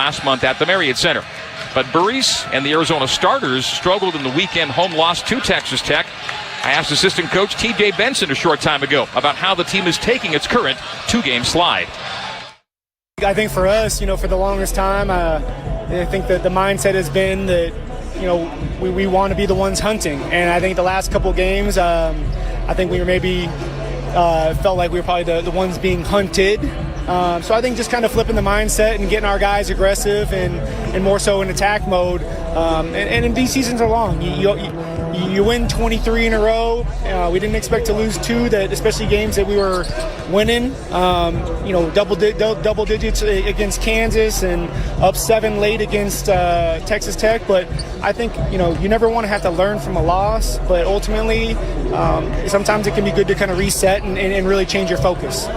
last month at the Marriott Center. But Burries and the Arizona starters struggled in the weekend home loss to Texas Tech. I asked assistant coach T.J. Benson a short time ago about how the team is taking its current 2-game slide. I think for us, for the longest time, I think that the mindset has been that, we want to be the ones hunting. And I think the last couple games, I think we were maybe felt like we were probably the ones being hunted. So I think just kind of flipping the mindset and getting our guys aggressive and more so in attack mode. And these seasons are long. You win 23 in a row. We didn't expect to lose 2, especially games that we were winning. Double digits against Kansas and up 7 late against Texas Tech. But I think, you never want to have to learn from a loss. But ultimately, sometimes it can be good to kind of reset and really change your focus.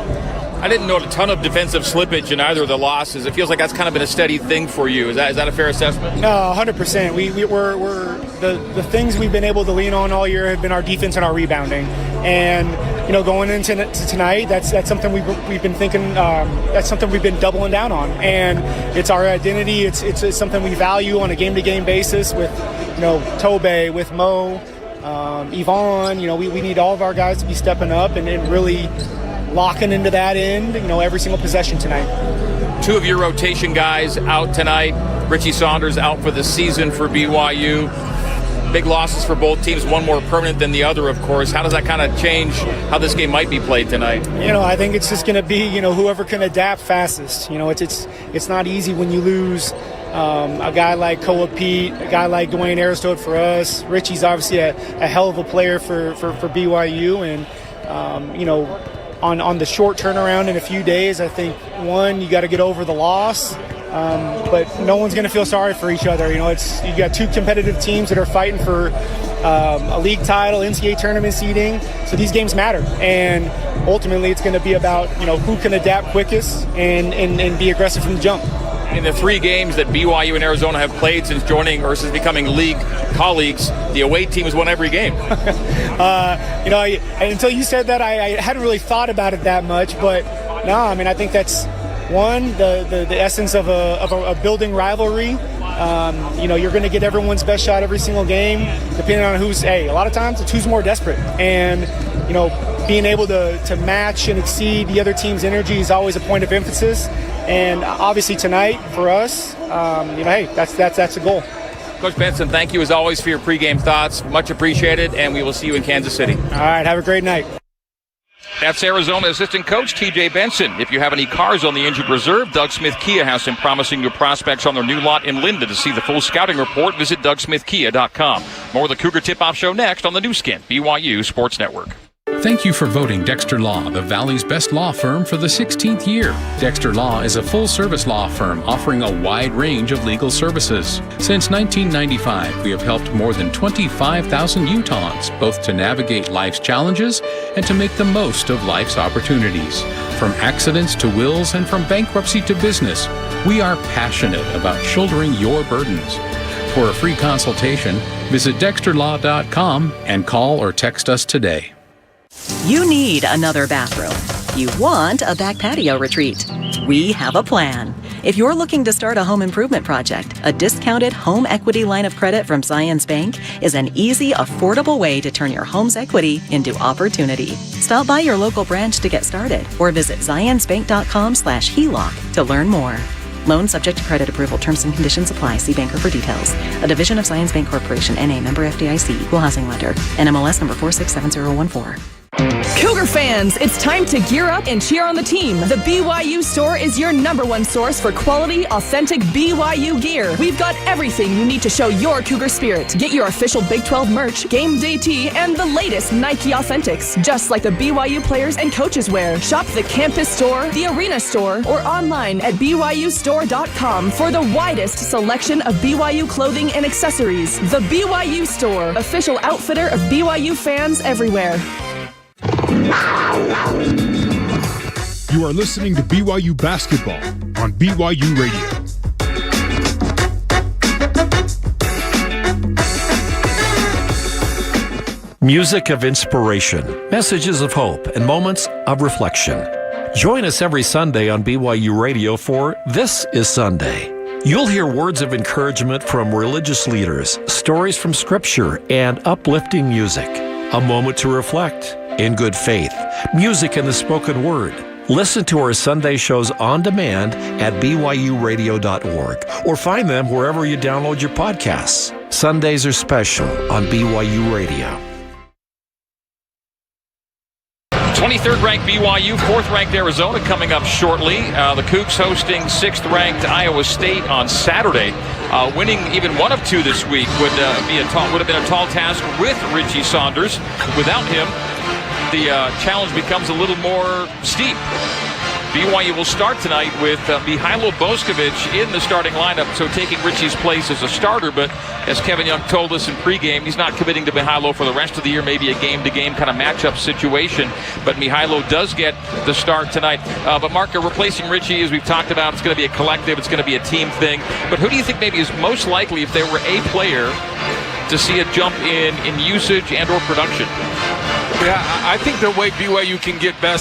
I didn't note a ton of defensive slippage in either of the losses. It feels like that's kind of been a steady thing for you. Is that a fair assessment? No, 100%. We're the things we've been able to lean on all year have been our defense and our rebounding. And going into tonight, that's something we've been thinking. That's something we've been doubling down on, and it's our identity. It's something we value on a game-to-game basis with Tobe, with Mo, Yvonne. We need all of our guys to be stepping up and really locking into that end, every single possession tonight. 2 of your rotation guys out tonight. Richie Saunders out for the season for BYU. Big losses for both teams, one more permanent than the other, of course. How does that kind of change how this game might be played tonight? I think it's just going to be, whoever can adapt fastest. It's not easy when you lose a guy like Koa Pete, a guy like Dwayne Aristotle for us. Richie's obviously a hell of a player for BYU, and on the short turnaround in a few days, I think, one, you got to get over the loss, but no one's going to feel sorry for each other. You got 2 competitive teams that are fighting for a league title, NCAA tournament seeding, so these games matter. And ultimately, it's going to be about, who can adapt quickest and be aggressive from the jump. In the 3 games that BYU and Arizona have played since joining or since becoming league colleagues, the away team has won every game. Until you said that, I hadn't really thought about it that much. But no, I think that's one, the essence of a building rivalry. You're going to get everyone's best shot every single game, depending on a lot of times it's who's more desperate. And being able to match and exceed the other team's energy is always a point of emphasis. And obviously tonight for us, that's a goal. Coach Benson, thank you as always for your pregame thoughts. Much appreciated, and we will see you in Kansas City. All right, have a great night. That's Arizona assistant coach T.J. Benson. If you have any cars on the injured reserve, Doug Smith Kia has some promising new prospects on their new lot in Linda. To see the full scouting report, visit DougSmithKia.com. More of the Cougar Tip-Off Show next on the new skin, BYU Sports Network. Thank you for voting Dexter Law the Valley's best law firm for the 16th year. Dexter Law is a full-service law firm offering a wide range of legal services. Since 1995, we have helped more than 25,000 Utahns, both to navigate life's challenges and to make the most of life's opportunities. From accidents to wills and from bankruptcy to business, we are passionate about shouldering your burdens. For a free consultation, visit DexterLaw.com and call or text us today. You need another bathroom. You want a back patio retreat. We have a plan. If you're looking to start a home improvement project, a discounted home equity line of credit from Zions Bank is an easy, affordable way to turn your home's equity into opportunity. Stop by your local branch to get started or visit zionsbank.com/HELOC to learn more. Loan subject to credit approval. Terms and conditions apply. See banker for details. A division of Zions Bank Corporation, N.A., member FDIC, equal housing lender. NMLS number 467014. Cougar fans, it's time to gear up and cheer on the team. The BYU store is your #1 source for quality, authentic BYU gear. We've got everything you need to show your Cougar spirit. Get your official Big 12 merch, game day tee, and the latest Nike Authentics, just like the BYU players and coaches wear. Shop the campus store, the arena store, or online at BYUstore.com for the widest selection of BYU clothing and accessories. The BYU store, official outfitter of BYU fans everywhere. You are listening to BYU Basketball on BYU Radio. Music of inspiration, messages of hope, and moments of reflection. Join us every Sunday on BYU Radio for This is Sunday. You'll hear words of encouragement from religious leaders, stories from Scripture, and uplifting music. A moment to reflect in good faith, music and the spoken word. Listen to our Sunday shows on demand at byuradio.org or find them wherever you download your podcasts. Sundays are special on BYU Radio. 23rd ranked BYU, 4th ranked Arizona coming up shortly. The Cougs hosting 6th ranked Iowa State on Saturday. Winning even one of two this week would have been a tall task with Richie Saunders. Without him, the challenge becomes a little more steep. BYU will start tonight with Mihailo Boskovic in the starting lineup, so taking Richie's place as a starter. But as Kevin Young told us in pregame, he's not committing to Mihailo for the rest of the year, maybe a game-to-game kind of matchup situation. But Mihailo does get the start tonight. But Mark, replacing Richie, as we've talked about, it's going to be a collective, it's going to be a team thing. But who do you think maybe is most likely, if there were a player, to see a jump in usage and or production? Yeah, I think the way BYU can get the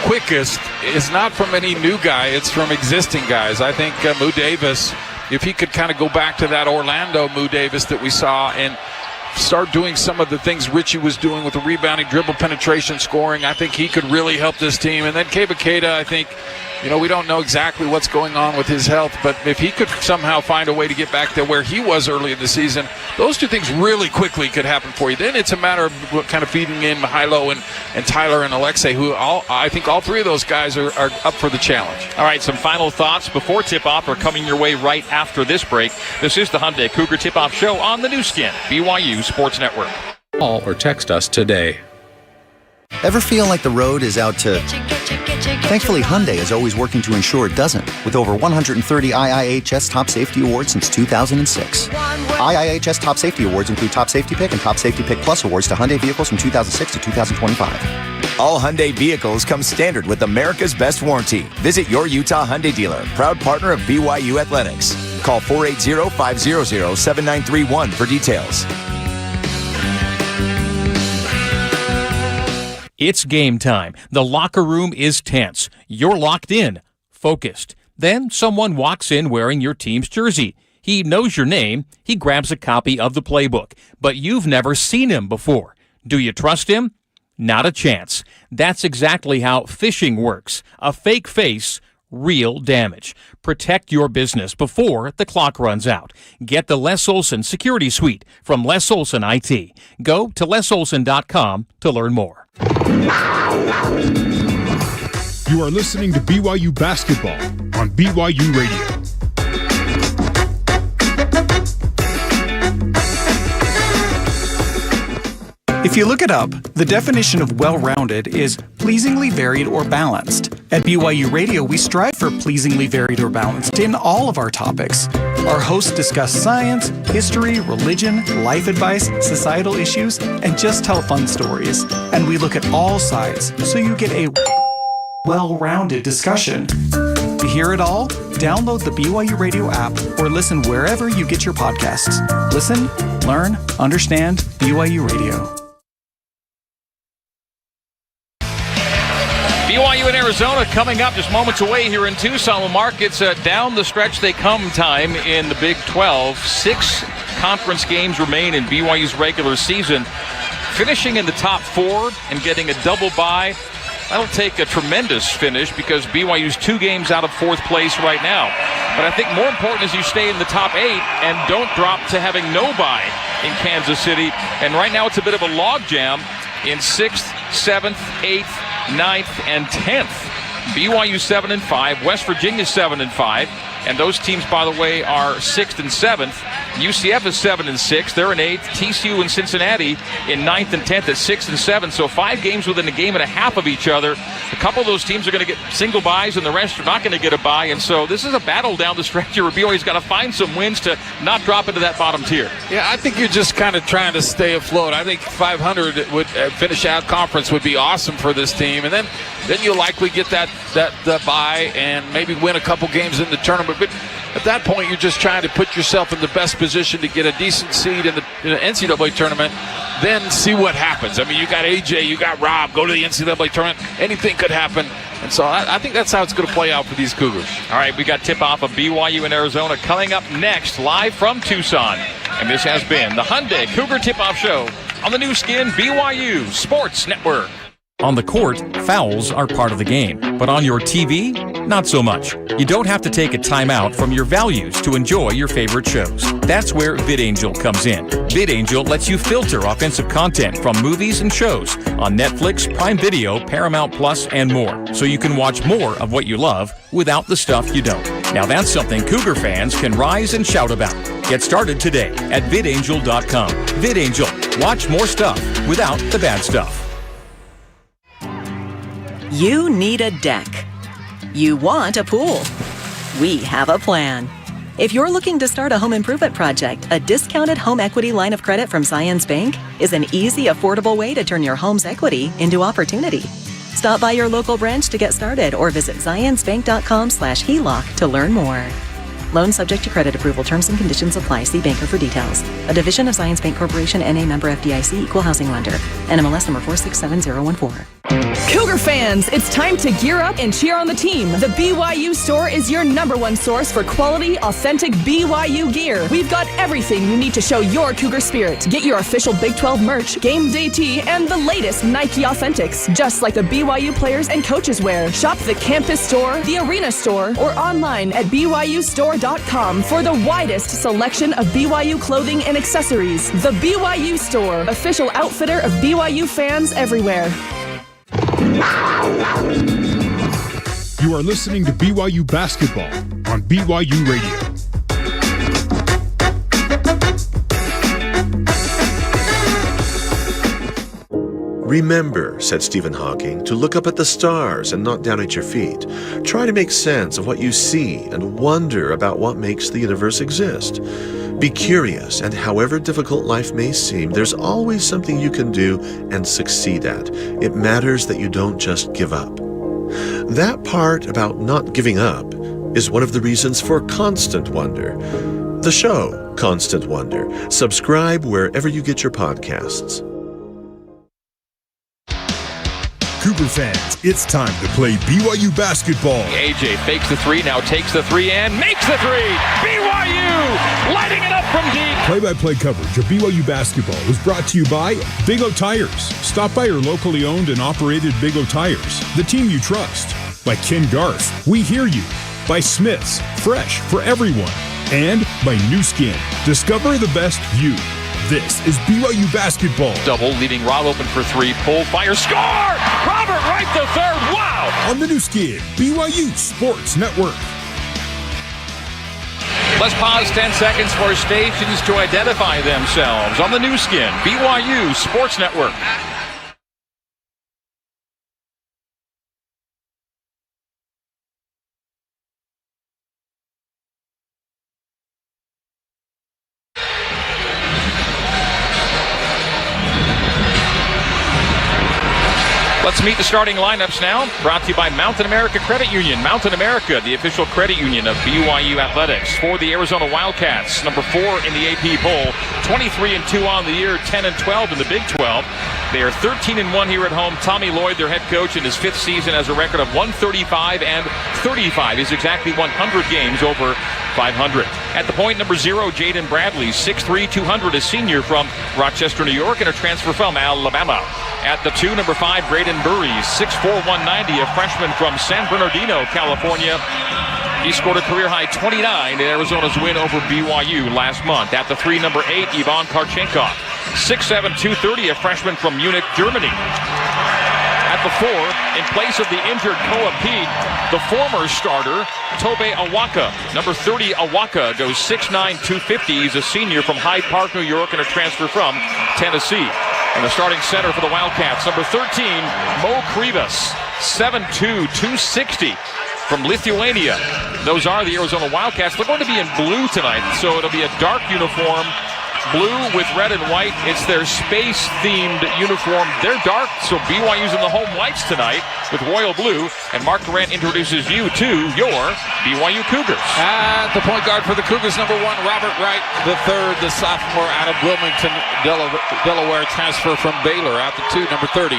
quickest is not from any new guy, it's from existing guys. I think Moo Davis, if he could kind of go back to that Orlando Moo Davis that we saw and start doing some of the things Richie was doing with the rebounding, dribble penetration, scoring, I think he could really help this team. And then Keba Keita, I think, we don't know exactly what's going on with his health, but if he could somehow find a way to get back to where he was early in the season, those two things really quickly could happen for you. Then it's a matter of kind of feeding in Mihailo and Tyler and Alexei, who I think all three of those guys are up for the challenge. All right, some final thoughts before tip-off are coming your way right after this break. This is the Hyundai Cougar Tip-Off Show on the new skin, BYU Sports Network. Call or text us today. Ever feel like the road is out to... Thankfully, Hyundai is always working to ensure it doesn't, with over 130 IIHS Top Safety Awards since 2006. IIHS Top Safety Awards include Top Safety Pick and Top Safety Pick Plus awards to Hyundai vehicles from 2006 to 2025. All Hyundai vehicles come standard with America's best warranty. Visit your Utah Hyundai dealer, proud partner of BYU Athletics. Call 480-500-7931 for details. It's game time. The locker room is tense. You're locked in, focused. Then someone walks in wearing your team's jersey. He knows your name. He grabs a copy of the playbook. But you've never seen him before. Do you trust him? Not a chance. That's exactly how phishing works. A fake face, real damage. Protect your business before the clock runs out. Get the Les Olson Security Suite from Les Olson IT. Go to lesolson.com to learn more. You are listening to BYU Basketball on BYU Radio. If you look it up, the definition of well-rounded is pleasingly varied or balanced. At BYU Radio, we strive for pleasingly varied or balanced in all of our topics. Our hosts discuss science, history, religion, life advice, societal issues, and just tell fun stories. And we look at all sides, so you get a well-rounded discussion. To hear it all, download the BYU Radio app or listen wherever you get your podcasts. Listen, learn, understand BYU Radio. BYU and Arizona coming up just moments away here in Tucson. Well, Mark, it's down the stretch they come time in the Big 12. 6 conference games remain in BYU's regular season. Finishing in the top 4 and getting a double bye, that'll take a tremendous finish because BYU's 2 games out of 4th place right now. But I think more important is you stay in the top 8 and don't drop to having no bye in Kansas City. And right now it's a bit of a logjam in 6th, 7th, 8th, 9th, and 10th. BYU 7-5, West Virginia 7-5, and those teams, by the way, are 6th and 7th. UCF is 7-6, they're in 8th. TCU and Cincinnati in 9th and 10th at 6 and 7. So 5 games within a game and a half of each other. A couple of those teams are going to get single byes, and the rest are not going to get a bye. And so this is a battle down the stretch here where BYU's got to find some wins to not drop into that bottom tier. Yeah, I think you're just kind of trying to stay afloat. I think 500 would finish out conference would be awesome for this team, and then you'll likely get the bye and maybe win a couple games in the tournament. But at that point, you're just trying to put yourself in the best position to get a decent seed in the NCAA tournament, then see what happens. I mean, you got AJ, you got Rob, go to the NCAA tournament. Anything could happen. And so I think that's how it's going to play out for these Cougars. All right, we got tip-off of BYU and Arizona coming up next, live from Tucson. And this has been the Hyundai Cougar Tip-Off Show on the new skin BYU Sports Network. On the court, fouls are part of the game, but on your TV, not so much. You don't have to take a timeout from your values to enjoy your favorite shows. That's where VidAngel comes in. VidAngel lets you filter offensive content from movies and shows on Netflix, Prime Video, Paramount Plus, and more, so you can watch more of what you love without the stuff you don't. Now that's something Cougar fans can rise and shout about. Get started today at vidangel.com. VidAngel. Watch more stuff without the bad stuff. You need a deck. You want a pool. We have a plan. If you're looking to start a home improvement project, a discounted home equity line of credit from Zions Bank is an easy, affordable way to turn your home's equity into opportunity. Stop by your local branch to get started or visit zionsbank.com/HELOC to learn more. Loan subject to credit approval. Terms and conditions apply. See banker for details. A division of Zions Bank Corporation, N.A. member FDIC, equal housing lender. NMLS number 467014. Cougar fans, it's time to gear up and cheer on the team. The BYU store is your #1 source for quality, authentic BYU gear. We've got everything you need to show your Cougar spirit. Get your official Big 12 merch, game day tee, and the latest Nike Authentics, just like the BYU players and coaches wear. Shop the campus store, the arena store, or online at BYUstore.com for the widest selection of BYU clothing and accessories. The BYU store, official outfitter of BYU fans everywhere. You are listening to BYU Basketball on BYU Radio. Remember, said Stephen Hawking, to look up at the stars and not down at your feet. Try to make sense of what you see and wonder about what makes the universe exist. Be curious, and however difficult life may seem, there's always something you can do and succeed at. It matters that you don't just give up. That part about not giving up is one of the reasons for Constant Wonder. The show, Constant Wonder. Subscribe wherever you get your podcasts. Cougar fans, it's time to play BYU basketball. AJ fakes the three, now takes the three and makes the three. BYU lighting it up from deep. Play-by-play coverage of BYU basketball was brought to you by Big O Tires. Stop by your locally owned and operated Big O Tires, the team you trust. By Ken Garth, we hear you. By Smith's, fresh for everyone. And by New Skin, discover the best you. This is BYU basketball. Double, leaving Rob open for three. Pull, fire, score! Robert Wright the third. Wow! On the new skin, BYU Sports Network. Let's pause 10 seconds for stations to identify themselves on the new skin, BYU Sports Network. Let's meet the starting lineups now. Brought to you by Mountain America Credit Union. Mountain America, the official credit union of BYU Athletics. For the Arizona Wildcats, number 4 in the AP poll, 23-2 on the year, 10-12 in the Big 12. They are 13-1 here at home. Tommy Lloyd, their head coach, in his 5th season, has a record of 135-35. He's exactly 100 games over 500. At the point, number 0, Jaden Bradley, 6'3", 200, a senior from Rochester, New York, and a transfer from Alabama. At the 2, number 5, Braden Burry, 6'4", 190, a freshman from San Bernardino, California. He scored a career-high 29 in Arizona's win over BYU last month. At the 3, number 8, Ivan Karchenkov, 6'7", 230, a freshman from Munich, Germany. At the 4, in place of the injured Koa Pete, the former starter, Tobe Awaka. Number 30, Awaka, goes 6'9", 250. He's a senior from Hyde Park, New York, and a transfer from Tennessee. And the starting center for the Wildcats, number 13, Mo Krivas, 7'2", 260, from Lithuania. Those are the Arizona Wildcats. They're going to be in blue tonight, so it'll be a dark uniform. Blue with red and white. It's their space-themed uniform. They're dark, so BYU's in the home whites tonight with royal blue. And Mark Durant introduces you to your BYU Cougars. At the point guard for the Cougars, number 1, Robert Wright the third, the sophomore out of Wilmington, Delaware, transfer from Baylor. At the 2, number 30,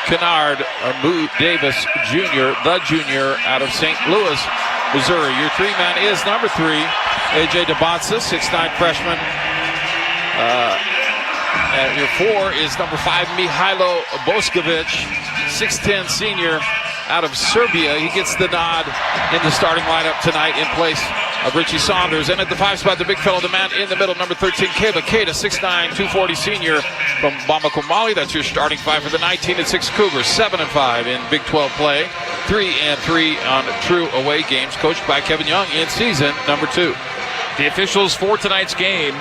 Kennard Moo Davis Jr., the junior out of St. Louis, Missouri. Your three-man is number 3, A.J. DeBonsa, 6'9" freshman. Your 4 is number 5, Mihailo Boskovic, 6'10" senior out of Serbia. He gets the nod in the starting lineup tonight in place of Richie Saunders. And at the 5 spot, the big fellow, the man in the middle, number 13, Keba Keita, 6'9", 240 senior from Bamako, Mali. That's your starting 5 for the 19-6 Cougars. 7-5 in Big 12 play. 3-3 on true away games, coached by Kevin Young in season number 2. The officials for tonight's game,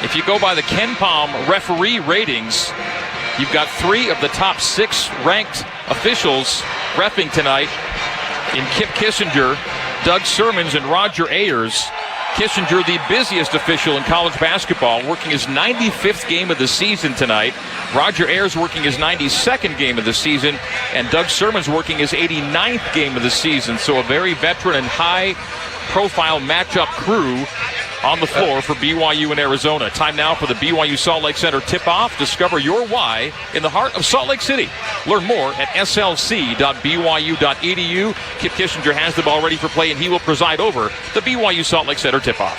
if you go by the KenPom referee ratings, you've got 3 of the top 6 ranked officials reffing tonight in Kip Kissinger, Doug Sermons, and Roger Ayers. Kissinger, the busiest official in college basketball, working his 95th game of the season tonight. Roger Ayers working his 92nd game of the season, and Doug Sermons working his 89th game of the season. So a very veteran and high-profile matchup crew on the floor for BYU and Arizona. Time now for the BYU Salt Lake Center tip-off. Discover your why in the heart of Salt Lake City. Learn more at slc.byu.edu. Kip Kissinger has the ball ready for play, and he will preside over the BYU Salt Lake Center tip-off.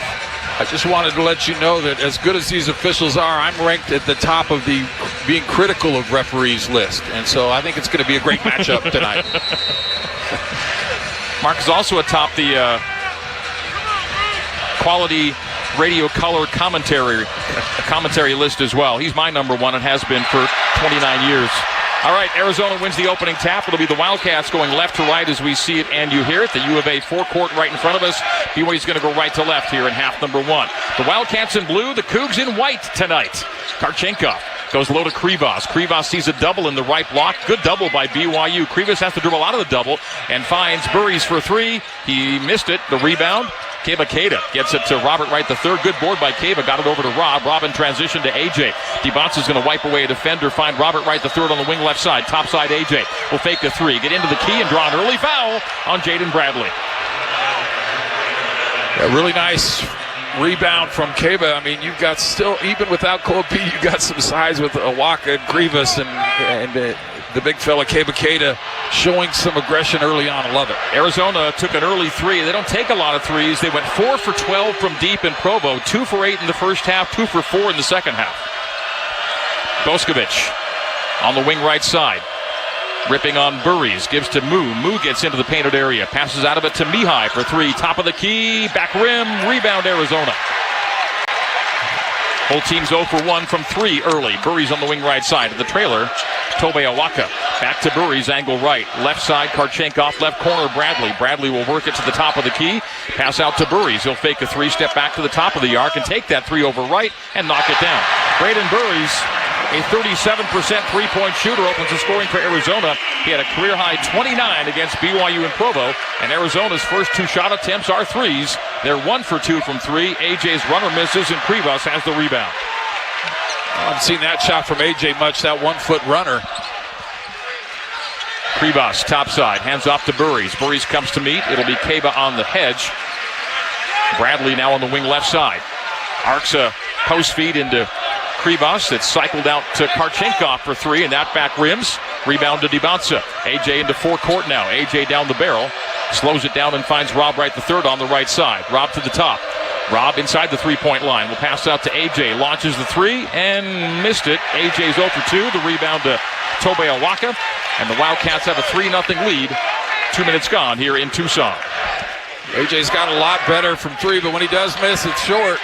I just wanted to let you know that as good as these officials are, I'm ranked at the top of the being critical of referees list. And so I think it's going to be a great matchup tonight. Mark is also atop the quality radio color commentary list as well. He's my number 1 and has been for 29 years. All right, Arizona wins the opening tap. It'll be the Wildcats going left to right as we see it and you hear it. The U of A forecourt right in front of us. BYU's going to go right to left here in half number 1. The Wildcats in blue, the Cougs in white tonight. Karchenkov goes low to Krivas. Krivas sees a double in the right block. Good double by BYU. Krivas has to dribble out of the double and finds Burries for 3. He missed it. The rebound. Keba Keita gets it to Robert Wright III. Good board by Keba. Got it over to Rob. Rob in transition to AJ. DeBonsa's going to wipe away a defender. Find Robert Wright III on the wing left side. Top side AJ will fake the 3. Get into the key and draw an early foul on Jaden Bradley. A really nice rebound from Keba. I mean, you've got still, even without Cole P, you've got some size with Awaka, Grivas, and the big fella Keba Keita showing some aggression early on. I love it. Arizona took an early 3. They don't take a lot of threes. They went 4 for 12 from deep in Provo. 2 for 8 in the first half, 2 for 4 in the second half. Boskovic on the wing right side. Ripping on Burries, gives to Moo. Moo gets into the painted area, passes out of it to Mihai for 3. Top of the key, back rim, rebound Arizona. Whole team's 0 for 1 from 3 early. Burries on the wing right side of the trailer. Tobe Awaka back to Burries, angle right. Left side, Karchenkov, left corner, Bradley. Bradley will work it to the top of the key. Pass out to Burries. He'll fake a 3, step back to the top of the arc and take that 3 over right and knock it down. Braden Burries, a 37% three-point shooter, opens the scoring for Arizona. He had a career-high 29 against BYU in Provo, and Arizona's first 2 shot attempts are 3s. They're 1 for 2 from 3. AJ's runner misses, and Krivas has the rebound. I haven't seen that shot from AJ much, that 1-foot runner. Krivas, top side, hands off to Burries. Burries comes to meet. It'll be Keba on the hedge. Bradley now on the wing left side. Arcs a post feed into Krivas. It's cycled out to Karchenkov for 3, and that back rims. Rebound to DeBonsa. AJ into forecourt now. AJ down the barrel. Slows it down and finds Rob Wright III on the right side. Rob to the top. Rob inside the three-point line. Will pass out to AJ. Launches the 3 and missed it. AJ's 0 for 2. The rebound to Tobe Awaka. And the Wildcats have a 3-0 lead. 2 minutes gone here in Tucson. AJ's got a lot better from 3, but when he does miss, it's short.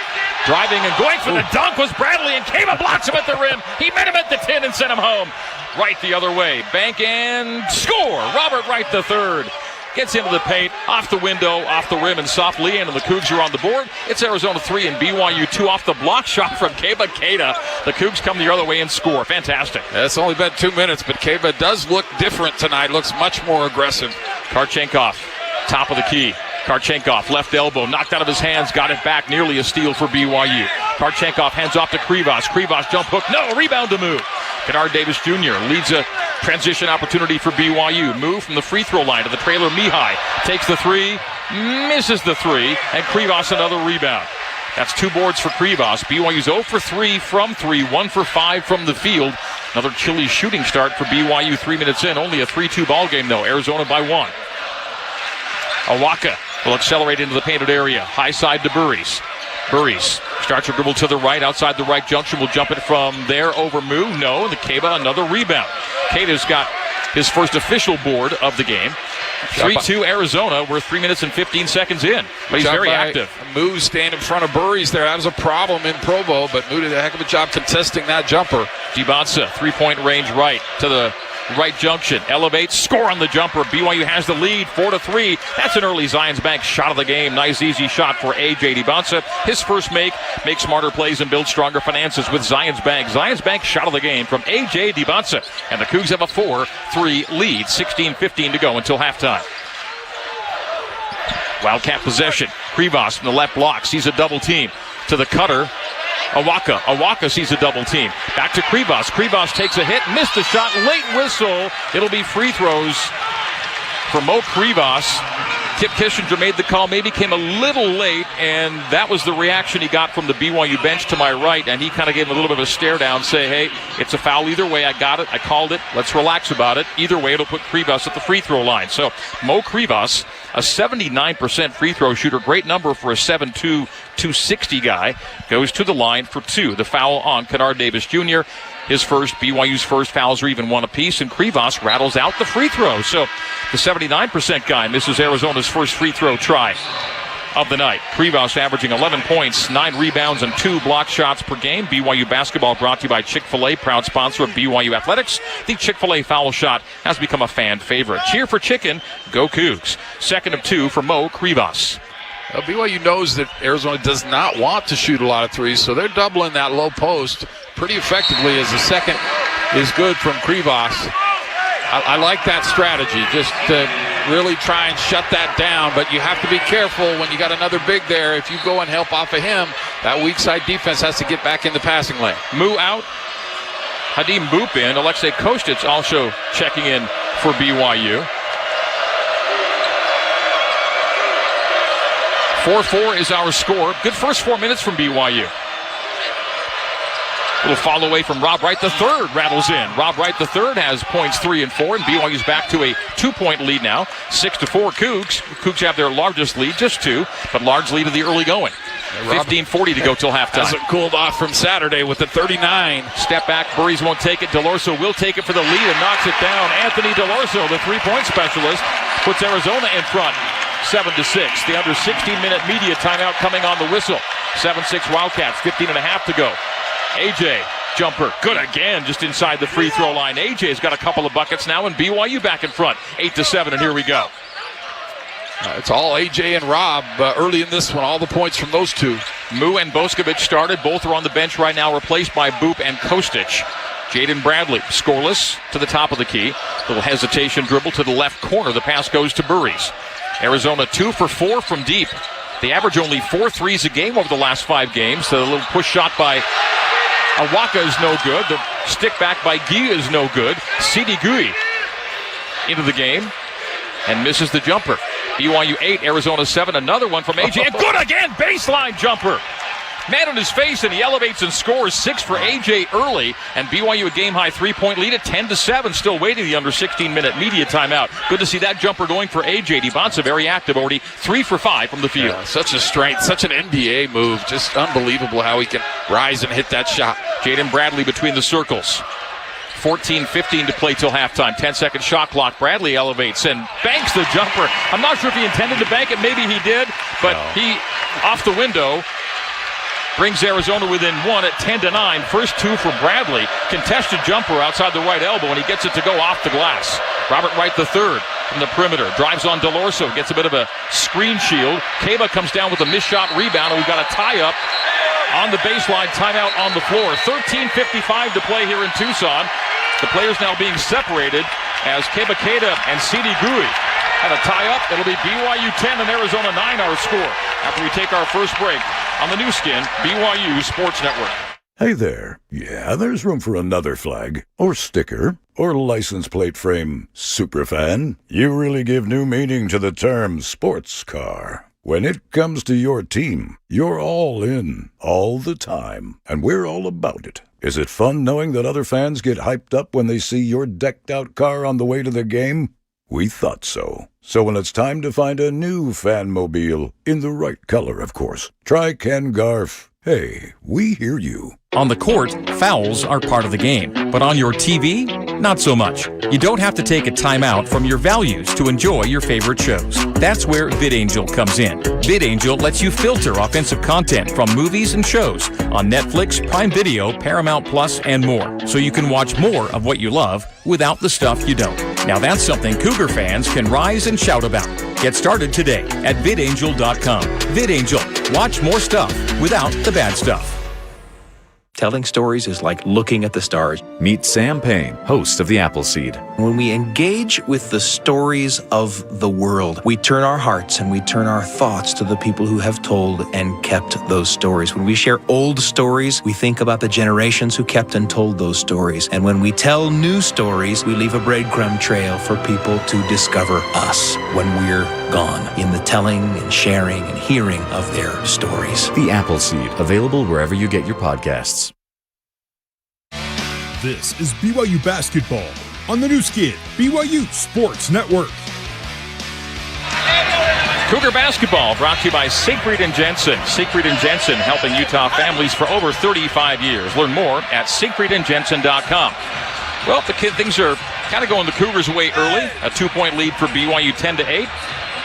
Driving and going for the dunk was Bradley, and Keba blocks him at the rim. He met him at the 10 and sent him home. Right the other way. Bank and score. Robert Wright III gets into the paint, off the window, off the rim, and softly in, and the Cougs are on the board. It's Arizona 3 and BYU 2 off the block shot from Keba Keita. The Cougs come the other way and score. Fantastic. It's only been 2 minutes, but Keba does look different tonight. Looks much more aggressive. Karchenkov, top of the key. Karchenkov, left elbow, knocked out of his hands, got it back, nearly a steal for BYU. Karchenkov hands off to Krivas. Krivas jump hook, no, rebound to Moo. Kennard Davis Jr. leads a transition opportunity for BYU. Moo from the free throw line to the trailer Mihai. Takes the 3, misses the 3, and Krivas another rebound. That's 2 boards for Krivas. BYU's 0 for 3 from 3, 1 for 5 from the field. Another chilly shooting start for BYU 3 minutes in. Only a 3-2 ball game, though. Arizona by 1. Awaka will accelerate into the painted area. High side to Burries. Burries starts her dribble to the right, outside the right junction. Will jump it from there over Moo. No, and the Keba, another rebound. Keda's got his first official board of the game. 3-2 Arizona. We're 3 minutes and 15 seconds in. But he's very active. Moo staying in front of Burries there. That was a problem in Provo, but Moo did a heck of a job contesting that jumper. Dibansa, 3-point range right to the right junction. Elevates, score on the jumper. BYU has the lead, 4-3. That's an early Zions Bank shot of the game. Nice, easy shot for A.J. Dibansa. His first make smarter plays and build stronger finances with Zions Bank. Zions Bank shot of the game from A.J. Dibansa. And the Cougs have a 4-3 lead. 16-15 to go until halftime. Wildcat possession. Krivas from the left block sees a double team. To the cutter. Awaka sees a double team. Back to Krivas. Krivas takes a hit, missed the shot, late whistle. It'll be free throws for Mo Krivas. Kip Kissinger made the call, maybe came a little late, and that was the reaction he got from the BYU bench to my right, and he kind of gave him a little bit of a stare down, say, hey, it's a foul either way. I got it. I called it. Let's relax about it. Either way, it'll put Krivas at the free throw line. So Mo Krivas, a 79% free throw shooter, great number for a 7'2", 260 guy, goes to the line for 2. The foul on Kennard Davis Jr., his first, BYU's first fouls are even one apiece, and Krivas rattles out the free throw. So the 79% guy misses Arizona's first free throw try of the night. Krivas averaging 11 points, 9 rebounds, and 2 block shots per game. BYU basketball brought to you by Chick-fil-A, proud sponsor of BYU Athletics. The Chick-fil-A foul shot has become a fan favorite. Cheer for chicken, go Cougs. Second of 2 for Mo Krivas. Well, BYU knows that Arizona does not want to shoot a lot of threes, so they're doubling that low post pretty effectively as the second is good from Krivas. I like that strategy, just to really try and shut that down, but you have to be careful when you got another big there. If you go and help off of him, that weak side defense has to get back in the passing lane. Moo out. Hadim Boop in. Alexei Kostic also checking in for BYU. 4-4 is our score. Good first 4 minutes from BYU. Little follow away from Rob Wright III rattles in. Rob Wright III has points 3 and 4, and BYU's back to a 2-point lead now. 6-4 Cougs. Cougs have their largest lead, just 2, but large lead of the early going. 15:40 to go till halftime. Hasn't cooled off from Saturday with the 39. Step back, Burries won't take it. Delorso will take it for the lead and knocks it down. Anthony Delorso, the 3-point specialist, puts Arizona in front. 7-6. The under 16-minute media timeout coming on the whistle. 7-6 Wildcats, 15.5 to go. AJ, jumper, good again, just inside the free throw line. AJ's got a couple of buckets now, and BYU back in front. 8-7, and here we go. It's all AJ and Rob early in this one. All the points from those two. Moo and Boskovic started. Both are on the bench right now, replaced by Boop and Kostic. Jaden Bradley, scoreless to the top of the key. Little hesitation dribble to the left corner. The pass goes to Burries. Arizona 2 for 4 from deep. They average only 4 threes a game over the last 5 games. The little push shot by Awaka is no good. The stick back by Gia is no good. Sidi Gui into the game and misses the jumper. BYU 8, Arizona 7. Another one from AJ. And good again. Baseline jumper. Man on his face, and he elevates and scores. 6 for AJ early, and BYU a game-high 3-point lead at 10-7. Still waiting the under 16-minute media timeout. Good to see that jumper going for AJ. Dibansa very active, already 3 for 5 from the field. Yeah, such a strength, such an NBA move. Just unbelievable how he can rise and hit that shot. Jaden Bradley between the circles. 14-15 to play till halftime. 10-second shot clock. Bradley elevates and banks the jumper. I'm not sure if he intended to bank it. Maybe he did, but he off the window. Brings Arizona within 1 at 10-9. First 2 for Bradley. Contested jumper outside the right elbow, and he gets it to go off the glass. Robert Wright III from the perimeter. Drives on Delorso. Gets a bit of a screen shield. Keba comes down with a missed shot rebound, and we've got a tie-up on the baseline. Timeout on the floor. 13:55 to play here in Tucson. The players now being separated as Keba Keita and Sidi Gui have a tie-up. It'll be BYU 10 and Arizona 9 our score after we take our first break on the new skin, BYU Sports Network. Hey there. Yeah, there's room for another flag, or sticker, or license plate frame superfan. You really give new meaning to the term sports car. When it comes to your team, you're all in, all the time, and we're all about it. Is it fun knowing that other fans get hyped up when they see your decked-out car on the way to the game? We thought so. So when it's time to find a new fan-mobile, in the right color, of course, try Ken Garff. Hey, we hear you. On the court, fouls are part of the game, but on your TV, not so much. You don't have to take a timeout from your values to enjoy your favorite shows. That's where VidAngel comes in. VidAngel lets you filter offensive content from movies and shows on Netflix, Prime Video, Paramount Plus, and more, so you can watch more of what you love without the stuff you don't. Now that's something Cougar fans can rise and shout about. Get started today at vidangel.com. VidAngel. Watch more stuff without the bad stuff. Telling stories is like looking at the stars. Meet Sam Payne, host of The Appleseed. When we engage with the stories of the world, we turn our hearts and we turn our thoughts to the people who have told and kept those stories. When we share old stories, we think about the generations who kept and told those stories. And when we tell new stories, we leave a breadcrumb trail for people to discover us when we're gone in the telling and sharing and hearing of their stories. The Appleseed, available wherever you get your podcasts. This is BYU Basketball on the new skin, BYU Sports Network. Cougar Basketball brought to you by Siegfried & Jensen. Siegfried & Jensen, helping Utah families for over 35 years. Learn more at siegfriedandjensen.com. Well, things are kind of going the Cougars' way early. A 2-point lead for BYU, 10-8.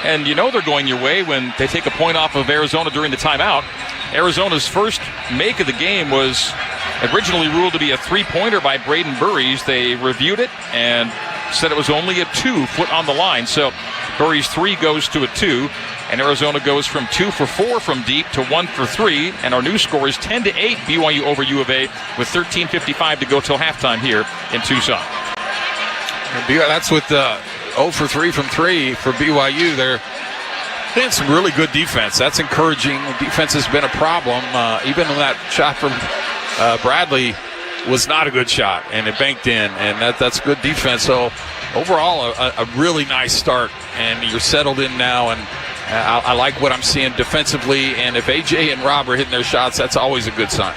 And you know they're going your way when they take a point off of Arizona during the timeout. Arizona's first make of the game was originally ruled to be a 3-pointer by Braden Burries. They reviewed it and said it was only a 2 foot on the line. So Burries' 3 goes to a 2, and Arizona goes from 2 for 4 from deep to 1 for 3. And our new score is 10-8 BYU over U of A with 13:55 to go till halftime here in Tucson. That's with 0 for 3 from 3 for BYU. They're playing some really good defense. That's encouraging. Defense has been a problem. Even when that shot from Bradley was not a good shot, and it banked in, and that's good defense. So overall, a really nice start, and you're settled in now, and I like what I'm seeing defensively. And if AJ and Rob are hitting their shots, that's always a good sign.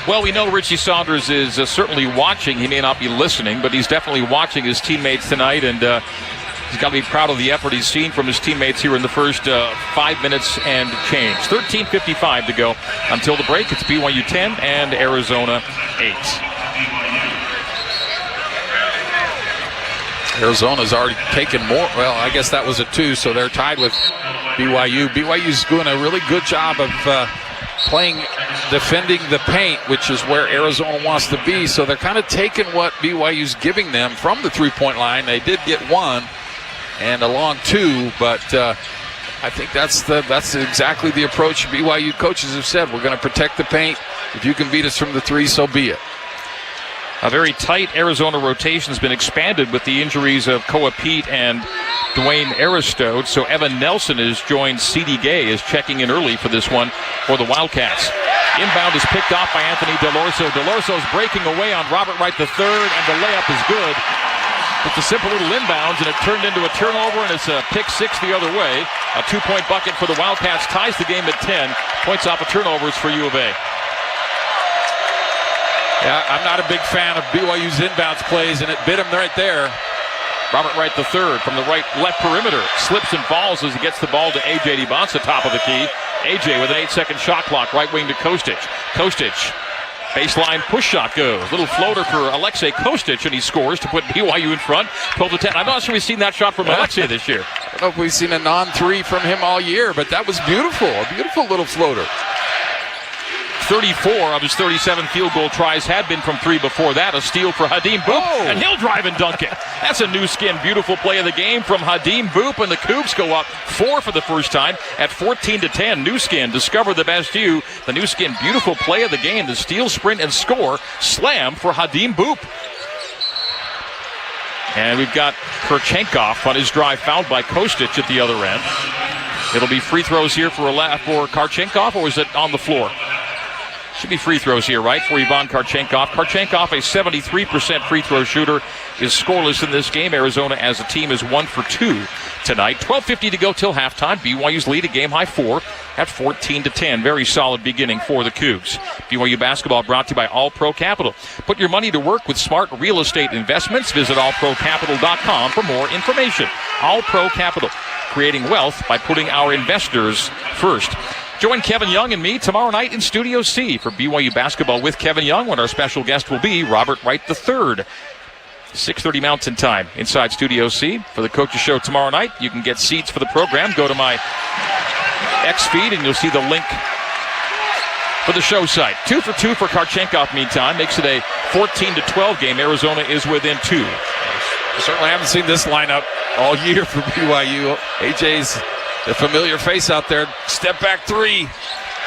Well, we know Richie Saunders is certainly watching. He may not be listening, but he's definitely watching his teammates tonight, and he's got to be proud of the effort he's seen from his teammates here in the first 5 minutes and change. 13:55 to go until the break. It's BYU 10 and Arizona 8. Arizona's already taken more. Well, I guess that was a 2, so they're tied with BYU. BYU's doing a really good job of defending the paint, which is where Arizona wants to be. So they're kind of taking what BYU's giving them from the 3-point line. They did get 1 and a long 2, but I think that's exactly the approach BYU coaches have said. We're going to protect the paint. If you can beat us from the 3, so be it. A very tight Arizona rotation has been expanded with the injuries of Koa Pete and Dwayne Aristode. So Evan Nelson has joined C.D. Gay, is checking in early for this one for the Wildcats. Inbound is picked off by Anthony Delorso. Delorso's breaking away on Robert Wright III, and the layup is good. It's a simple little inbounds, and it turned into a turnover, and it's a pick 6 the other way. A 2-point bucket for the Wildcats ties the game at 10. Points off of turnovers for U of A. Yeah, I'm not a big fan of BYU's inbounds plays, and it bit him right there. Robert Wright III from the left perimeter slips and falls as he gets the ball to A.J. DeBonsa, top of the key. A.J. with an 8-second shot clock, right wing to Kostic. Kostic, baseline push shot goes. Little floater for Alexei Kostic, and he scores to put BYU in front, 12-10. I'm not sure we've seen that shot from Alexei this year. I don't know if we've seen a non-3 from him all year, but that was beautiful. A beautiful little floater. 34 of his 37 field goal tries had been from 3 before that. A steal for Hadim Boop, and he'll drive and dunk it. That's a new skin, beautiful play of the game from Hadim Boop, and the Cougs go up 4 for the first time at 14-10. New skin, discover the best you. The new skin, beautiful play of the game. The steal, sprint, and score. Slam for Hadim Boop. And we've got Kurchenkov on his drive, fouled by Kostic at the other end. It'll be free throws here for Karchenkov, or is it on the floor? Should be free throws here, right, for Ivan Karchenkov. Karchenkov, a 73% free throw shooter, is scoreless in this game. Arizona as a team is 1 for 2 tonight. 12:50 to go till halftime. BYU's lead a game-high 4 at 14-10. Very solid beginning for the Cougs. BYU basketball brought to you by All Pro Capital. Put your money to work with smart real estate investments. Visit allprocapital.com for more information. All Pro Capital, creating wealth by putting our investors first. Join Kevin Young and me tomorrow night in Studio C for BYU basketball with Kevin Young, when our special guest will be Robert Wright III. 6:30 Mountain Time inside Studio C for the Coaches Show tomorrow night. You can get seats for the program. Go to my X feed and you'll see the link for the show site. 2 for 2 for Karchenkov, meantime. Makes it a 14-12 game. Arizona is within 2. I certainly haven't seen this lineup all year for BYU. AJ's the familiar face out there. Step back 3.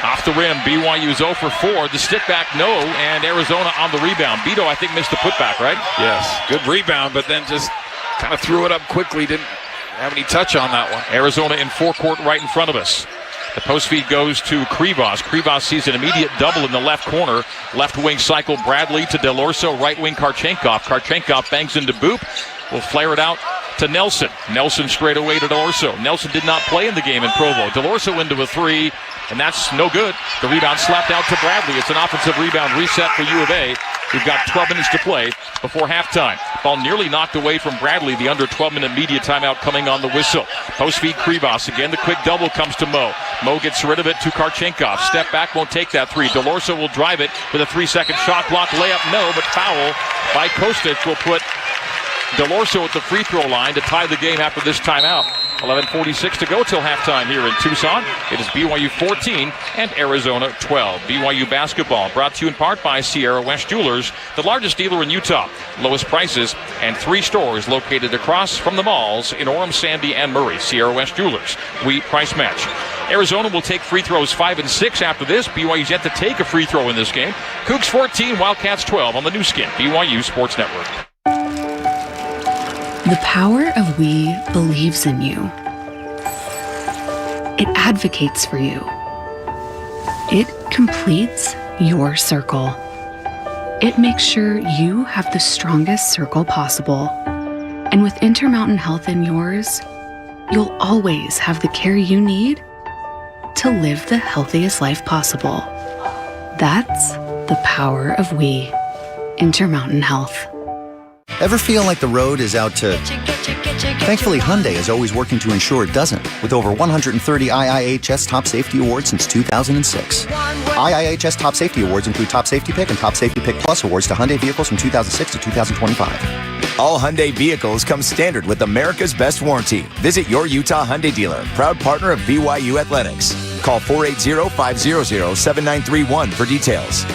Off the rim, BYU's 0 for 4. The stick back, no, and Arizona on the rebound. Beto, I think, missed the putback, right? Yes, good rebound, but then just kind of threw it up quickly. Didn't have any touch on that one. Arizona in forecourt right in front of us. The post feed goes to Krivas. Krivas sees an immediate double in the left corner. Left wing cycle Bradley to Del Orso. Right wing Karchenkov. Karchenkov bangs into Boop. Will flare it out to Nelson. Nelson straight away to Del Orso. Nelson did not play in the game in Provo. Del Orso into a 3, and that's no good. The rebound slapped out to Bradley. It's an offensive rebound reset for U of A. We've got 12 minutes to play before halftime. Ball nearly knocked away from Bradley. The under 12-minute media timeout coming on the whistle. Post feed Krivas. Again, the quick double comes to Mo. Mo gets rid of it to Karchenkov. Step back, won't take that 3. Del Orso will drive it with a 3-second shot clock. Layup, no, but foul by Kostic will put Del Orso at the free throw line to tie the game after this timeout. 11:46 to go till halftime here in Tucson. It is BYU 14 and Arizona 12. BYU basketball brought to you in part by Sierra West Jewelers, the largest dealer in Utah. Lowest prices and 3 stores located across from the malls in Orem, Sandy, and Murray. Sierra West Jewelers. We price match. Arizona will take free throws 5 and 6 after this. BYU's yet to take a free throw in this game. Cougs 14, Wildcats 12 on the new skin, BYU Sports Network. The power of we believes in you. It advocates for you. It completes your circle. It makes sure you have the strongest circle possible. And with Intermountain Health in yours, you'll always have the care you need to live the healthiest life possible. That's the power of we. Intermountain Health. Ever feel like the road is out to... Thankfully, Hyundai is always working to ensure it doesn't, with over 130 IIHS Top Safety Awards since 2006. IIHS Top Safety Awards include Top Safety Pick and Top Safety Pick Plus awards to Hyundai vehicles from 2006 to 2025. All Hyundai vehicles come standard with America's best warranty. Visit your Utah Hyundai dealer, proud partner of BYU Athletics. Call 480-500-7931 for details.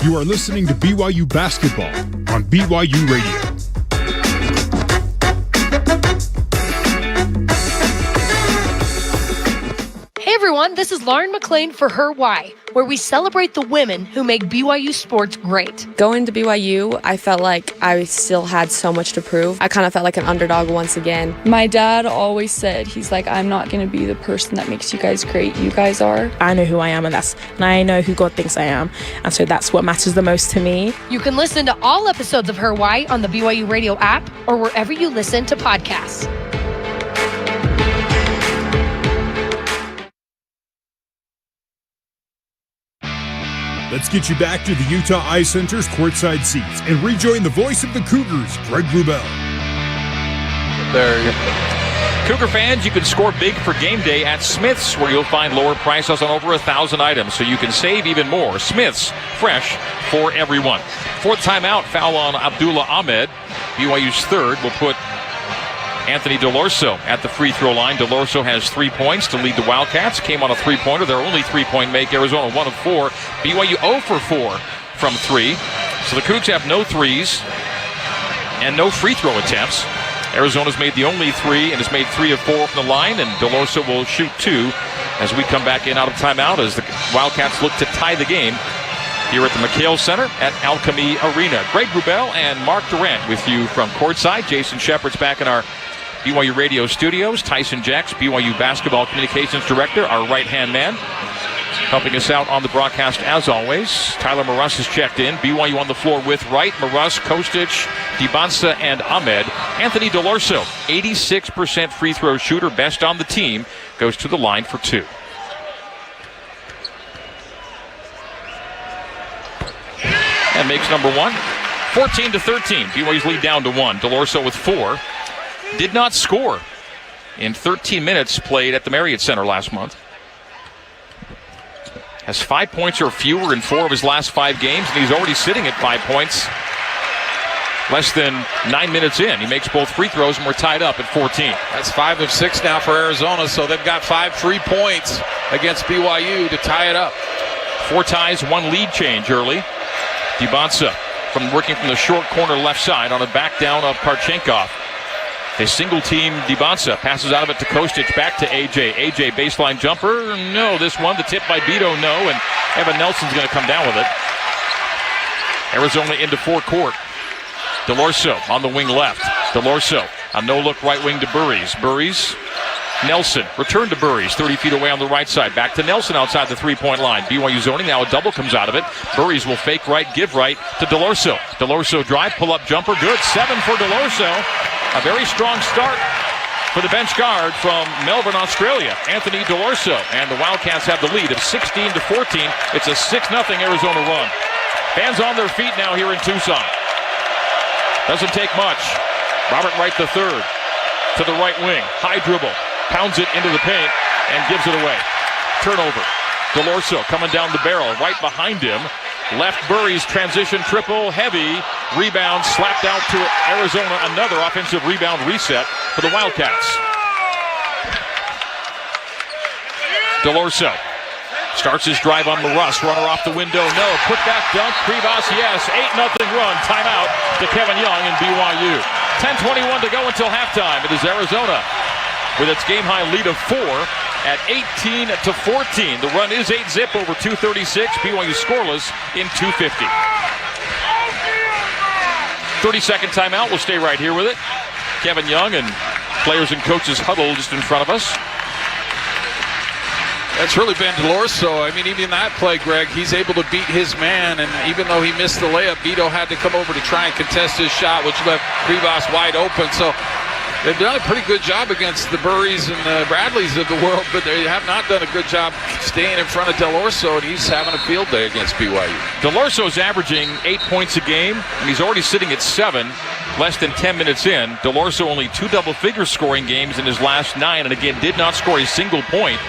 You are listening to BYU Basketball on BYU Radio. Hey everyone, this is Lauren McLean for Her Why, where we celebrate the women who make BYU sports great. Going to BYU, I felt like I still had so much to prove. I kind of felt like an underdog once again. My dad always said, he's like, I'm not going to be the person that makes you guys great. You guys are. I know who I am, and I know who God thinks I am. And so that's what matters the most to me. You can listen to all episodes of Her Why on the BYU Radio app or wherever you listen to podcasts. Let's get you back to the Utah Ice Center's courtside seats and rejoin the voice of the Cougars, Greg Wrubell. There you go. Cougar fans, you can score big for game day at Smith's, where you'll find lower prices on over 1,000 items, so you can save even more. Smith's, fresh for everyone. 4th timeout, foul on Abdullah Ahmed. BYU's 3rd will put Anthony Del Orso at the free throw line. Del Orso has 3 points to lead the Wildcats. Came on a 3-pointer. Their only 3-point make. Arizona 1 of 4. BYU 0 for 4 from 3. So the Cougs have no threes and no free throw attempts. Arizona's made the only 3 and has made 3 of 4 from the line, and Del Orso will shoot 2 as we come back in out of timeout as the Wildcats look to tie the game here at the McHale Center at Alchemy Arena. Greg Wrubell and Mark Durant with you from courtside. Jason Shepard's back in our BYU Radio Studios. Tyson Jacks, BYU Basketball Communications Director, our right-hand man, helping us out on the broadcast as always. Tyler Maruss has checked in. BYU on the floor with Wright, Maruss, Kostic, Dibansa, and Ahmed. Anthony Delorso, 86% free throw shooter, best on the team, goes to the line for 2. And makes number 1. 14-13. BYU's lead down to 1. Delorso with 4. Did not score in 13 minutes played at the Marriott Center last month. Has 5 points or fewer in 4 of his last 5 games, and he's already sitting at 5 points less than 9 minutes in. He makes both free throws, and we're tied up at 14. That's 5 of 6 now for Arizona, so they've got 5 free points against BYU to tie it up. 4 ties, 1 lead change early. Dibansa working from the short corner left side on a back down of Karchenkov. They single team Dibansa, passes out of it to Kostic, back to AJ. AJ baseline jumper, no. This one, the tip by Beto, no. And Evan Nelson's going to come down with it. Arizona into forecourt. Delorso on the wing left. Delorso, a no-look right wing to Burries. Burries, Nelson, return to Burries, 30 feet away on the right side. Back to Nelson outside the three-point line. BYU zoning, now a double comes out of it. Burries will fake right, give right to Delorso. Delorso drive, pull-up jumper, good. 7 for Delorso. A very strong start for the bench guard from Melbourne, Australia, Anthony Delorso. And the Wildcats have the lead of 16-14. It's a 6-0 Arizona run. Fans on their feet now here in Tucson. Doesn't take much. Robert Wright III to the right wing. High dribble. Pounds it into the paint and gives it away. Turnover. Delorso coming down the barrel. Right behind him. Left Burries, transition triple, heavy. Rebound slapped out to Arizona. Another offensive rebound reset for the Wildcats. Delorso starts his drive on Maruss. Runner off the window, no. Put back dunk, Privas, yes. 8-0 run. Timeout to Kevin Young and BYU. 10:21 to go until halftime. It is Arizona with its game-high lead of 4 at 18-14. The run is 8-zip over 2:36. BYU scoreless in 2:50. 30-second timeout. We'll stay right here with it. Kevin Young and players and coaches huddle just in front of us. That's really been Delorso. I mean, even in that play, Greg, he's able to beat his man, and even though he missed the layup, Beto had to come over to try and contest his shot, which left Privas wide open. So they've done a pretty good job against the Burries and the Bradleys of the world, but they have not done a good job staying in front of Delorso, and he's having a field day against BYU. Delorso's averaging 8 points a game, and he's already sitting at 7, less than 10 minutes in. Delorso only 2 double-figure scoring games in his last 9, and again did not score a single point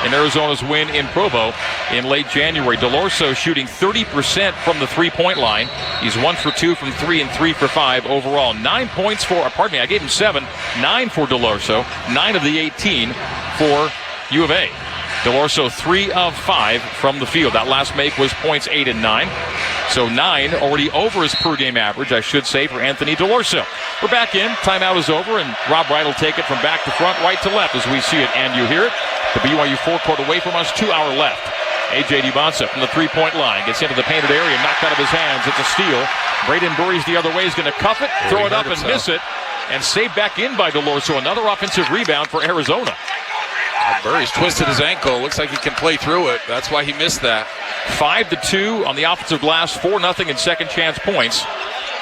in Arizona's win in Provo in late January. Delorso shooting 30% from the three-point line. He's 1 for 2 from 3 and 3 for 5 overall. 9 points for, I gave him 7. 9 for Delorso. 9 of the 18 for U of A. Delorso 3 of 5 from the field. That last make was points 8 and 9. So 9 already over his per game average, I should say, for Anthony Delorso. We're back in. Timeout is over, and Rob Wright will take it from back to front, right to left as we see it and you hear it. The BYU forecourt away from us, 2 hour left. A.J. Dibansa from the three-point line gets into the painted area, knocked out of his hands. It's a steal. Braden Burries the other way is going to cuff it, throw it up and miss it, and saved back in by Delorso. Another offensive rebound for Arizona. Burries twisted his ankle. Looks like he can play through it. That's why he missed that. 5-2 on the offensive glass, 4-0 in second chance points.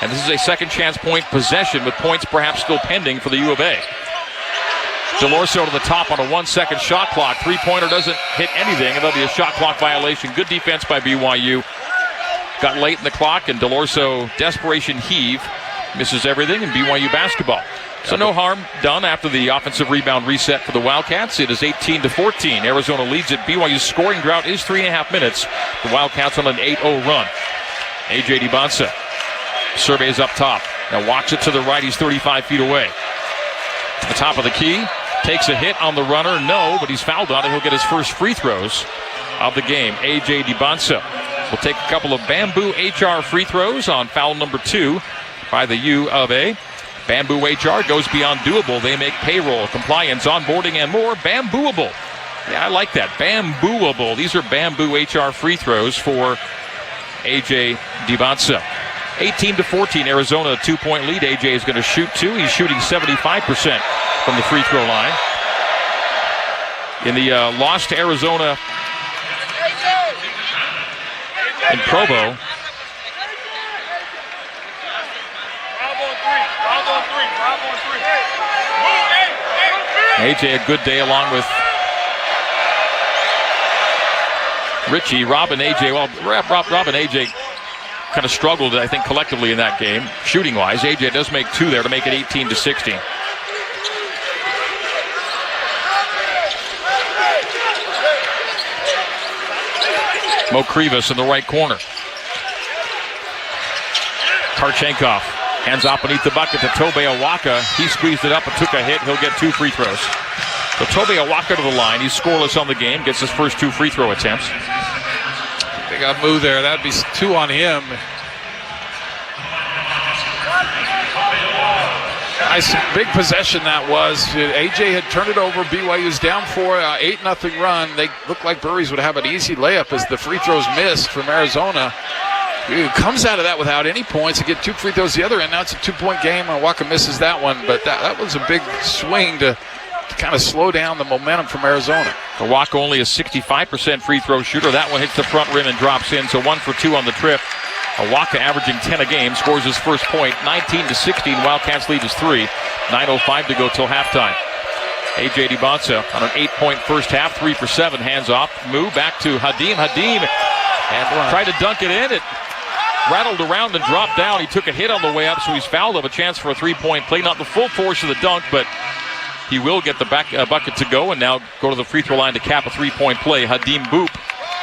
And this is a second chance point possession with points perhaps still pending for the U of A. Delorso to the top on a 1-second shot clock. Three-pointer doesn't hit anything, and there'll be a shot clock violation. Good defense by BYU. Got late in the clock, and Delorso, desperation heave, misses everything in BYU basketball. So no harm done after the offensive rebound reset for the Wildcats. It is 18-14. Arizona leads it. BYU's scoring drought is 3.5 minutes. The Wildcats on an 8-0 run. A.J. Dibansa surveys up top. Now walks it to the right. He's 35 feet away. To the top of the key. Takes a hit on the runner. No, but he's fouled on it. He'll get his first free throws of the game. A.J. Dibansa will take a couple of Bamboo HR free throws on foul number 2 by the U of A. Bamboo HR goes beyond doable. They make payroll, compliance, onboarding, and more. Bambooable. Yeah, I like that. Bambooable. These are Bamboo HR free throws for A.J. Dibansa. 18-14, Arizona, a 2-point lead. AJ is going to shoot two. He's shooting 75% from the free throw line. In the loss to Arizona in Provo, AJ a good day along with Richie. Rob and AJ, Rob and AJ kind of struggled, I think, collectively in that game, shooting-wise. AJ does make two there to make it 18-16. Mo Krivas in the right corner. Karchenkov hands off beneath the bucket to Tobe Awaka. He squeezed it up and took a hit. He'll get two free throws. So Tobe Awaka to the line. He's scoreless on the game. Gets his first two free throw attempts. They got moved there. That'd be two on him. Nice big possession that was. AJ had turned it over. BYU's down for 8-0 run. They looked like Burries would have an easy layup as the free throws missed from Arizona. He comes out of that without any points. He get two free throws the other end. Now it's a 2-point game. Awaka misses that one, but that was a big swing to kind of slow down the momentum from Arizona. Awaka only a 65% free throw shooter. That one hits the front rim and drops in, so 1 for 2 on the trip. Awaka averaging 10 a game, scores his first point. 19-16, Wildcats lead is 3. 9:05 to go till halftime. AJ DiBonsa on an 8-point first half, 3 for 7, hands off. Move back to Hadim. And tried to dunk it in. It rattled around and dropped down. He took a hit on the way up, so he's fouled of a chance for a 3-point play. Not the full force of the dunk, but he will get the back bucket to go and now go to the free throw line to cap a 3-point play. Hadim Boop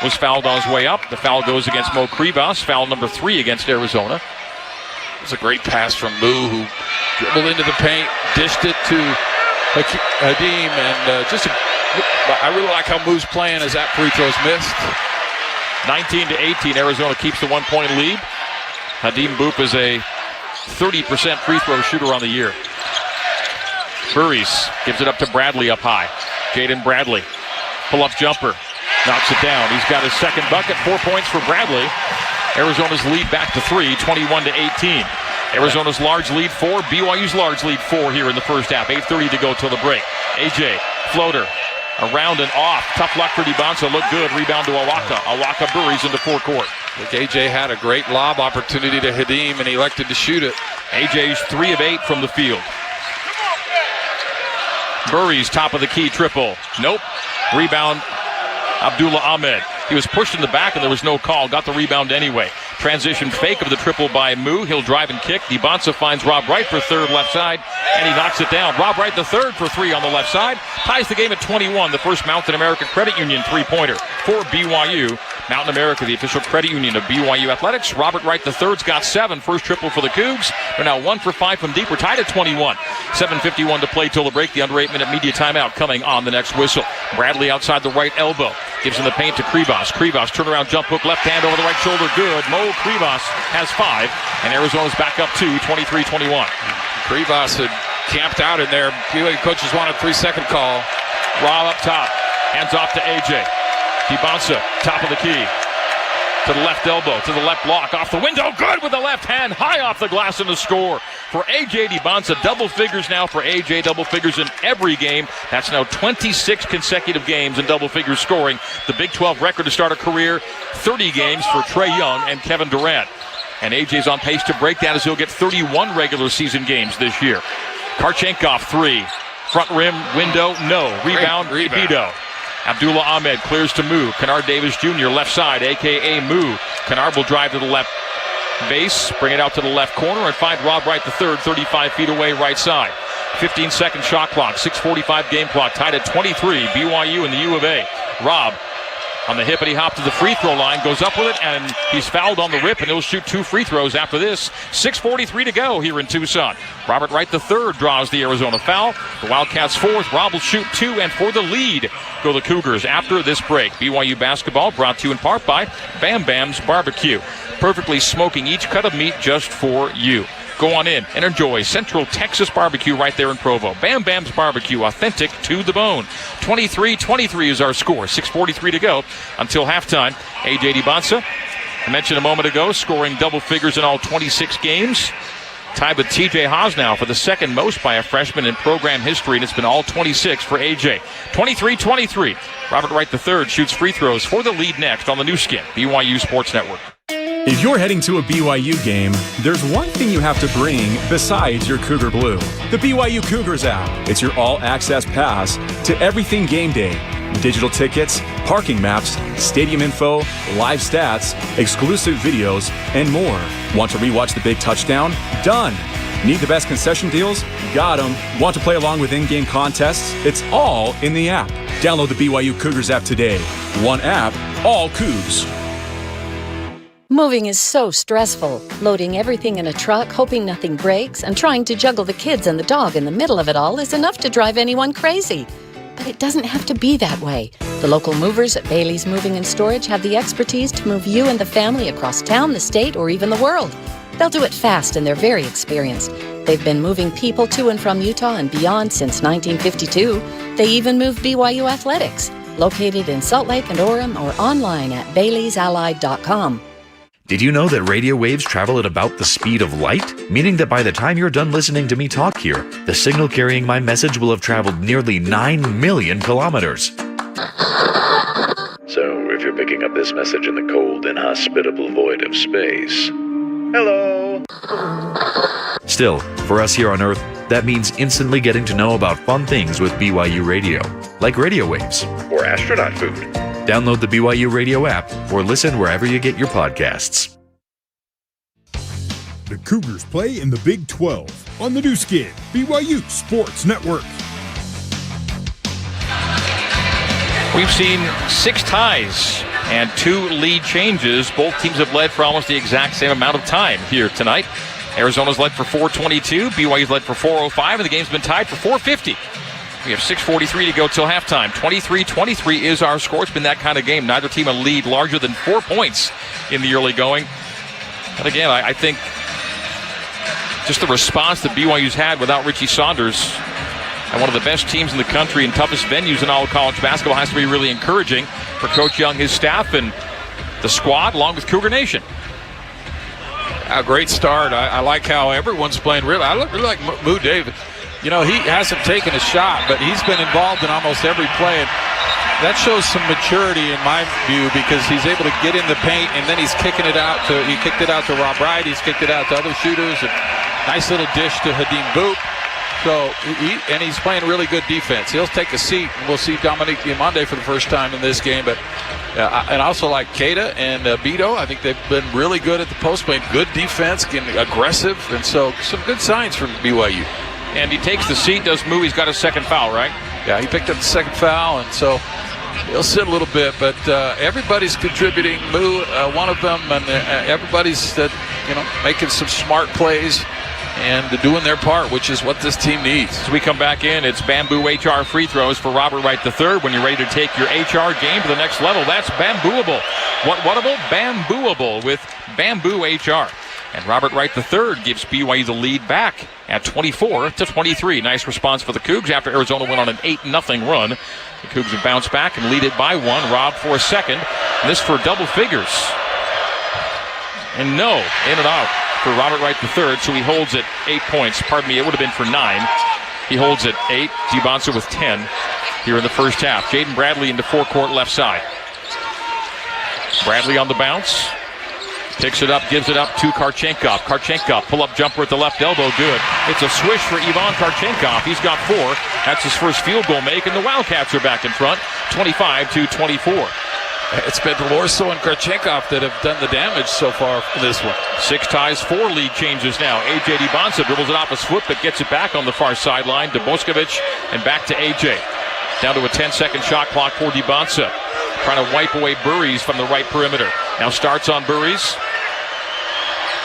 was fouled on his way up. The foul goes against Mo Krivas, foul number 3 against Arizona. It was a great pass from Mu, who dribbled into the paint, dished it to Hadim, and I really like how Mu's playing as that free throw's missed. 19-18, Arizona keeps the 1-point lead. Hadim Boop is a 30% free throw shooter on the year. Burries gives it up to Bradley up high. Jaden Bradley, pull-up jumper, knocks it down. He's got his second bucket, 4 points for Bradley. Arizona's lead back to 3, 21-18. Arizona's large lead 4, BYU's large lead 4 here in the first half. 8:30 to go till the break. AJ, floater, around and off. Tough luck for DiBonsa, look good. Rebound to Awaka. Awaka Burries into forecourt. I think AJ had a great lob opportunity to Hadim, and he elected to shoot it. AJ's 3 of 8 from the field. Burries, top of the key triple. Nope. Rebound, Abdullah Ahmed. He was pushed in the back and there was no call. Got the rebound anyway. Transition fake of the triple by Mu. He'll drive and kick. DiBonsa finds Rob Wright for third left side, and he knocks it down. Rob Wright the third for 3 on the left side. Ties the game at 21. The first Mountain America Credit Union 3-pointer for BYU. Mountain America, the official credit union of BYU Athletics. Robert Wright III's got 7. First triple for the Cougs. They're now 1 for 5 from deep. We're tied at 21. 7:51 to play till the break. The under 8-minute media timeout coming on the next whistle. Bradley outside the right elbow. Gives him the paint to Krivas. Krivas turnaround jump hook, left hand over the right shoulder. Good. Mo Krivas has 5. And Arizona's back up 2, 23-21. Krivas had camped out in there. BYU coaches wanted a 3-second call. Rob up top. Hands off to AJ. DiBonsa, top of the key. To the left elbow, to the left block, off the window. Good with the left hand, high off the glass in the score. For AJ DiBonsa, double figures now for AJ, double figures in every game. That's now 26 consecutive games in double figures scoring. The Big 12 record to start a career, 30 games for Trae Young and Kevin Durant. And AJ's on pace to break that as he'll get 31 regular season games this year. Karchenkov 3. Front rim, window, no. Rebound, Vito. Abdullah Ahmed clears to Mu. Kennard Davis Jr. left side, a.k.a. Mu. Kennard will drive to the left base, bring it out to the left corner, and find Rob Wright III, 35 feet away, right side. 15-second shot clock, 6:45 game clock, tied at 23. BYU and the U of A. Rob on the hippity-hop to the free throw line, goes up with it, and he's fouled on the rip, and he'll shoot 2 free throws after this. 6:43 to go here in Tucson. Robert Wright III draws the Arizona foul. The Wildcats 4th. Rob will shoot 2, and for the lead go the Cougars after this break. BYU basketball brought to you in part by Bam Bam's Barbecue. Perfectly smoking each cut of meat just for you. Go on in and enjoy Central Texas barbecue right there in Provo. Bam Bam's Barbecue, authentic to the bone. 23-23 is our score. 6:43 to go until halftime. AJ DiBonsa I mentioned a moment ago, scoring double figures in all 26 games. Tied with TJ Haas now for the second most by a freshman in program history, and it's been all 26 for AJ. 23-23. Robert Wright III shoots free throws for the lead next on the new skin, BYU Sports Network. If you're heading to a BYU game, there's one thing you have to bring besides your Cougar Blue. The BYU Cougars app. It's your all-access pass to everything game day. Digital tickets, parking maps, stadium info, live stats, exclusive videos, and more. Want to rewatch the big touchdown? Done. Need the best concession deals? Got them. Want to play along with in-game contests? It's all in the app. Download the BYU Cougars app today. One app, all Cougs. Moving is so stressful. Loading everything in a truck, hoping nothing breaks, and trying to juggle the kids and the dog in the middle of it all is enough to drive anyone crazy. But it doesn't have to be that way. The local movers at Bailey's Moving and Storage have the expertise to move you and the family across town, the state, or even the world. They'll do it fast, and they're very experienced. They've been moving people to and from Utah and beyond since 1952. They even moved BYU athletics. Located in Salt Lake and Orem or online at baileysallied.com. Did you know that radio waves travel at about the speed of light? Meaning that by the time you're done listening to me talk here, the signal carrying my message will have traveled nearly 9 million kilometers. So, if you're picking up this message in the cold, inhospitable void of space, hello! Still, for us here on Earth, that means instantly getting to know about fun things with BYU Radio, like radio waves. Or astronaut food. Download the BYU Radio app or listen wherever you get your podcasts. The Cougars play in the Big 12 on the new skin, BYU Sports Network. We've seen 6 ties and 2 lead changes. Both teams have led for almost the exact same amount of time here tonight. Arizona's led for 4:22, BYU's led for 4:05, and the game's been tied for 4:50. We have 6:43 to go till halftime. 23-23 is our score. It's been that kind of game. Neither team a lead larger than 4 points in the early going. But again, I think just the response that BYU's had without Richie Saunders and one of the best teams in the country and toughest venues in all of college basketball has to be really encouraging for Coach Young, his staff, and the squad, along with Cougar Nation. A great start. I like how everyone's playing. I really like Moo Davis. You know, he hasn't taken a shot, but he's been involved in almost every play. And that shows some maturity in my view, because he's able to get in the paint and then he's kicking it out to. He kicked it out to Rob Wright. He's kicked it out to other shooters. And nice little dish to Hadim Boop. So he's playing really good defense. He'll take a seat, and we'll see Dominique Diamande for the first time in this game. But and also like Keita and Beto, I think they've been really good at the post, playing good defense, getting aggressive, and so some good signs from BYU. And he takes the seat, does Moo. He's got a second foul, right? Yeah, he picked up the second foul, and so he'll sit a little bit. But everybody's contributing. Moo, one of them, and everybody's making some smart plays and doing their part, which is what this team needs. As we come back in, it's Bamboo HR free throws for Robert Wright III. When you're ready to take your HR game to the next level, that's Bambooable. Whatable? Bambooable with Bamboo HR. And Robert Wright III gives BYU the lead back at 24-23. Nice response for the Cougs after Arizona went on an 8-0 run. The Cougs have bounced back and lead it by 1. Rob for a second. And this for double figures. And no, in and out for Robert Wright III, so he holds at 8 points. Pardon me, it would have been for 9. He holds at 8. Dibonsa with 10 here in the first half. Jaden Bradley into forecourt left side. Bradley on the bounce. Picks it up, gives it up to Karchenkov. Karchenkov, pull-up jumper at the left elbow, good. It's a swish for Ivan Karchenkov. He's got 4. That's his first field goal make, and the Wildcats are back in front, 25-24. It's been Lorso and Karchenkov that have done the damage so far in this one. 6 ties, 4 lead changes now. A.J. Dibonsa dribbles it off his foot, but gets it back on the far sideline to Boskovic, and back to A.J. Down to a 10-second shot clock for Dibonsa. Trying to wipe away Burries from the right perimeter. Now starts on Burries.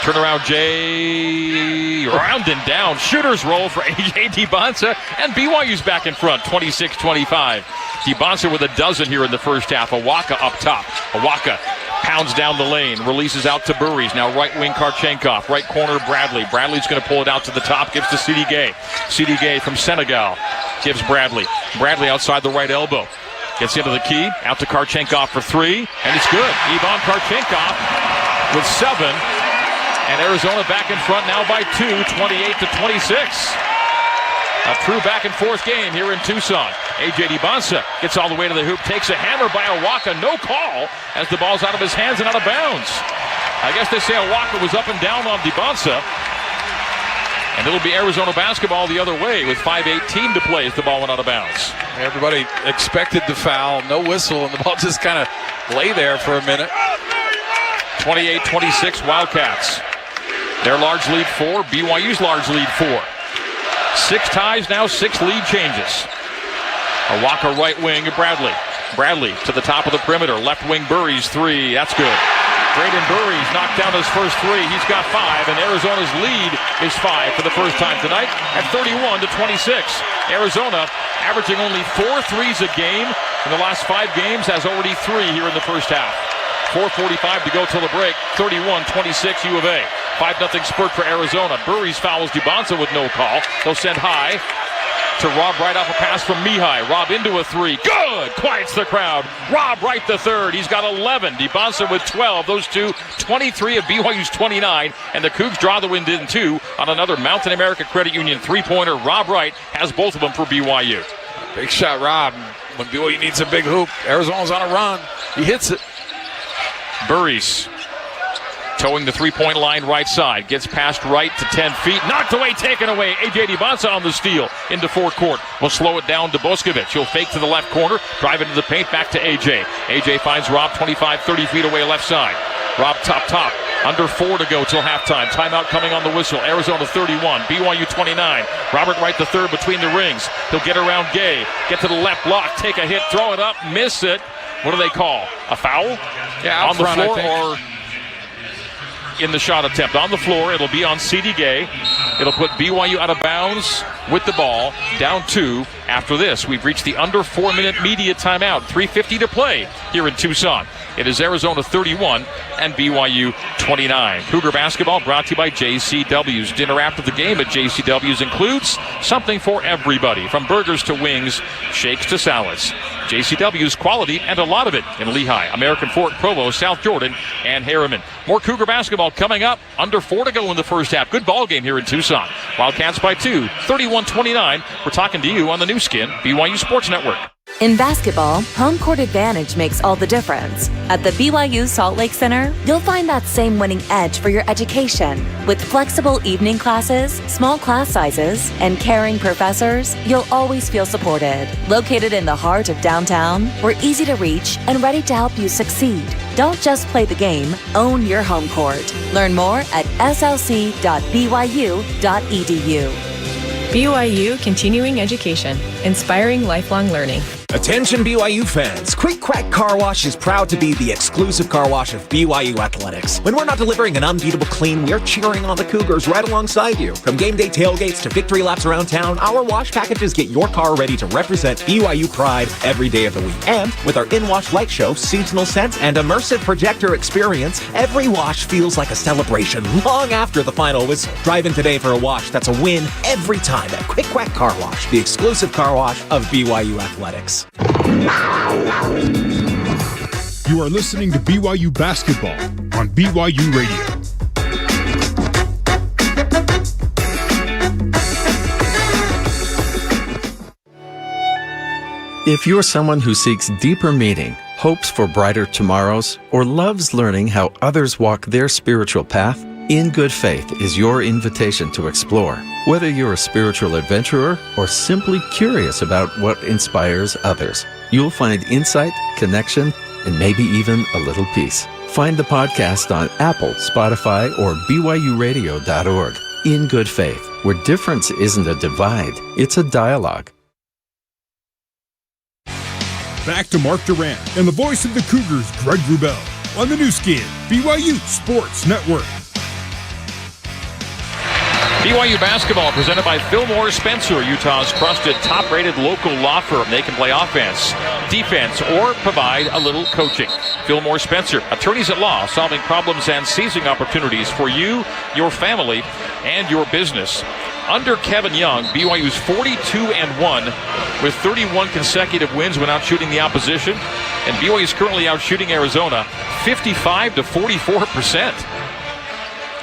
Turnaround Jay. Round and down. Shooter's roll for A.J. Dibonsa. And BYU's back in front, 26-25. Dibonsa with a dozen here in the first half. Awaka up top. Awaka pounds down the lane. Releases out to Burries. Now right wing Karchenkov. Right corner Bradley. Bradley's going to pull it out to the top. Gives to Sidi Gay. Sidi Gay from Senegal. Gives Bradley. Bradley outside the right elbow. Gets into the key, out to Karchenkov for 3, and it's good. Ivan Karchenkov with 7. And Arizona back in front now by 2, 28-26. A true back-and-forth game here in Tucson. A.J. DiBonsa gets all the way to the hoop, takes a hammer by Awaka, no call, as the ball's out of his hands and out of bounds. I guess they say Awaka was up and down on DiBonsa. And it'll be Arizona basketball the other way with 5:18 to play as the ball went out of bounds. Everybody expected the foul, no whistle, and the ball just kind of lay there for a minute. 28-26 Wildcats. Their large lead 4, BYU's large lead 4. 6 ties now, 6 lead changes. Awaka right wing, Bradley. Bradley to the top of the perimeter. Left wing Burry's 3. That's good. Braden Burry's knocked down his first 3. He's got 5, and Arizona's lead is 5 for the first time tonight at 31-26. Arizona averaging only 4 threes a game in the last 5 games, has already 3 here in the first half. 4:45 to go till the break. 31-26 U of A. 5-0 spurt for Arizona. Burry's fouls DiBonsa with no call. They'll send high to Rob Wright off a pass from Mihai. Rob into a 3. Good! Quiets the crowd. Rob Wright the third. He's got 11. DiBonsa with 12. Those two, 23 of BYU's 29. And the Cougs draw the wind in 2 on another Mountain America Credit Union 3-pointer. Rob Wright has both of them for BYU. Big shot, Rob. When BYU needs a big hoop, Arizona's on a run. He hits it. Burries towing the 3-point line right side. Gets past Wright to 10 feet. Knocked away, taken away. A.J. DiBonsa on the steal into forecourt. Will slow it down to Boskovic. He'll fake to the left corner. Drive into the paint. Back to A.J. A.J. finds Rob 25, 30 feet away left side. Rob top. Under 4 to go till halftime. Timeout coming on the whistle. Arizona 31, BYU 29. Robert Wright the third between the rings. He'll get around Gay. Get to the left block. Take a hit. Throw it up. Miss it. What do they call? A foul? Yeah, on the front, floor or in the shot attempt? On the floor. It'll be on C.D. Gay. It'll put BYU out of bounds with the ball. Down 2 after this. We've reached the under 4-minute media timeout. 3:50 to play here in Tucson. It is Arizona 31 and BYU 29. Cougar basketball brought to you by JCW's. Dinner after the game at JCW's includes something for everybody, from burgers to wings, shakes to salads. JCW's quality and a lot of it in Lehigh, American Fork, Provo, South Jordan, and Harriman. More Cougar basketball coming up. Under 4 to go in the first half. Good ball game here in Tucson. Wildcats by 2, 31-29. We're talking to you on the new skin, BYU Sports Network. In basketball, home court advantage makes all the difference. At the BYU Salt Lake Center, you'll find that same winning edge for your education. With flexible evening classes, small class sizes, and caring professors, you'll always feel supported. Located in the heart of downtown, we're easy to reach and ready to help you succeed. Don't just play the game, own your home court. Learn more at slc.byu.edu. BYU Continuing Education, inspiring lifelong learning. Attention BYU fans, Quick Quack Car Wash is proud to be the exclusive car wash of BYU Athletics. When we're not delivering an unbeatable clean, we're cheering on the Cougars right alongside you. From game day tailgates to victory laps around town, our wash packages get your car ready to represent BYU pride every day of the week. And with our in-wash light show, seasonal scents, and immersive projector experience, every wash feels like a celebration long after the final whistle. Drive in today for a wash that's a win every time at Quick Quack Car Wash, the exclusive car wash of BYU Athletics. You are listening to BYU Basketball on BYU Radio. If you're someone who seeks deeper meaning, hopes for brighter tomorrows, or loves learning how others walk their spiritual path, In Good Faith is your invitation to explore. Whether you're a spiritual adventurer or simply curious about what inspires others, you'll find insight, connection, and maybe even a little peace. Find the podcast on Apple, Spotify, or BYURadio.org. In Good Faith, where difference isn't a divide, it's a dialogue. Back to Mark Durant and the voice of the Cougars, Greg Wrubell, on the new skin, BYU Sports Network. BYU basketball presented by Fillmore Spencer, Utah's trusted top-rated local law firm. They can play offense, defense, or provide a little coaching. Fillmore Spencer, attorneys at law, solving problems and seizing opportunities for you, your family, and your business. Under Kevin Young, BYU's 42-1 with 31 consecutive wins when outshooting the opposition. And BYU is currently outshooting Arizona 55-44%.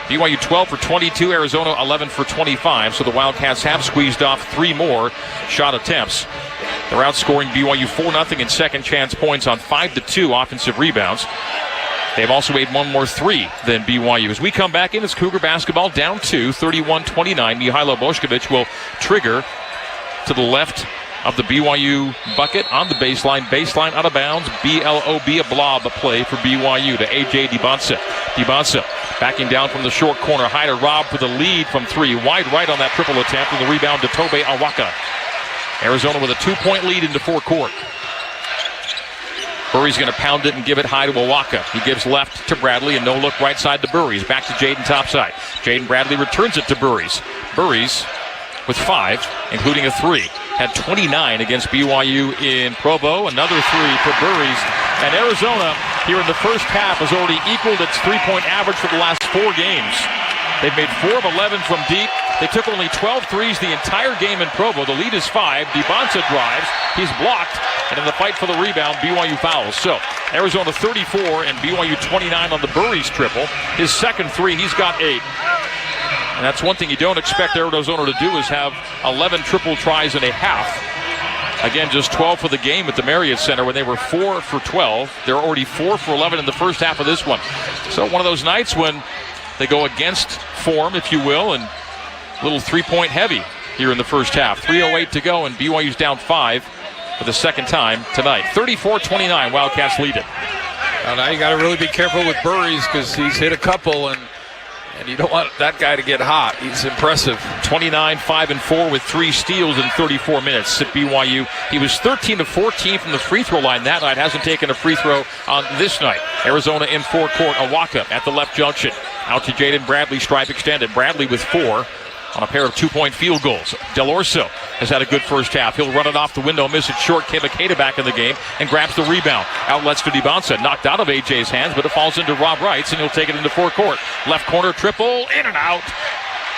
BYU 12 for 22, Arizona 11 for 25. So the Wildcats have squeezed off 3 more shot attempts. They're outscoring BYU 4-0 in second chance points on 5-2 offensive rebounds. They've also made 1 more 3 than BYU. As we come back in, it's Cougar basketball down 2, 31-29. Mihailo Bošković will trigger to the left of the BYU bucket on the baseline out of bounds. BLOB, a blob play for BYU to A.J. DiBansa. DiBansa backing down from the short corner. High to Rob for the lead from 3. Wide right on that triple attempt, and the rebound to Tobe Awaka. Arizona with a 2-point lead into forecourt. Burry's going to pound it and give it high to Awaka. He gives left to Bradley, and no look right side to Burries. Back to Jaden topside. Jaden Bradley returns it to Burries. Burries with 5, including a 3. Had 29 against BYU in Provo. Another 3 for Burries. And Arizona, here in the first half, has already equaled its 3-point average for the last 4 games. They've made 4 of 11 from deep. They took only 12 threes the entire game in Provo. The lead is 5. DiBansa drives. He's blocked. And in the fight for the rebound, BYU fouls. So Arizona 34 and BYU 29 on the Burries triple. His second 3, he's got 8. And that's one thing you don't expect Arizona to do, is have 11 triple tries in a half. Again, just 12 for the game at the Marriott Center when they were 4 for 12. They're already 4 for 11 in the first half of this one. So one of those nights when they go against form, if you will, and a little 3-point heavy here in the first half. 3:08 to go, and BYU's down 5 for the second time tonight. 34-29, Wildcats lead it. Now you got to really be careful with Burries, because he's hit a couple, and you don't want that guy to get hot. He's impressive. 29, 5 and 4 with 3 steals in 34 minutes at BYU. He was 13 of 14 from the free throw line that night. Hasn't taken a free throw on this night. Arizona in forecourt. Awaka at the left junction. Out to Jaden Bradley, stripe extended. Bradley with 4 on a pair of 2-point field goals. Del Orso has had a good first half. He'll run it off the window, miss it short. Kebaketa back in the game and grabs the rebound. Outlets to DiBansa, knocked out of AJ's hands, but it falls into Rob Wright's, and he'll take it into forecourt. Left corner triple, in and out.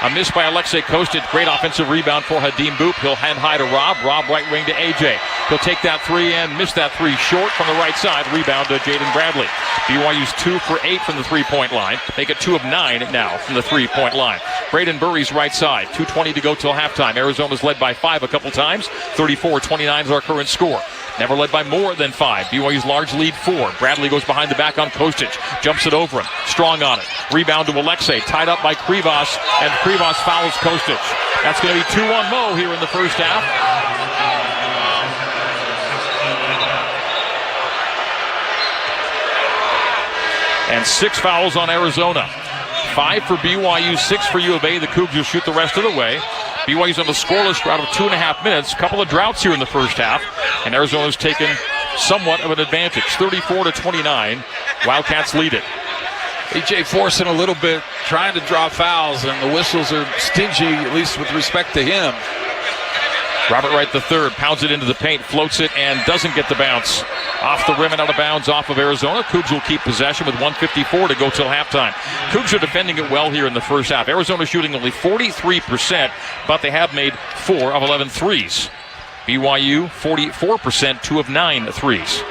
A miss by Alexei Kostic. Great offensive rebound for Hadim Boop. He'll hand high to Rob. Rob right wing to AJ. He'll take that 3 and miss that 3 short from the right side. Rebound to Jaden Bradley. BYU's 2 for 8 from the 3-point line. They get 2 of 9 now from the 3-point line. Braden Burry's right side. 2:20 to go till halftime. Arizona's led by 5 a couple times. 34-29 is our current score. Never led by more than 5. BYU's large lead 4. Bradley goes behind the back on Kostic. Jumps it over him. Strong on it. Rebound to Alexei. Tied up by Krivas. And Krivas fouls Kostic. That's going to be 2 on Mo here in the first half. And 6 fouls on Arizona. 5 for BYU, 6 for U of A. The Cougs will shoot the rest of the way. BYU's on the scoreless drought of 2.5 minutes. A couple of droughts here in the first half. And Arizona's taken somewhat of an advantage. 34-29. Wildcats lead it. AJ forcing a little bit, trying to draw fouls, and the whistles are stingy, at least with respect to him. Robert Wright III pounds it into the paint, floats it, and doesn't get the bounce. Off the rim and out of bounds off of Arizona. Cougs will keep possession with 1:54 to go till halftime. Cougs are defending it well here in the first half. Arizona shooting only 43%, but they have made 4 of 11 threes. BYU 44%, 2 of 9 threes.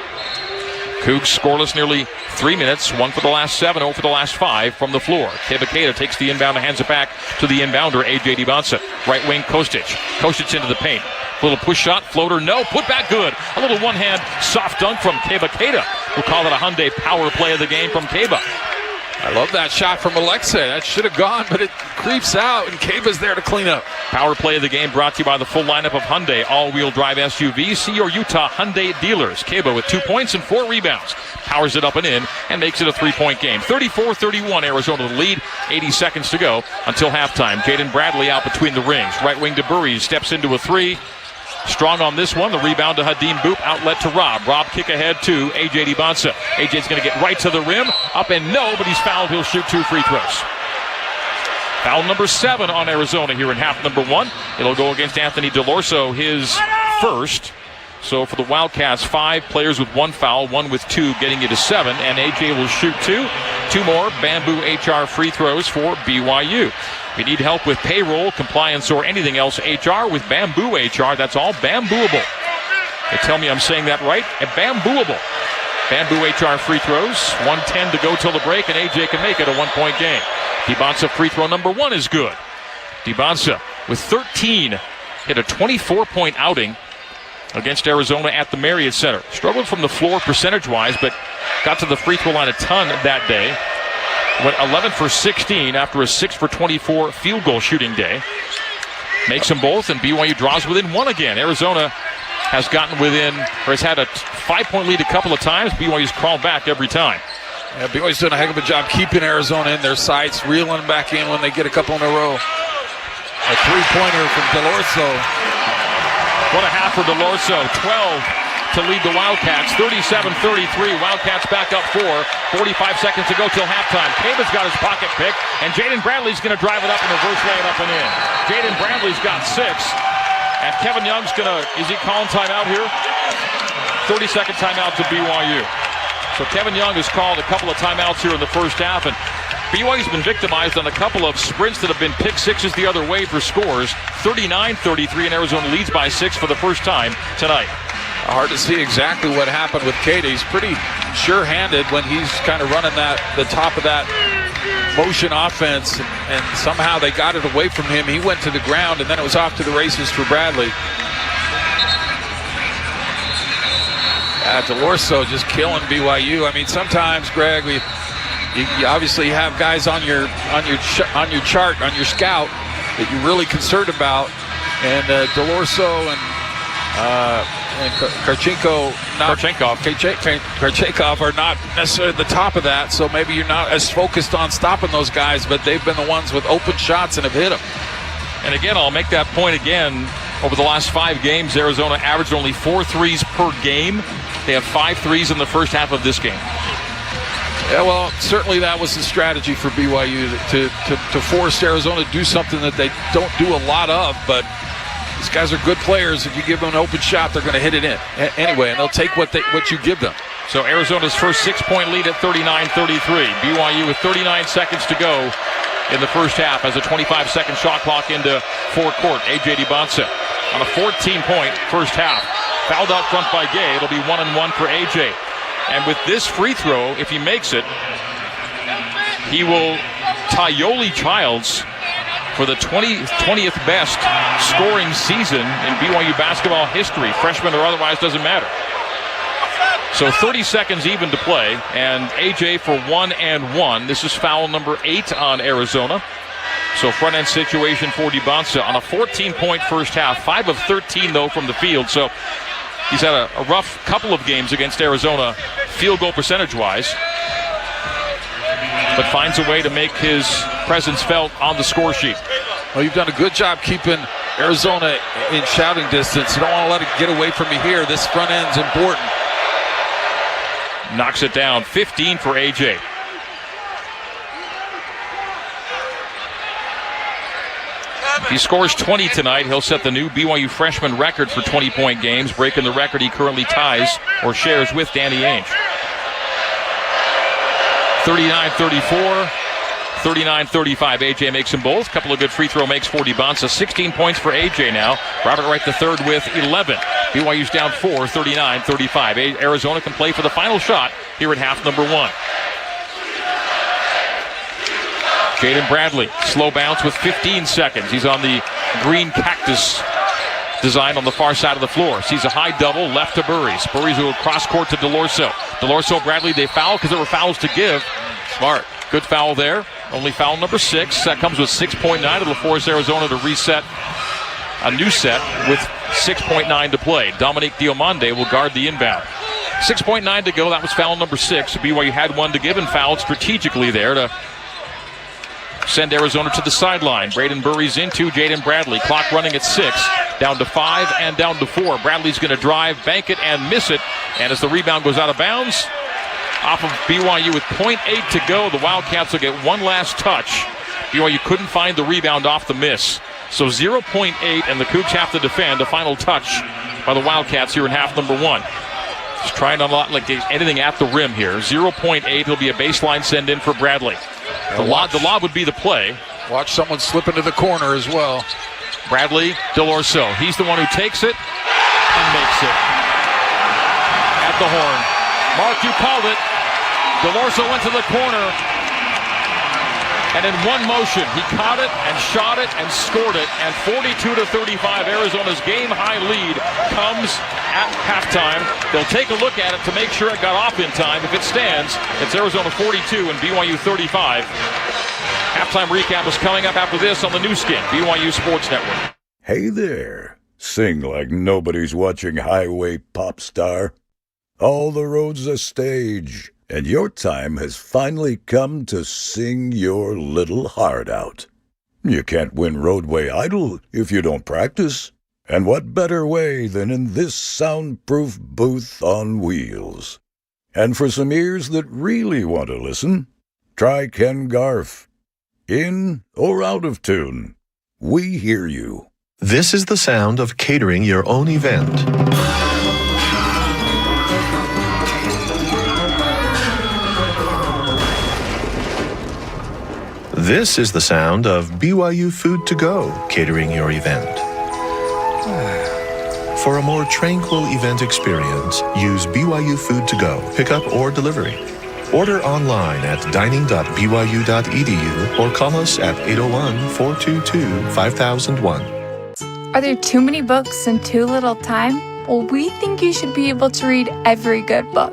Cougs scoreless nearly 3 minutes, 1 for the last 7, 0 for the last 5 from the floor. Kebaketa takes the inbound and hands it back to the inbounder, A.J. DiBansa. Right wing, Kostic. Kostic into the paint. Little push shot, floater, no, put back good. A little one-hand soft dunk from Kebaketa. We'll call it a Hyundai power play of the game from Keba. I love that shot from Alexei. That should have gone, but it creeps out, and Keba's there to clean up. Power play of the game brought to you by the full lineup of Hyundai all-wheel drive SUVs. See your Utah Hyundai dealers. Keba with 2 points and 4 rebounds. Powers it up and in and makes it a 3-point game. 34-31, Arizona the lead. 80 seconds to go until halftime. Jaden Bradley out between the rings. Right wing to Burries, steps into a 3. Strong on this one. The rebound to Hadim Boop. Outlet to Rob. Rob kick ahead to A.J. DiBansa. A.J.'s going to get right to the rim. Up and no, but he's fouled. He'll shoot 2 free throws. Foul number 7 on Arizona here in half number 1. It'll go against Anthony DeLorso, his first. So for the Wildcats, 5 players with 1 foul, 1 with 2, getting you to 7. And AJ will shoot 2. 2 more Bamboo HR free throws for BYU. If you need help with payroll, compliance, or anything else HR with Bamboo HR, that's all bambooable. They tell me I'm saying that right. Bambooable. Bamboo HR free throws. 1:10 to go till the break, and AJ can make it a 1-point game. DeBonsa free throw number 1 is good. DeBonsa with 13 hit a 24-point outing against Arizona at the Marriott Center. Struggled from the floor percentage-wise, but got to the free throw line a ton that day. Went 11 for 16 after a 6 for 24 field goal shooting day. Makes them both, and BYU draws within 1 again. Arizona has gotten within, or has had a 5-point lead a couple of times. BYU's crawled back every time. Yeah, BYU's doing a heck of a job keeping Arizona in their sights, reeling them back in when they get a couple in a row. A 3-pointer from DeLorso. What a half for DeLorso. 12 to lead the Wildcats. 37-33. Wildcats back up 4. 45 seconds to go till halftime. Caba's got his pocket pick, and Jaden Bradley's going to drive it up and reverse lay it up and in. Jaden Bradley's got 6. And Kevin Young's going to, is he calling timeout here? 30-second timeout to BYU. So Kevin Young has called a couple of timeouts here in the first half, and BYU's been victimized on a couple of sprints that have been pick sixes the other way for scores. 39-33, and Arizona leads by 6 for the first time tonight. Hard to see exactly what happened with Cade. He's pretty sure-handed when he's kind of running the top of that motion offense, and somehow they got it away from him. He went to the ground, and then it was off to the races for Bradley. DeLorso just killing BYU. I mean, sometimes, Greg, you obviously have guys on your chart, on your scout, that you're really concerned about, and DeLorso and Karchenkov are not necessarily at the top of that, so maybe you're not as focused on stopping those guys, but they've been the ones with open shots and have hit them. And again, I'll make that point again. Over the last 5 games, Arizona averaged only 4 threes per game. They have 5 threes in the first half of this game. Yeah, well, certainly that was the strategy for BYU to force Arizona to do something that they don't do a lot of, but these guys are good players. If you give them an open shot, they're going to hit it in anyway, and they'll take what you give them. So Arizona's first 6-point lead at 39-33. BYU with 39 seconds to go in the first half as a 25-second shot clock into forecourt. AJ DeBonsa on a 14-point first half. Fouled out front by Gay. It'll be 1-1 for AJ. And with this free throw, if he makes it, he will tie Yoli Childs for the 20th best scoring season in BYU basketball history. Freshman or otherwise, doesn't matter. So 30 seconds even to play, and AJ for 1-1. This is foul number 8 on Arizona. So front-end situation for DeBonsa on a 14-point first half. 5 of 13, though, from the field. So he's had a rough couple of games against Arizona, field goal percentage-wise, but finds a way to make his presence felt on the score sheet. Well, you've done a good job keeping Arizona in shouting distance. You don't want to let it get away from you here. This front end's important. Knocks it down. 15 for AJ. If he scores 20 tonight, he'll set the new BYU freshman record for 20-point games, breaking the record he currently ties or shares with Danny Ainge. 39-34, 39-35. AJ makes them both. Couple of good free throw makes for DeBonsa. 16 points for AJ now. Robert Wright III with 11. BYU's down 4, 39-35. Arizona can play for the final shot here at half number 1. Jaden Bradley, slow bounce with 15 seconds. He's on the green cactus design on the far side of the floor. Sees a high double left to Burries. Burries will cross court to DeLorso. DeLorso, Bradley, they foul because there were fouls to give. Smart. Good foul there. Only foul number 6. That comes with 6.9. It'll force Arizona to reset a new set with 6.9 to play. Dominique Diomande will guard the inbound. 6.9 to go. That was foul number 6. BYU had one to give and fouled strategically there to send Arizona to the sideline. Braden Burries into Jaden Bradley. Clock running at 6. Down to 5 and down to 4. Bradley's going to drive, bank it, and miss it. And as the rebound goes out of bounds, off of BYU with 0.8 to go, the Wildcats will get one last touch. BYU couldn't find the rebound off the miss. So 0.8, and the Cougs have to defend. A final touch by the Wildcats here in half number 1. Just trying to not like anything at the rim here. 0.8, it'll be a baseline send in for Bradley. The lob would be the play. Watch someone slip into the corner as well. Bradley DeLorso. He's the one who takes it and makes it. At the horn. Mark, you called it. DeLorso went to the corner. And in one motion, he caught it and shot it and scored it. And 42-35, Arizona's game-high lead comes at halftime. They'll take a look at it to make sure it got off in time. If it stands, it's Arizona 42 and BYU 35. Halftime recap is coming up after this on the new skin, BYU Sports Network. Hey there. Sing like nobody's watching Highway Pop Star. All the road's a stage. And your time has finally come to sing your little heart out. You can't win Roadway Idol if you don't practice. And what better way than in this soundproof booth on wheels? And for some ears that really want to listen, try Ken Garff. In or out of tune, we hear you. This is the sound of catering your own event. This is the sound of BYU Food to Go, catering your event. For a more tranquil event experience, use BYU Food to Go, pickup or delivery. Order online at dining.byu.edu or call us at 801-422-5001. Are there too many books and too little time? Well, we think you should be able to read every good book.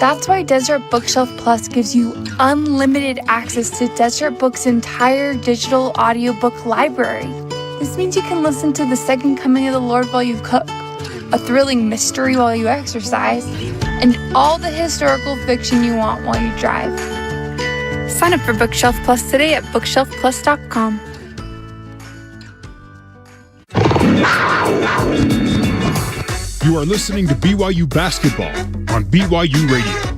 That's why Desert Bookshelf Plus gives you unlimited access to Desert Books' entire digital audiobook library. This means you can listen to The Second Coming of the Lord while you cook, a thrilling mystery while you exercise, and all the historical fiction you want while you drive. Sign up for Bookshelf Plus today at bookshelfplus.com. You are listening to BYU Basketball on BYU Radio.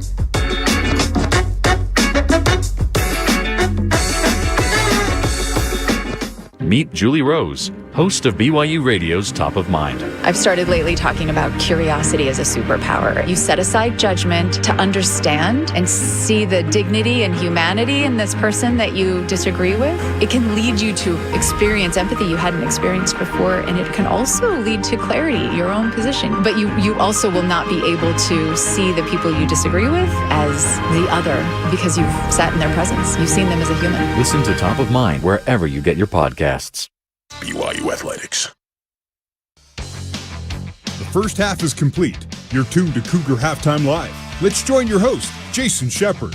Meet Julie Rose, host of BYU Radio's Top of Mind. I've started lately talking about curiosity as a superpower. You set aside judgment to understand and see the dignity and humanity in this person that you disagree with. It can lead you to experience empathy you hadn't experienced before, and it can also lead to clarity, your own position. But you also will not be able to see the people you disagree with as the other because you've sat in their presence. You've seen them as a human. Listen to Top of Mind wherever you get your podcasts. BYU Athletics. The first half is complete. You're tuned to Cougar Halftime Live. Let's join your host, Jason Shepard.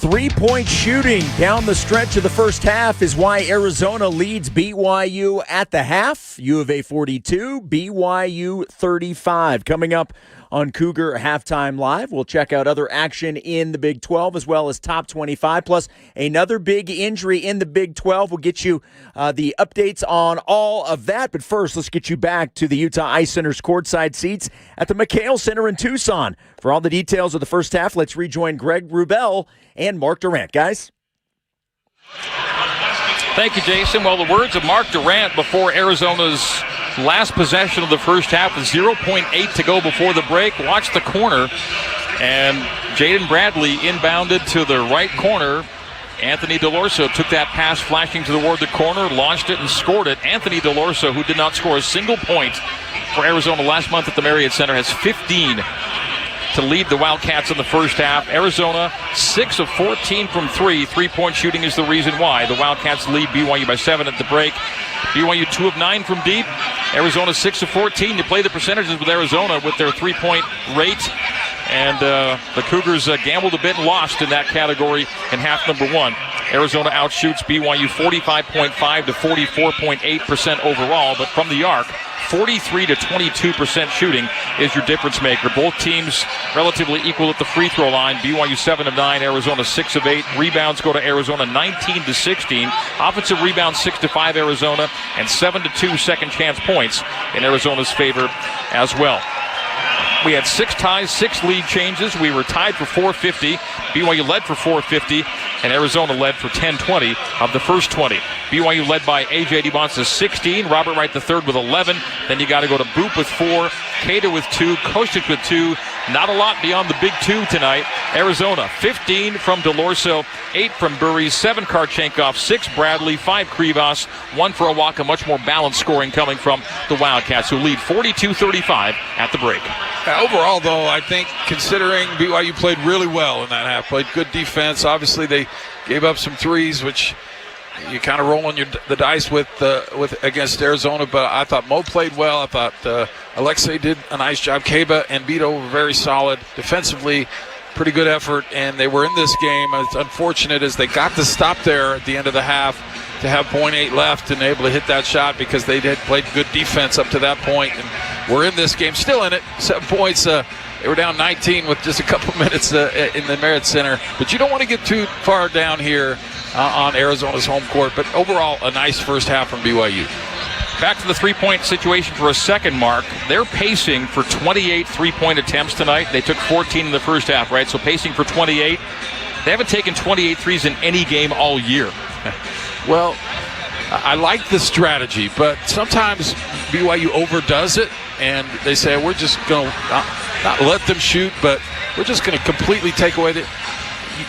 3-point shooting down the stretch of the first half is why Arizona leads BYU at the half. U of A 42, BYU 35. Coming up on Cougar Halftime Live, we'll check out other action in the Big 12 as well as Top 25, plus another big injury in the Big 12. We'll get you the updates on all of that. But first, let's get you back to the Utah Ice Center's courtside seats at the McHale Center in Tucson. For all the details of the first half, let's rejoin Greg Wrubell and Mark Durant. Guys? Thank you, Jason. Well, the words of Mark Durant before Arizona's last possession of the first half with 0.8 to go before the break. Watch the corner, and Jaden Bradley inbounded to the right corner. Anthony DeLorso took that pass flashing toward the corner, launched it, and scored it. Anthony DeLorso, who did not score a single point for Arizona last month at the Marriott Center, has 15 to lead the Wildcats in the first half. Arizona 6 of 14 from three. 3-point shooting is the reason why. The Wildcats lead BYU by 7 at the break. BYU 2 of 9 from deep. Arizona 6 of 14. You play the percentages with Arizona with their 3-point rate. And the Cougars gambled a bit and lost in that category in half number 1. Arizona outshoots BYU 45.5 to 44.8% overall. But from the arc, 43 to 22% shooting is your difference maker. Both teams relatively equal at the free throw line. BYU 7 of 9, Arizona 6 of 8. Rebounds go to Arizona 19 to 16. Offensive rebounds 6 to 5 Arizona, and 7 to 2 second chance points in Arizona's favor as well. We had 6 ties, 6 lead changes. We were tied for 450. BYU led for 450 and Arizona led for 10-20 of the first 20. BYU led by A.J. DeMontis 16, Robert Wright III with 11. Then you got to go to Boop with 4, Cater with 2, Kostick with 2. Not a lot beyond the big 2 tonight. Arizona 15 from Delorso, 8 from Burry, 7 Karchenkov, 6 Bradley, 5 Krivas, 1 for Awaka. Much more balanced scoring coming from the Wildcats, who lead 42-35 at the break. Overall, though, I think considering BYU played really well in that half, played good defense. Obviously, they gave up some threes, which you kind of roll on the dice with against Arizona. But I thought Mo played well. I thought Alexei did a nice job. Keba and Beto were very solid defensively. Pretty good effort, and they were in this game. It's unfortunate as they got to stop there at the end of the half to have 0.8 left and able to hit that shot because they had played good defense up to that point. And we're in this game, still in it, 7 points. They were down 19 with just a couple minutes in the Merritt Center. But you don't want to get too far down here on Arizona's home court. But overall, a nice first half from BYU. Back to the three-point situation for a second, Mark. They're pacing for 28 three-point attempts tonight. They took 14 in the first half, right? So pacing for 28. They haven't taken 28 threes in any game all year. Well, I like the strategy, but sometimes BYU overdoes it, and they say, we're just going to not let them shoot, but we're just going to completely take away the...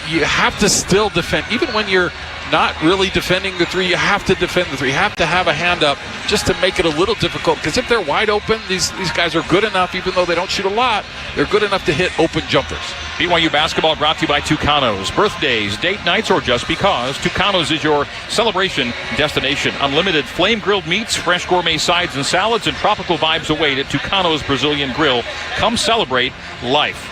You have to still defend. Even when you're not really defending the three, you have to defend the three. You have to have a hand up just to make it a little difficult, because if they're wide open, these guys are good enough, even though they don't shoot a lot, they're good enough to hit open jumpers. BYU basketball brought to you by Tucanos. Birthdays, date nights, or just because, Tucanos is your celebration destination. Unlimited flame-grilled meats, fresh gourmet sides and salads, and tropical vibes await at Tucanos Brazilian Grill. Come celebrate life.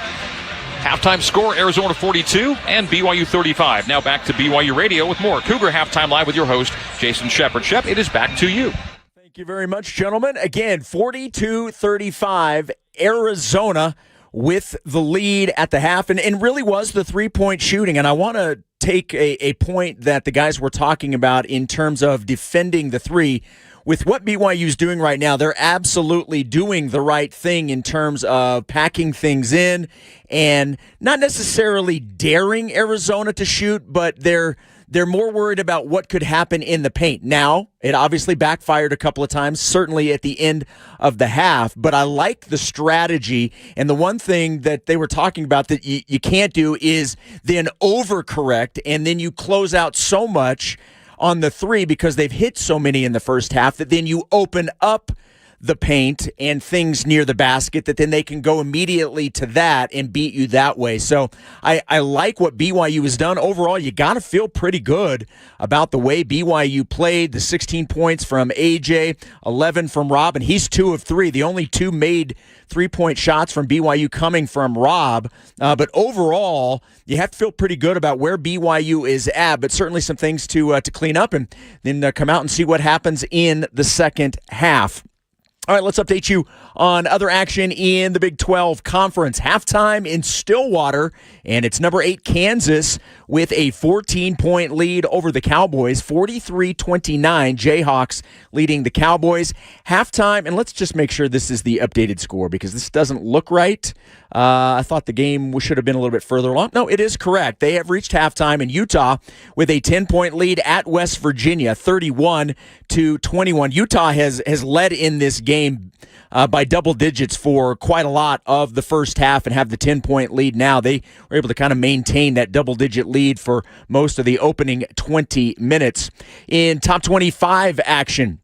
Halftime score, Arizona 42 and BYU 35. Now back to BYU Radio with more Cougar Halftime Live with your host, Jason Shepard. Shep, it is back to you. Thank you very much, gentlemen. Again, 42-35, Arizona with the lead at the half, and really was the three-point shooting. And I want to take a point that the guys were talking about in terms of defending the three. With what BYU's doing right now, they're absolutely doing the right thing in terms of packing things in and not necessarily daring Arizona to shoot, but they're more worried about what could happen in the paint. Now, it obviously backfired a couple of times, certainly at the end of the half, but I like the strategy. And the one thing that they were talking about that you can't do is then overcorrect, and then you close out so much on the three because they've hit so many in the first half that then you open up the paint and things near the basket that then they can go immediately to that and beat you that way. So I like what BYU has done. Overall, you got to feel pretty good about the way BYU played. The 16 points from AJ, 11 from Rob, and he's 2 of 3. The only 2 made three-point shots from BYU coming from Rob. But overall, you have to feel pretty good about where BYU is at, but certainly some things to clean up and then come out and see what happens in the second half. All right, let's update you on other action in the Big 12 Conference. Halftime in Stillwater, and it's number 8 Kansas with a 14-point lead over the Cowboys, 43-29. Jayhawks leading the Cowboys. Halftime, and let's just make sure this is the updated score because this doesn't look right. I thought the game should have been a little bit further along. No, it is correct. They have reached halftime in Utah with a 10-point lead at West Virginia, 31-21. Utah has led in this game by double digits for quite a lot of the first half and have the 10-point lead now. They were able to kind of maintain that double-digit lead for most of the opening 20 minutes. In top 25 action,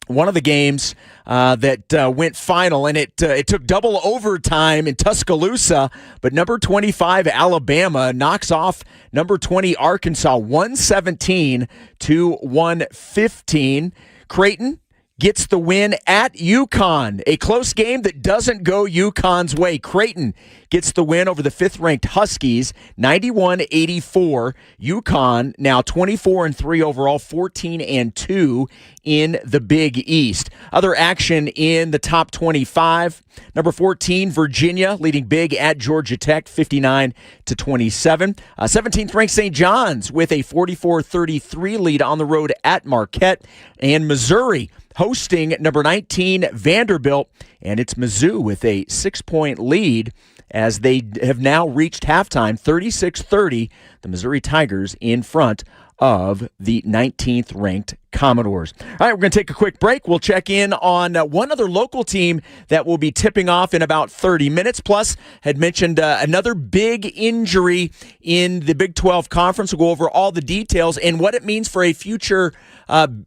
one of the games that went final, and it took double overtime in Tuscaloosa, but number 25 Alabama knocks off number 20 Arkansas 117-115. Creighton gets the win at UConn, a close game that doesn't go UConn's way. Creighton gets the win over the 5th-ranked Huskies, 91-84. UConn now 24-3 overall, 14-2 in the Big East. Other action in the top 25. Number 14, Virginia, leading big at Georgia Tech, 59-27. 17th-ranked St. John's with a 44-33 lead on the road at Marquette. And Missouri hosting number 19, Vanderbilt, and it's Mizzou with a 6-point lead as they have now reached halftime, 36-30, the Missouri Tigers in front of the 19th ranked Commodores. All right, we're going to take a quick break. We'll check in on one other local team that will be tipping off in about 30 minutes. Plus, had mentioned another big injury in the Big 12 Conference. We'll go over all the details and what it means for a future home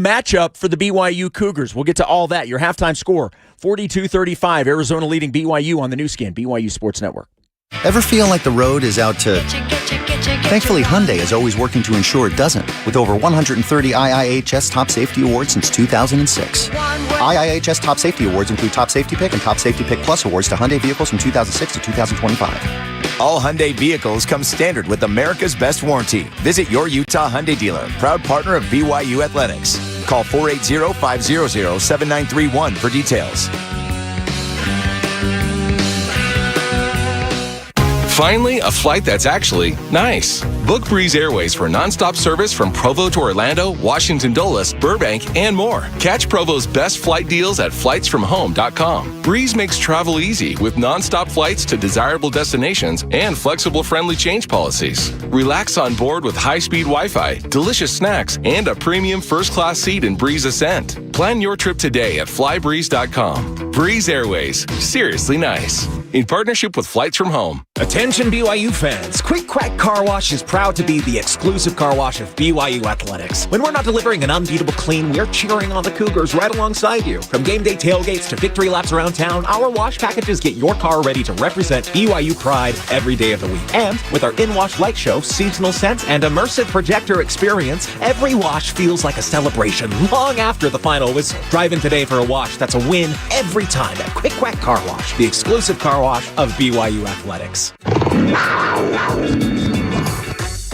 matchup for the BYU Cougars. We'll get to all that. Your halftime score, 42-35, Arizona leading BYU on the new skin, BYU Sports Network. Ever feel like the road is out to... Thankfully, Hyundai is always working to ensure it doesn't, with over 130 IIHS Top Safety Awards since 2006. IIHS Top Safety Awards include Top Safety Pick and Top Safety Pick Plus awards to Hyundai vehicles from 2006 to 2025. All Hyundai vehicles come standard with America's best warranty. Visit your Utah Hyundai dealer, proud partner of BYU Athletics. Call 480-500-7931 for details. Finally, a flight that's actually nice. Book Breeze Airways for nonstop service from Provo to Orlando, Washington Dulles, Burbank, and more. Catch Provo's best flight deals at flightsfromhome.com. Breeze makes travel easy with nonstop flights to desirable destinations and flexible, friendly change policies. Relax on board with high-speed Wi-Fi, delicious snacks, and a premium first-class seat in Breeze Ascent. Plan your trip today at flybreeze.com. Breeze Airways. Seriously nice. In partnership with Flights from Home. Attention BYU fans, Quick Quack Car Wash is proud to be the exclusive car wash of BYU Athletics. When we're not delivering an unbeatable clean, we're cheering on the Cougars right alongside you. From game day tailgates to victory laps around town, our wash packages get your car ready to represent BYU pride every day of the week. And with our in-wash light show, seasonal scents, and immersive projector experience, every wash feels like a celebration long after the final whistle. Drive in today for a wash that's a win every time at Quick Quack Car Wash, the exclusive car wash of BYU Athletics.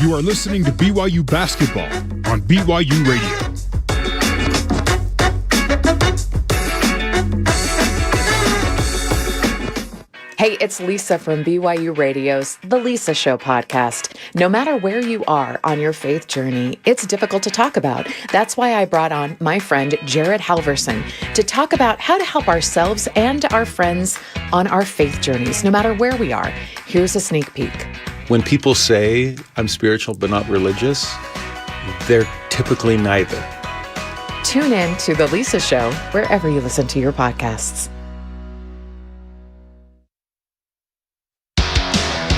You are listening to BYU Basketball on BYU Radio. Hey, it's Lisa from BYU Radio's The Lisa Show podcast. No matter where you are on your faith journey, it's difficult to talk about. That's why I brought on my friend Jared Halverson to talk about how to help ourselves and our friends on our faith journeys, no matter where we are. Here's a sneak peek. When people say I'm spiritual but not religious, they're typically neither. Tune in to The Lisa Show wherever you listen to your podcasts.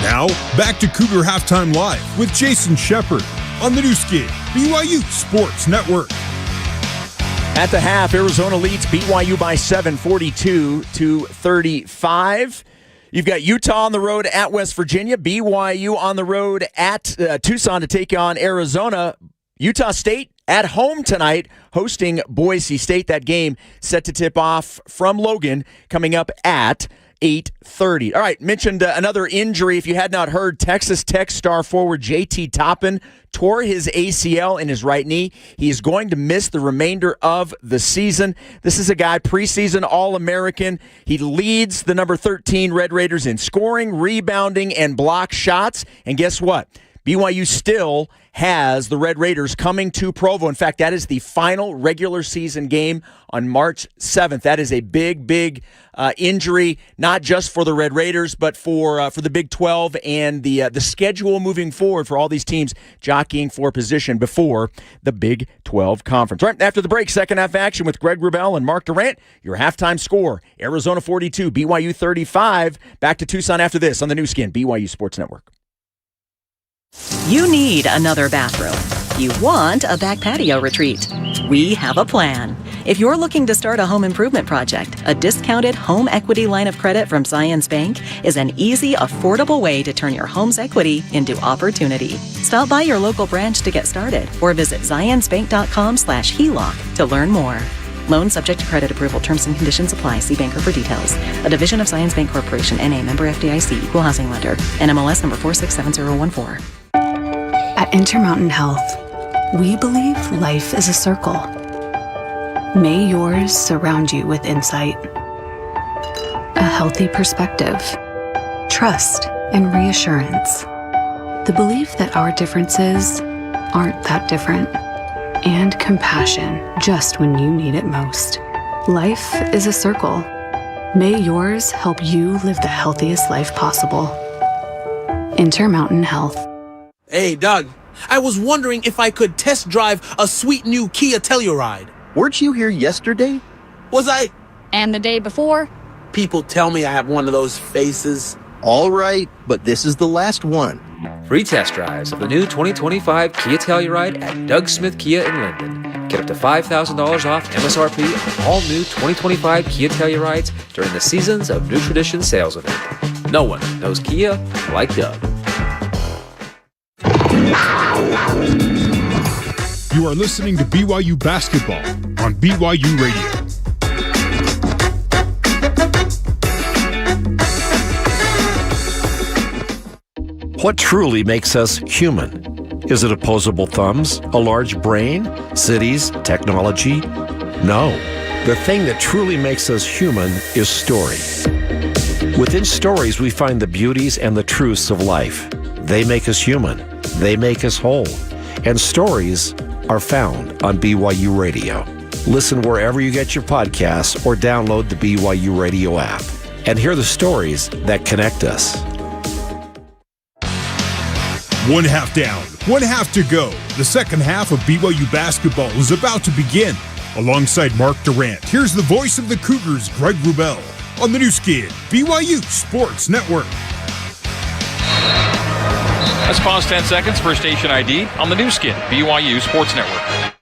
Now, back to Cougar Halftime Live with Jason Shepard on the new skin, BYU Sports Network. At the half, Arizona leads BYU by 7, 42-35. You've got Utah on the road at West Virginia, BYU on the road at Tucson to take on Arizona. Utah State at home tonight, hosting Boise State. That game set to tip off from Logan, coming up at 8:30. All right, mentioned another injury. If you had not heard, Texas Tech star forward JT Toppin tore his ACL in his right knee. He is going to miss the remainder of the season. This is a guy, preseason All-American. He leads the number 13 Red Raiders in scoring, rebounding, and block shots. And guess what? BYU still has the Red Raiders coming to Provo. In fact, that is the final regular season game on March 7th. That is a big injury, not just for the Red Raiders, but for the Big 12 and the schedule moving forward for all these teams jockeying for position before the Big 12 Conference. Right after the break, second half action with Greg Wrubell and Mark Durant. Your halftime score, Arizona 42, BYU 35. Back to Tucson after this on the new skin, BYU Sports Network. You need another bathroom. You want a back patio retreat. We have a plan. If you're looking to start a home improvement project, a discounted home equity line of credit from Zions Bank is an easy, affordable way to turn your home's equity into opportunity. Stop by your local branch to get started or visit zionsbank.com/HELOC to learn more. Loan subject to credit approval. Terms and conditions apply. See banker for details. A division of Zions Bank Corporation, N.A., member FDIC, equal housing lender. NMLS number 467014. At Intermountain Health, we believe life is a circle. May yours surround you with insight, a healthy perspective, trust, and reassurance. The belief that our differences aren't that different, and compassion just when you need it most. Life is a circle, May yours help you live the healthiest life possible. Intermountain Health. Hey, Doug. I was wondering if I could test drive a sweet new Kia Telluride. Weren't you here yesterday? Was I? And the day before? People tell me I have one of those faces. All right, but this is the last one. Free test drives of the new 2025 Kia Telluride at Doug Smith Kia in Linden. Get up to $5,000 off MSRP on all new 2025 Kia Tellurides during the Seasons of New Tradition sales event. No one knows Kia like Doug. You are listening to BYU Basketball on BYU Radio. What truly makes us human? Is it opposable thumbs, a large brain, cities, technology? No. The thing that truly makes us human is story. Within stories, we find the beauties and the truths of life. They make us human. They make us whole. And stories are found on BYU Radio. Listen wherever you get your podcasts or download the BYU Radio app and hear the stories that connect us. One half down, one half to go. The second half of BYU basketball is about to begin. Alongside Mark Durant, here's the voice of the Cougars, Greg Wrubell, on the new skin, BYU Sports Network. Let's pause 10 seconds for station ID on the new skin, BYU Sports Network.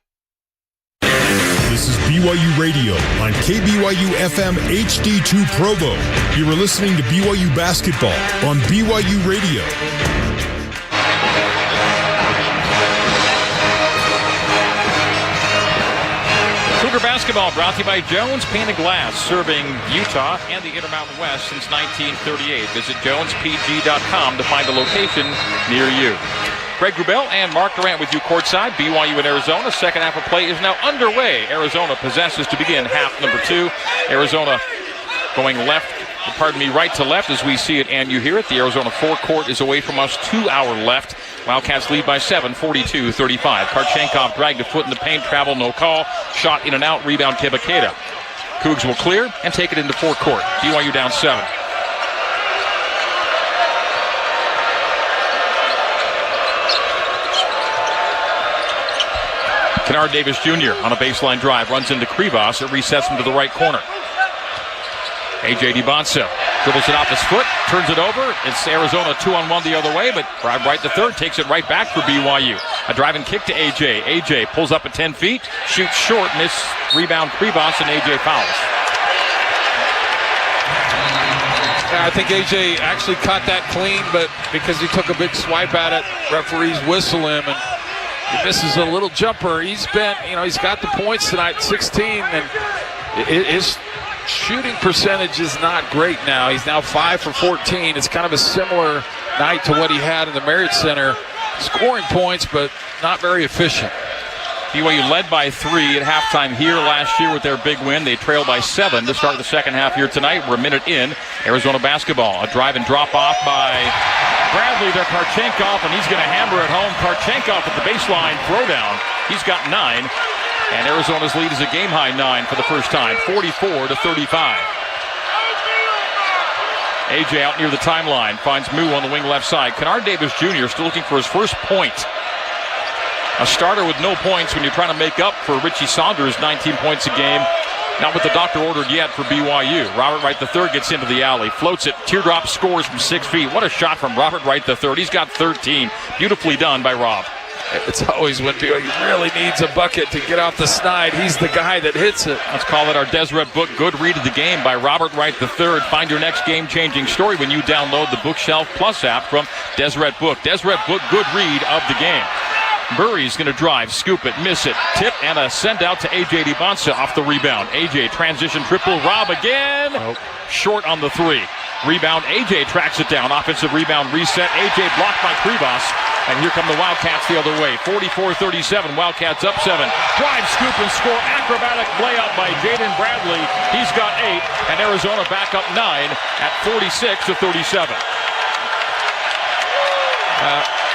This is BYU Radio on KBYU FM HD2 Provo. You are listening to BYU Basketball on BYU Radio. Cougar basketball brought to you by Jones Pane and Glass, serving Utah and the Intermountain West since 1938. Visit jonespg.com to find a location near you. Greg Wrubell and Mark Durant with you courtside. BYU in Arizona. Second half of play is now underway. Arizona possesses to begin half number 2. Arizona going right to left as we see it and you hear it. The Arizona forecourt is away from us, 2 hour left. Wildcats lead by 7, 42-35. Karchenkov dragged a foot in the paint, travel, no call. Shot in and out, rebound Kebakeda. Cougs will clear and take it into forecourt. BYU down 7. Kennard Davis Jr. on a baseline drive, runs into Krivas. It resets him to the right corner. A.J. DiBonso dribbles it off his foot, turns it over. It's Arizona 2-on-1 the other way, but Wright the third takes it right back for BYU. A driving kick to A.J. A.J. pulls up at 10 feet, shoots short, miss, rebound Krivas, and A.J. fouls. I think A.J. actually caught that clean, but because he took a big swipe at it, referees whistle him, and he misses a little jumper. He's got the points tonight, 16, and his shooting percentage is not great now. He's now 5 for 14. It's kind of a similar night to what he had in the Marriott Center. Scoring points, but not very efficient. BYU led by 3 at halftime here last year with their big win. They trail by 7 to start the second half here tonight. We're a minute in. Arizona basketball. A drive and drop off by Bradley to Karchenkov, and he's going to hammer it home. Karchenkov at the baseline throwdown. He's got 9. And Arizona's lead is a game-high 9 for the first time, 44-35. A.J. out near the timeline, finds Moo on the wing left side. Kennard Davis Jr. still looking for his first point. A starter with no points when you're trying to make up for Richie Saunders, 19 points a game. Not what the doctor ordered yet for BYU. Robert Wright III gets into the alley, floats it, teardrop, scores from 6 feet. What a shot from Robert Wright III. He's got 13. Beautifully done by Rob. It's always when BYU really needs a bucket to get off the snide. He's the guy that hits it. Let's call it our Deseret Book Good Read of the Game by Robert Wright III. Find your next game-changing story when you download the Bookshelf Plus app from Deseret Book. Deseret Book Good Read of the Game. Burry's going to drive, scoop it, miss it, tip, and a send out to A.J. DiBonso off the rebound. A.J. transition triple, Rob again. Nope. Short on the 3. Rebound, A.J. tracks it down. Offensive rebound reset. A.J. blocked by Krivas. And here come the Wildcats the other way. 44-37. Wildcats up 7. Drive, scoop, and score. Acrobatic layup by Jaden Bradley. He's got 8. And Arizona back up 9 at 46-37.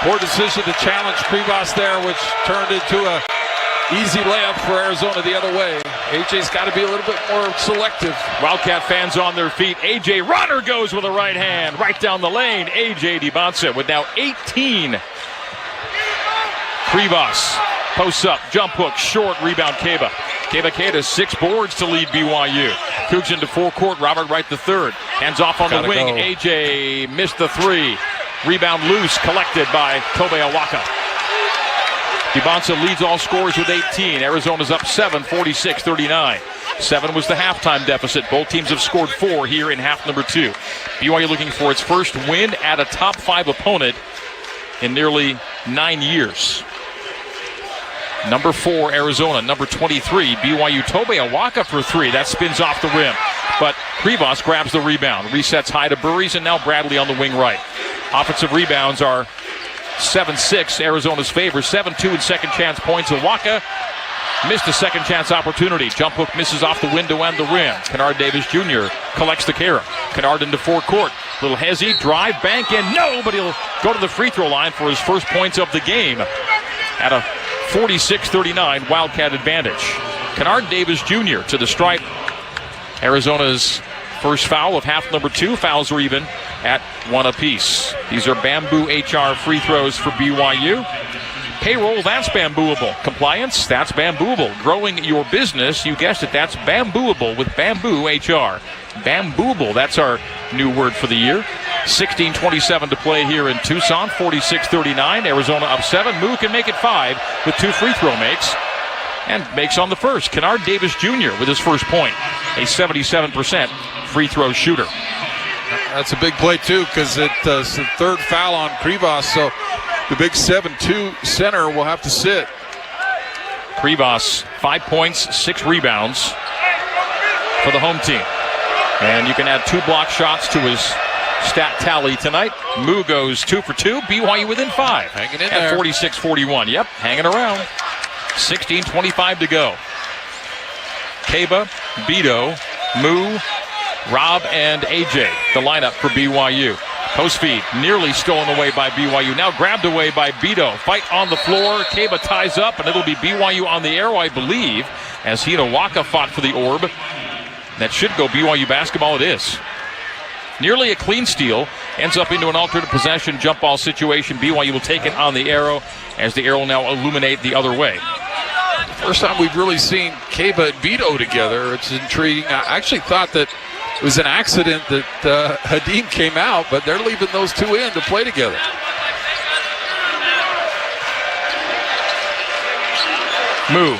Poor decision to challenge Krivas there, which turned into a easy layup for Arizona the other way. AJ's got to be a little bit more selective. Wildcat fans on their feet. AJ Runner goes with a right hand right down the lane. AJ DiBonsa with now 18. Krivas posts up, jump hook, short, rebound Keba. Keba has 6 boards to lead BYU. Cougs into forecourt, Robert Wright III. Hands off on the wing. Go. AJ missed the 3. Rebound loose, collected by Tobe Awaka. DiBonsa leads all scorers with 18. Arizona's up 7, 46-39. 7 was the halftime deficit. Both teams have scored 4 here in half number 2. BYU looking for its first win at a top 5 opponent in nearly 9 years. Number 4, Arizona. Number 23, BYU. Tobe Awaka for 3. That spins off the rim. But Krivas grabs the rebound. Resets high to Burries, and now Bradley on the wing right. Offensive rebounds are 7-6, Arizona's favor. 7-2 in second chance points. Awaka missed a second chance opportunity. Jump hook misses off the window and the rim. Kennard Davis Jr. collects the carry. Kennard into forecourt. Little hezzy, drive, bank in. No, but he'll go to the free throw line for his first points of the game at a 46-39 Wildcat advantage. Kennard Davis Jr. to the stripe. Arizona's first foul of half number 2. Fouls are even at 1 apiece. These are Bamboo HR free throws for BYU. Payroll, that's bambooable. Compliance, that's bambooable. Growing your business, you guessed it, that's bambooable with Bamboo HR. Bambooable, that's our new word for the year. 16:27 to play here in Tucson. 46-39. Arizona up 7. Moo can make it 5 with 2 free throw makes. And makes on the first. Kennard Davis Jr. with his first point. A 77% free throw shooter. That's a big play, too, because it's the third foul on Krivas. So the big 7-2 center will have to sit. Krivas, 5 points, 6 rebounds for the home team. And you can add 2 block shots to his stat tally tonight. Moo goes 2 for 2. BYU within 5. Hanging in at there. 46-41. Yep, hanging around. 16:25 to go. Keba, Beto, Moo, Rob, and AJ, the lineup for BYU. Post feed, nearly stolen away by BYU. Now grabbed away by Beto. Fight on the floor. Keba ties up, and it'll be BYU on the arrow, I believe, as he and Awaka fought for the orb. That should go BYU basketball. It is. Nearly a clean steal. Ends up into an alternate possession jump ball situation. BYU will take it on the arrow as the arrow will now illuminate the other way. First time we've really seen Keba and Beto together. It's intriguing. I actually thought that it was an accident that Hadim came out, but they're leaving those two in to play together. Moo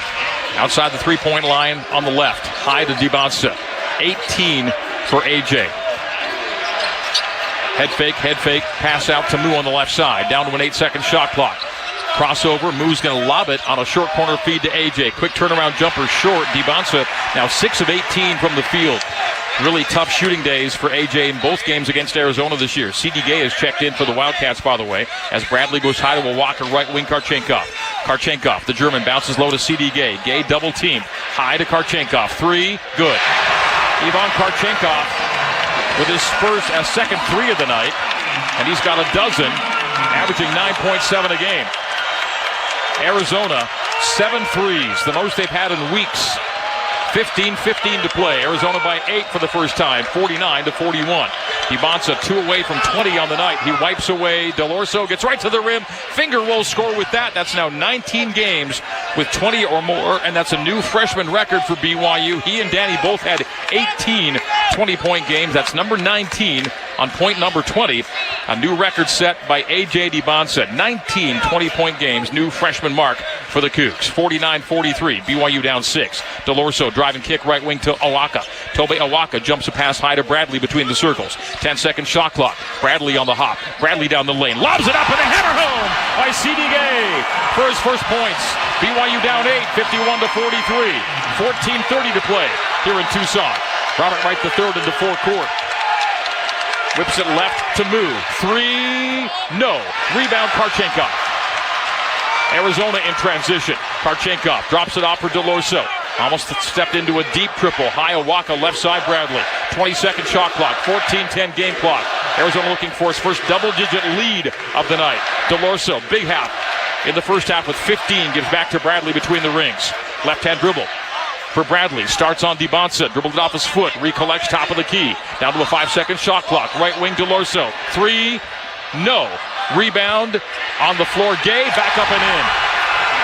outside the three-point line on the left. High to DiBonsa. 18 for AJ. Head fake, pass out to Moo on the left side. Down to an 8-second shot clock. Crossover, Moo's going to lob it on a short corner feed to AJ. Quick turnaround jumper short. DiBonsa now 6 of 18 from the field. Really tough shooting days for AJ in both games against Arizona this year. C.D. Gay has checked in for the Wildcats, by the way, as Bradley goes high to a Walker, right wing Karchenkov. Karchenkov, the German, bounces low to C.D. Gay. Gay double teamed. High to Karchenkov. 3, good. Ivan Karchenkov with his second 3 of the night, and he's got a dozen, averaging 9.7 a game. Arizona, 7 threes, the most they've had in weeks. 15-15 to play. Arizona by 8 for the first time, 49-41. DiBonsa 2 away from 20 on the night. He wipes away. Delorso gets right to the rim. Finger roll score with that. That's now 19 games with 20 or more, and that's a new freshman record for BYU. He and Danny both had 18 20-point games. That's number 19 on point number 20. A new record set by A.J. DiBonsa. 19 20-point games, new freshman mark for the Cougs. 49-43, BYU down 6. Delorso driving kick right wing to Awaka. Tobe Awaka jumps a pass high to Bradley between the circles. 10-second shot clock. Bradley on the hop. Bradley down the lane. Lobs it up and a header home by C.D. Gay for his first points. BYU down 8, 51-43. 14:30 to play here in Tucson. Robert Wright III into forecourt. Whips it left to Moo. 3, no. Rebound Karchenkov. Arizona in transition. Karchenkov drops it off for Delorso. Almost stepped into a deep triple. High Awaka, left side Bradley. 20-second shot clock. 14-10 game clock. Arizona looking for its first double-digit lead of the night. Delorso, big half. In the first half with 15, gives back to Bradley between the rings. Left-hand dribble. for Bradley. Starts on DiBanza. Dribbled it off his foot. Recollects top of the key. Down to a 5-second shot clock. Right wing DeLorso. 3. No. Rebound on the floor. Gay back up and in.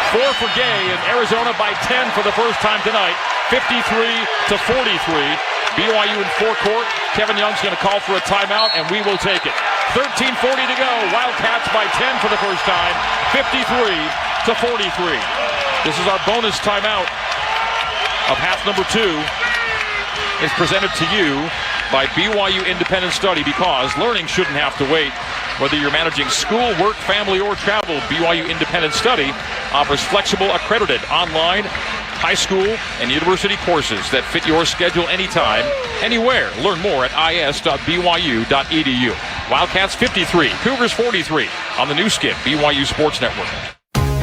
4 for Gay, and Arizona by 10 for the first time tonight. 53-43. BYU in forecourt. Kevin Young's going to call for a timeout, and we will take it. 13:40 to go. Wildcats by 10 for the first time. 53-43. This is our bonus timeout of half number 2. It's presented to you by BYU Independent Study, because learning shouldn't have to wait. Whether you're managing school, work, family, or travel, BYU Independent Study offers flexible, accredited online, high school, and university courses that fit your schedule anytime, anywhere. Learn more at is.byu.edu. Wildcats 53, Cougars 43 on the new Skip BYU Sports Network.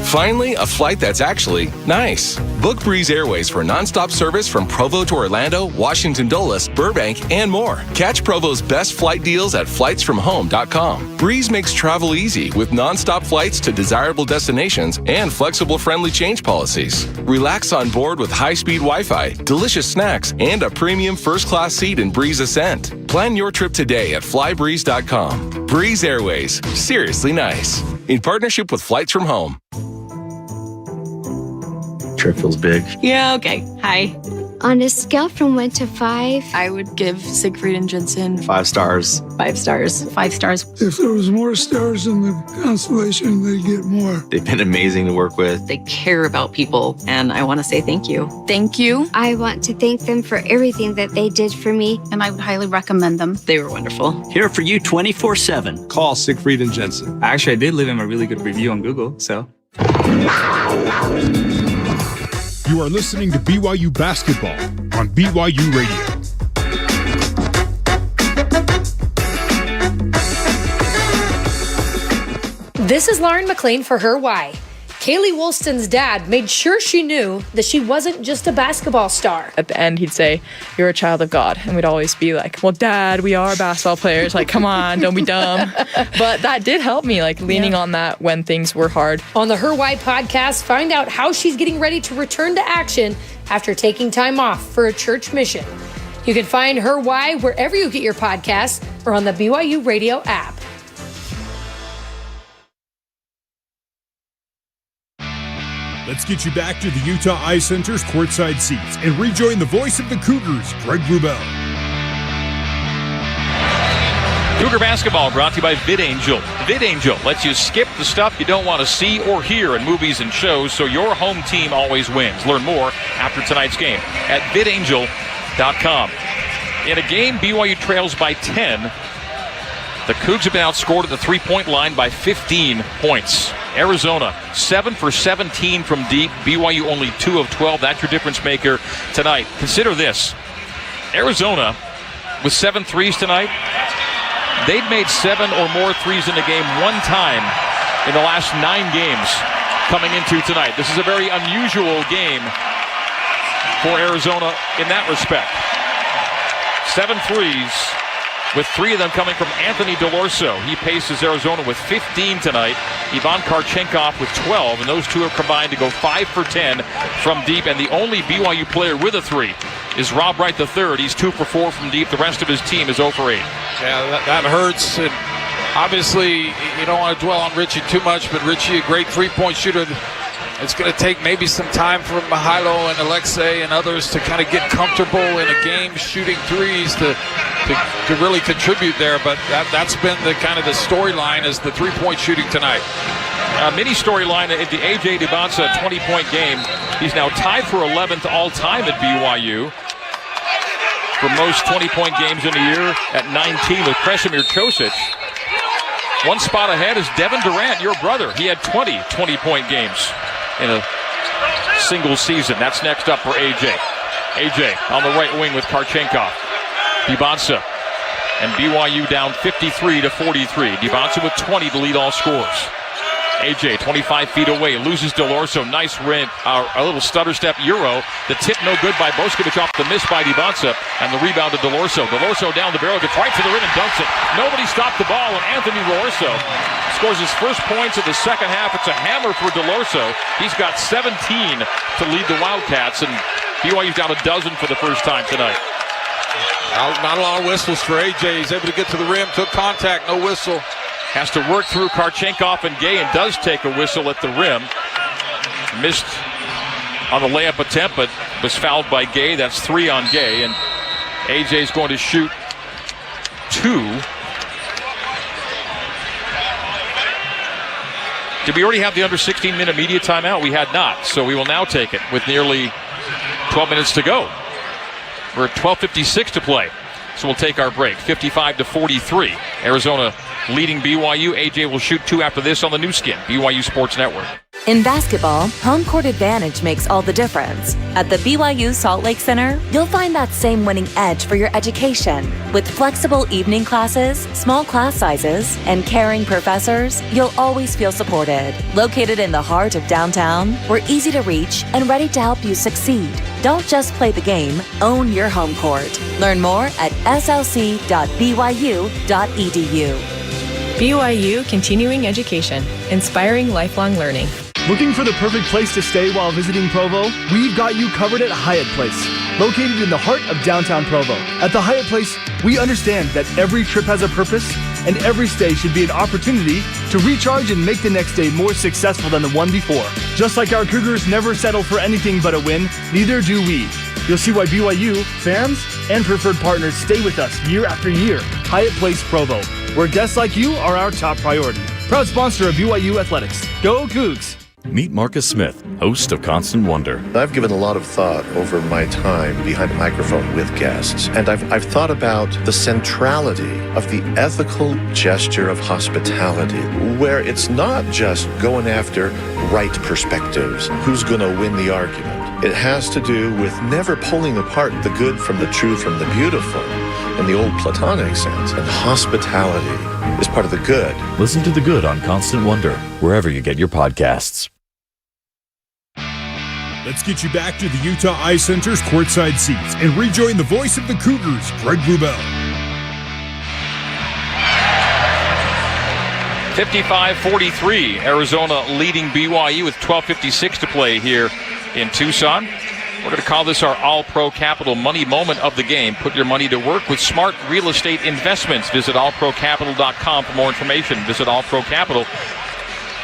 Finally, a flight that's actually nice. Book Breeze Airways for nonstop service from Provo to Orlando, Washington Dulles, Burbank, and more. Catch Provo's best flight deals at flightsfromhome.com. Breeze makes travel easy with nonstop flights to desirable destinations and flexible, friendly change policies. Relax on board with high-speed Wi-Fi, delicious snacks, and a premium first-class seat in Breeze Ascent. Plan your trip today at flybreeze.com. Breeze Airways, seriously nice. In partnership with Flights from Home. Trip feels big. Yeah, okay. Hi. On a scale from 1 to 5, I would give Siegfried and Jensen 5 stars. 5 stars. 5 stars. If there was more stars in the constellation, they'd get more. They've been amazing to work with. They care about people, and I want to say thank you. Thank you. I want to thank them for everything that they did for me, and I would highly recommend them. They were wonderful. Here for you 24/7. Call Siegfried and Jensen. Actually, I did leave him a really good review on Google, so. You are listening to BYU Basketball on BYU Radio. This is Lauren McLean for Her Why. Kaylee Woolston's dad made sure she knew that she wasn't just a basketball star. At the end, he'd say, "You're a child of God." And we'd always be like, "Well, Dad, we are basketball players. Like, come on, don't be dumb." But that did help me, like leaning on that when things were hard. On the Her Why podcast, find out how she's getting ready to return to action after taking time off for a church mission. You can find Her Why wherever you get your podcasts or on the BYU Radio app. Let's get you back to the Utah Eye Center's courtside seats and rejoin the voice of the Cougars, Greg Wrubell. Cougar basketball brought to you by VidAngel. VidAngel lets you skip the stuff you don't want to see or hear in movies and shows, so your home team always wins. Learn more after tonight's game at vidangel.com. In a game, BYU trails by 10. The Cougs have been outscored at the three-point line by 15 points. Arizona, 7 for 17 from deep. BYU only 2 of 12. That's your difference maker tonight. Consider this. Arizona, with 7 threes tonight, they'd made 7 or more threes in the game one time in the last 9 games coming into tonight. This is a very unusual game for Arizona in that respect. 7 threes, with 3 of them coming from Anthony DeLorso. He paces Arizona with 15 tonight. Ivan Karchenkov with 12, and those two have combined to go 5 for 10 from deep, and the only BYU player with a 3 is Rob Wright III. He's 2 for 4 from deep. The rest of his team is 0 for 8. Yeah, that hurts, and obviously you don't want to dwell on Richie too much, but Richie, a great three-point shooter. It's going to take maybe some time for Mihailo and Alexei and others to kind of get comfortable in a game shooting threes to really contribute there. But that's been the kind of the storyline, is the three-point shooting tonight. A mini storyline at the A.J. DiBanza 20-point game. He's now tied for 11th all-time at BYU for most 20-point games in a year at 19 with Kresimir Ćosić. One spot ahead is Devin Durant, your brother. He had 20 20-point games in a single season. That's next up for A.J. A.J. on the right wing with Karchenkov. DiBanza and BYU down 53-43. DiBanza with 20 to lead all scorers. A.J. 25 feet away, loses DeLorso. Nice rim, a little stutter step Euro. The tip no good by Boskovic off the miss by DiBanza, and the rebound to DeLorso. DeLorso down the barrel, gets right to the rim and dunks it. Nobody stopped the ball, and Anthony DeLorso scores his first points of the second half. It's a hammer for DeLorso. He's got 17 to lead the Wildcats, and BYU's down a dozen for the first time tonight. Not a lot of whistles for AJ. He's able to get to the rim, took contact, no whistle. Has to work through Karchenkov and Gay and does take a whistle at the rim. Missed on the layup attempt, but was fouled by Gay. That's 3 on Gay, and AJ's going to shoot 2. Did we already have the under 16-minute media timeout? We had not, so we will now take it with nearly 12 minutes to go. We're at 12:56 to play, so we'll take our break. 55-43. Arizona leading BYU. AJ will shoot 2 after this on the new skin, BYU Sports Network. In basketball, home court advantage makes all the difference. At the BYU Salt Lake Center, you'll find that same winning edge for your education. With flexible evening classes, small class sizes, and caring professors, you'll always feel supported. Located in the heart of downtown, we're easy to reach and ready to help you succeed. Don't just play the game, own your home court. Learn more at slc.byu.edu. BYU Continuing Education, inspiring lifelong learning. Looking for the perfect place to stay while visiting Provo? We've got you covered at Hyatt Place, located in the heart of downtown Provo. At the Hyatt Place, we understand that every trip has a purpose, and every stay should be an opportunity to recharge and make the next day more successful than the one before. Just like our Cougars never settle for anything but a win, neither do we. You'll see why BYU, fans, and preferred partners stay with us year after year. Hyatt Place Provo, where guests like you are our top priority. Proud sponsor of BYU Athletics. Go Cougs! Meet Marcus Smith, host of Constant Wonder. I've given a lot of thought over my time behind a microphone with guests, and I've thought about the centrality of the ethical gesture of hospitality, where it's not just going after right perspectives, who's going to win the argument. It has to do with never pulling apart the good from the true from the beautiful in the old Platonic sense. And hospitality is part of the good. Listen to The Good on Constant Wonder, wherever you get your podcasts. Let's get you back to the Utah Eye Center's courtside seats and rejoin the voice of the Cougars, Greg Wrubell. 55-43, Arizona leading BYU with 12:56 to play here in Tucson. We're going to call this our All-Pro Capital Money Moment of the game. Put your money to work with smart real estate investments. Visit allprocapital.com for more information. Visit All-Pro Capital,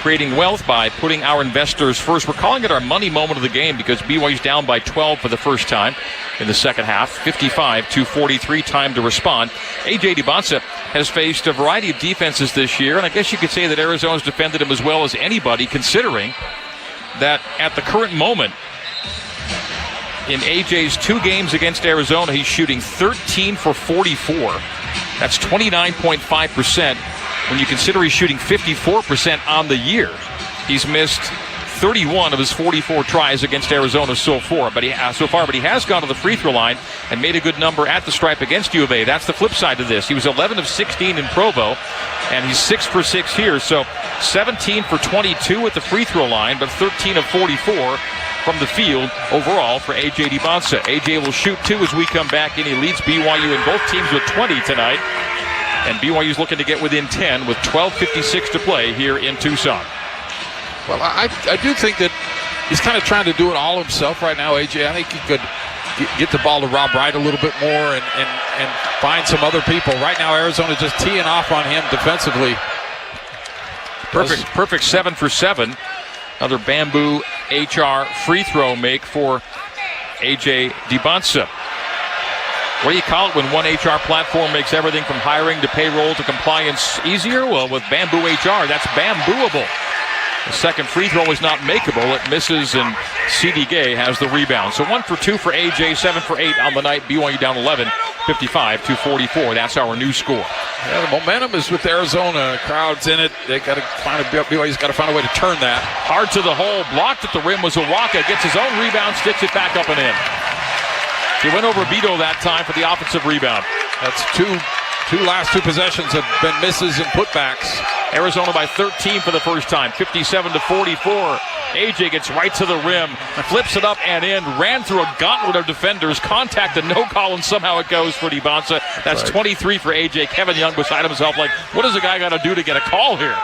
creating wealth by putting our investors first. We're calling it our money moment of the game because BYU's down by 12 for the first time in the second half. 55-43, time to respond. A.J. DiBonsa has faced a variety of defenses this year, and I guess you could say that Arizona's defended him as well as anybody, considering that at the current moment, in A.J.'s 2 games against Arizona, he's shooting 13 for 44. That's 29.5%. When you consider he's shooting 54% on the year. He's missed 31 of his 44 tries against Arizona so far, but he has gone to the free throw line and made a good number at the stripe against U of A. That's the flip side to this. He was 11 of 16 in Provo, and he's 6 for 6 here, so 17 for 22 at the free throw line, but 13 of 44 from the field overall for A.J. DiBonsa. A.J. will shoot 2 as we come back, and he leads BYU in both teams with 20 tonight. And BYU's looking to get within 10 with 12:56 to play here in Tucson. Well, I do think that he's kind of trying to do it all himself right now, AJ. I think he could get the ball to Rob Wright a little bit more and find some other people. Right now, Arizona's just teeing off on him defensively. Perfect 7 for 7. Another bamboo HR free throw make for A.J. DiBonsa. What do you call it when one HR platform makes everything from hiring to payroll to compliance easier? Well, with Bamboo HR, that's bambooable. The second free throw is not makeable. It misses, and C.D. Gay has the rebound. So 1 for 2 for A.J., 7 for 8 on the night. BYU down 11, 55-44. That's our new score. Yeah, the momentum is with Arizona. Crowd's in it. BYU's got to find a way to turn that. Hard to the hole. Blocked at the rim was Owaka. Gets his own rebound, sticks it back up and in. He went over Beto that time for the offensive rebound. That's last two possessions have been misses and putbacks. Arizona by 13 for the first time, 57-44. A.J. gets right to the rim, flips it up and in, ran through a gauntlet of defenders, contact and no call, and somehow it goes for DiBonsa. That's right. 23 for A.J. Kevin Young beside himself like, what does a guy got to do to get a call here?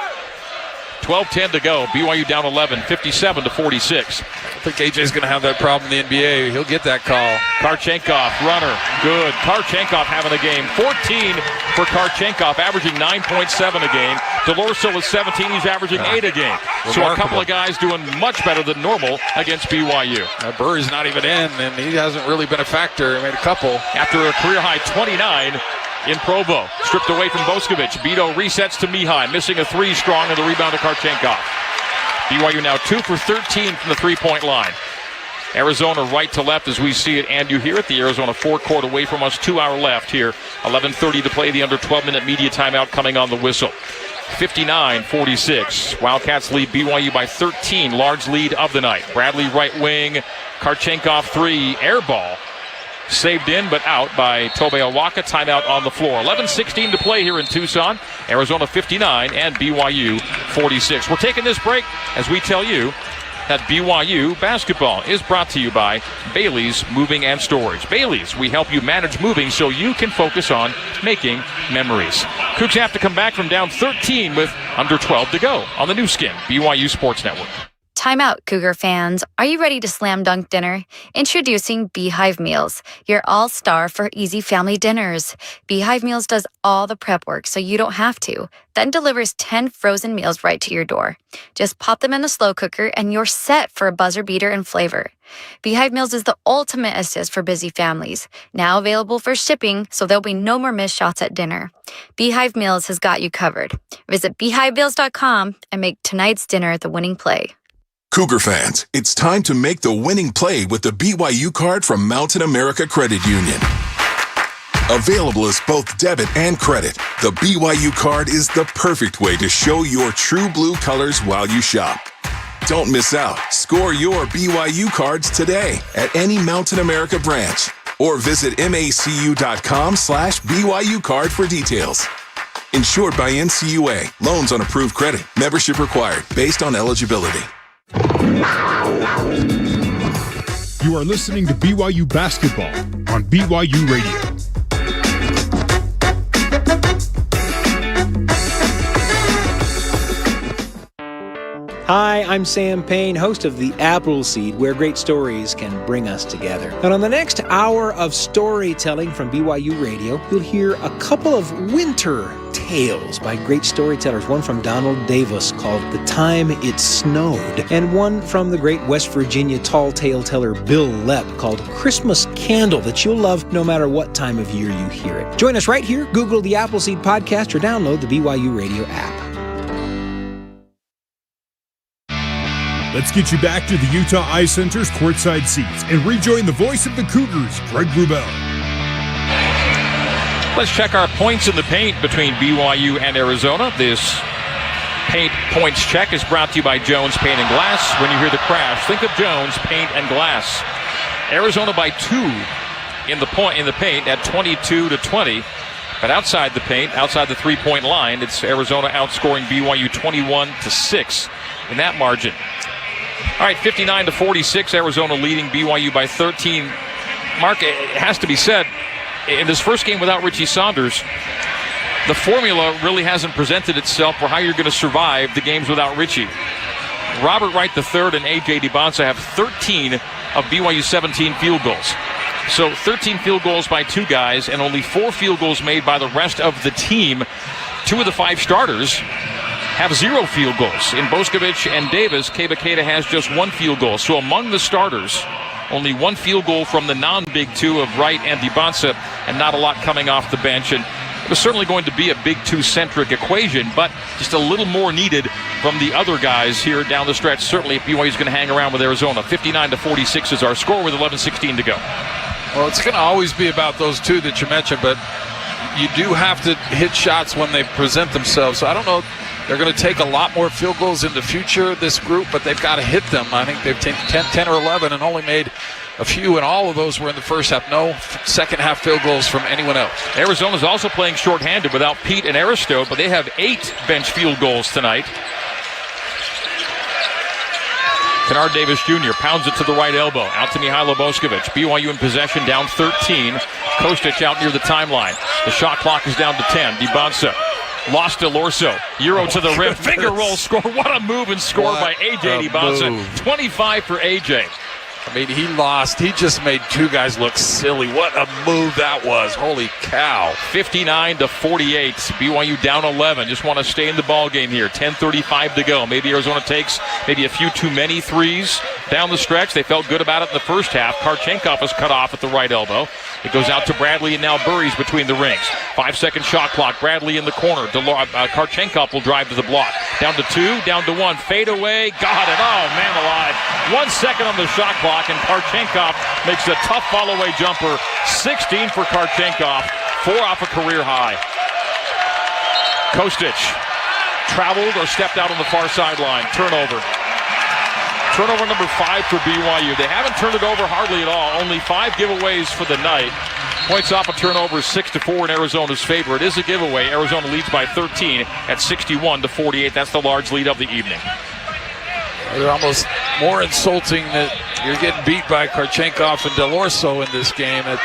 12:10 to go. BYU down 11, 57-46. I think AJ's going to have that problem in the NBA. He'll get that call. Karchenkov, runner, good. Karchenkov having a game. 14 for Karchenkov, averaging 9.7 a game. DeLorso with 17. He's averaging 8 a game. So a couple of guys doing much better than normal against BYU. Burry's not even in, and he hasn't really been a factor. He made a couple. After a career-high 29 in Provo. Stripped away from Boskovic. Beto resets to Mihai, missing a three strong on the rebound to Karchenkov. BYU now 2 for 13 from the three-point line. Arizona right to left as we see it and you hear it. The Arizona forecourt away from us, 2 hour left here. 11:30 to play, the under 12-minute media timeout coming on the whistle. 59-46. Wildcats lead BYU by 13, large lead of the night. Bradley right wing, Karchenkov three, air ball. Saved in but out by Tobe Awaka. Timeout on the floor. 11:16 to play here in Tucson. Arizona 59 and BYU 46. We're taking this break as we tell you that BYU basketball is brought to you by Bailey's Moving and Storage. Bailey's, we help you manage moving so you can focus on making memories. Cougs have to come back from down 13 with under 12 to go on the new skin, BYU Sports Network. Time out, Cougar fans. Are you ready to slam dunk dinner? Introducing Beehive Meals, your all-star for easy family dinners. Beehive Meals does all the prep work so you don't have to, then delivers 10 frozen meals right to your door. Just pop them in the slow cooker and you're set for a buzzer beater and flavor. Beehive Meals is the ultimate assist for busy families. Now available for shipping, so there'll be no more missed shots at dinner. Beehive Meals has got you covered. Visit beehivemeals.com and make tonight's dinner the winning play. Cougar fans, it's time to make the winning play with the BYU card from Mountain America Credit Union. Available as both debit and credit, the BYU card is the perfect way to show your true blue colors while you shop. Don't miss out. Score your BYU cards today at any Mountain America branch or visit macu.com/BYU card for details. Insured by NCAA. Loans on approved credit. Membership required based on eligibility. You are listening to BYU Basketball on BYU Radio. Hi, I'm Sam Payne, host of The Appleseed, where great stories can bring us together. And on the next hour of storytelling from BYU Radio, you'll hear a couple of winter tales by great storytellers. One from Donald Davis called The Time It Snowed, and one from the great West Virginia tall tale teller Bill Lepp called Christmas Candle, that you'll love no matter what time of year you hear it. Join us right here. Google The Appleseed Podcast or download the BYU Radio app. Let's get you back to the Utah Eye Center's courtside seats and rejoin the voice of the Cougars, Greg Wrubell. Let's check our points in the paint between BYU and Arizona. This paint points check is brought to you by Jones Paint and Glass. When you hear the crash, think of Jones Paint and Glass. Arizona by 2 in the paint at 22-20. But outside the paint, outside the three-point line, it's Arizona outscoring BYU 21-6 in that margin. All right, 59-46, Arizona leading BYU by 13. Mark, it has to be said, in this first game without Richie Saunders, the formula really hasn't presented itself for how you're going to survive the games without Richie. Robert Wright III and A.J. DiBonsa have 13 of BYU's 17 field goals. So 13 field goals by 2 guys and only 4 field goals made by the rest of the team. 2 of the 5 starters have 0 field goals. In Boskovic and Davis, Kebaketa has just 1 field goal. So among the starters, only 1 field goal from the non-Big 2 of Wright and DiBonsa, and not a lot coming off the bench. And it was certainly going to be a Big 2-centric equation, but just a little more needed from the other guys here down the stretch. Certainly if BYU is going to hang around with Arizona. 59-46 is our score with 11:16 to go. Well, it's going to always be about those 2 that you mentioned, but you do have to hit shots when they present themselves. So I don't know. They're going to take a lot more field goals in the future, this group, but they've got to hit them. I think they've taken 10 or 11 and only made a few, and all of those were in the first half. No second half field goals from anyone else. Arizona's also playing shorthanded without Pete and Aristo, but they have 8 bench field goals tonight. Kennard Davis Jr. pounds it to the right elbow. Out to Mihailo Boskovic. BYU in possession, down 13. Kostic out near the timeline. The shot clock is down to 10. DiBonsa Lost DeLorso. Euro to the rim. Finger roll score. What a move and score by A.J. DiBonza. 25 for A.J. I mean, he lost. He just made two guys look silly. What a move that was. Holy cow. 59-48. BYU down 11. Just want to stay in the ball game here. 10:35 to go. Maybe Arizona takes maybe a few too many threes down the stretch. They felt good about it in the first half. Karchenkov is cut off at the right elbow. It goes out to Bradley, and now Burry's between the rings. 5-second shot clock. Bradley in the corner. Karchenkov will drive to the block. Down to 2, down to 1. Fade away. Got it. Oh, man alive. 1 second on the shot clock, and Karchenkov makes a tough follow-away jumper. 16 for Karchenkov. 4 off a career high. Kostic traveled or stepped out on the far sideline. Turnover. Turnover number 5 for BYU. They haven't turned it over hardly at all. Only 5 giveaways for the night. Points off a turnover 6-4 in Arizona's favor. It is a giveaway. Arizona leads by 13 at 61-48. That's the large lead of the evening. They're almost more insulting that you're getting beat by Karchenkov and DeLorso in this game. It's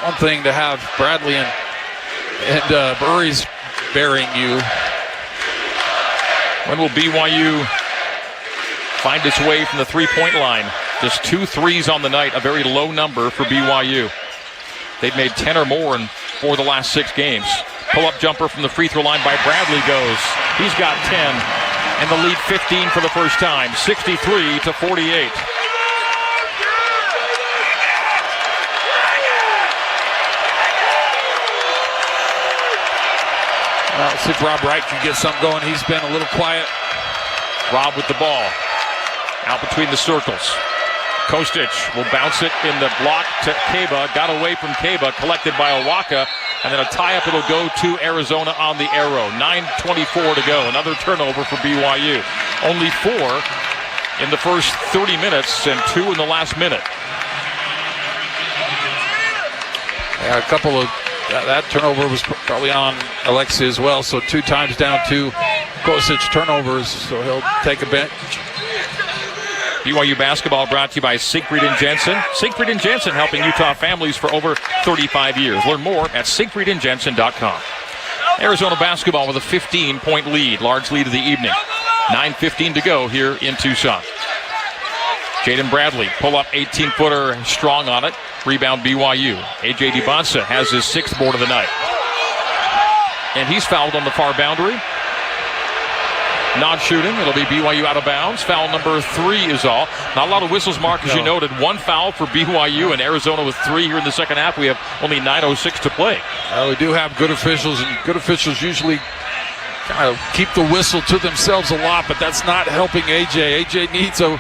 one thing to have Bradley and Burry's burying you. When will BYU find its way from the three-point line? Just 2 threes on the night, a very low number for BYU. They've made 10 or more in 4 of the last 6 games. Pull-up jumper from the free throw line by Bradley goes. He's got 10, and the lead 15 for the first time, 63-48. Well, let's see if Rob Wright can get something going. He's been a little quiet. Rob with the ball. Out between the circles. Kostic will bounce it in the block to Kaba. Got away from Kaba. Collected by Owaka. And then a tie-up. It'll go to Arizona on the arrow. 9:24 to go. Another turnover for BYU. Only 4 in the first 30 minutes and 2 in the last minute. Yeah, a couple of... That turnover was probably on Alexia as well. So 2 times down to Kostic turnovers. So he'll take a bench. BYU basketball brought to you by Siegfried & Jensen. Siegfried & Jensen helping Utah families for over 35 years. Learn more at siegfriedandjensen.com. Arizona basketball with a 15-point lead. Large lead of the evening. 9:15 to go here in Tucson. Jaden Bradley, pull up 18-footer, strong on it. Rebound BYU. A.J. DiBonza has his 6th board of the night. And he's fouled on the far boundary. Not shooting. It'll be BYU out of bounds. Foul number 3 is all. Not a lot of whistles, Mark, as you noted. 1 foul for BYU, and Arizona with 3 here in the second half. We have only 9:06 to play. We do have good officials, and good officials usually kind of keep the whistle to themselves a lot, but that's not helping AJ. AJ needs a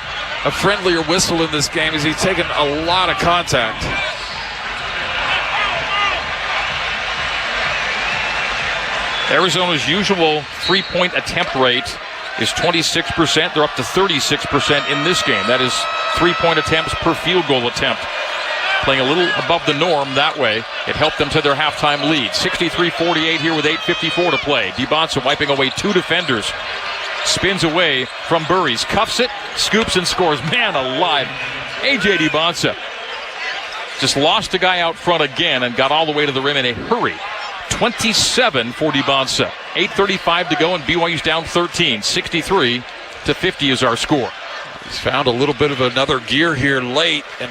friendlier whistle in this game as he's taken a lot of contact. Arizona's usual three-point attempt rate is 26%. They're up to 36% in this game. That is 3-point attempts per field goal attempt. Playing a little above the norm that way. It helped them to their halftime lead. 63-48 here with 8:54 to play. DiBonza wiping away 2 defenders. Spins away from Burries. Cuffs it, scoops and scores. Man alive. A.J. DiBonza just lost a guy out front again and got all the way to the rim in a hurry. 27 for DiBonza. 8:35 to go and BYU's down 13. 63-50 is our score. He's found a little bit of another gear here late, and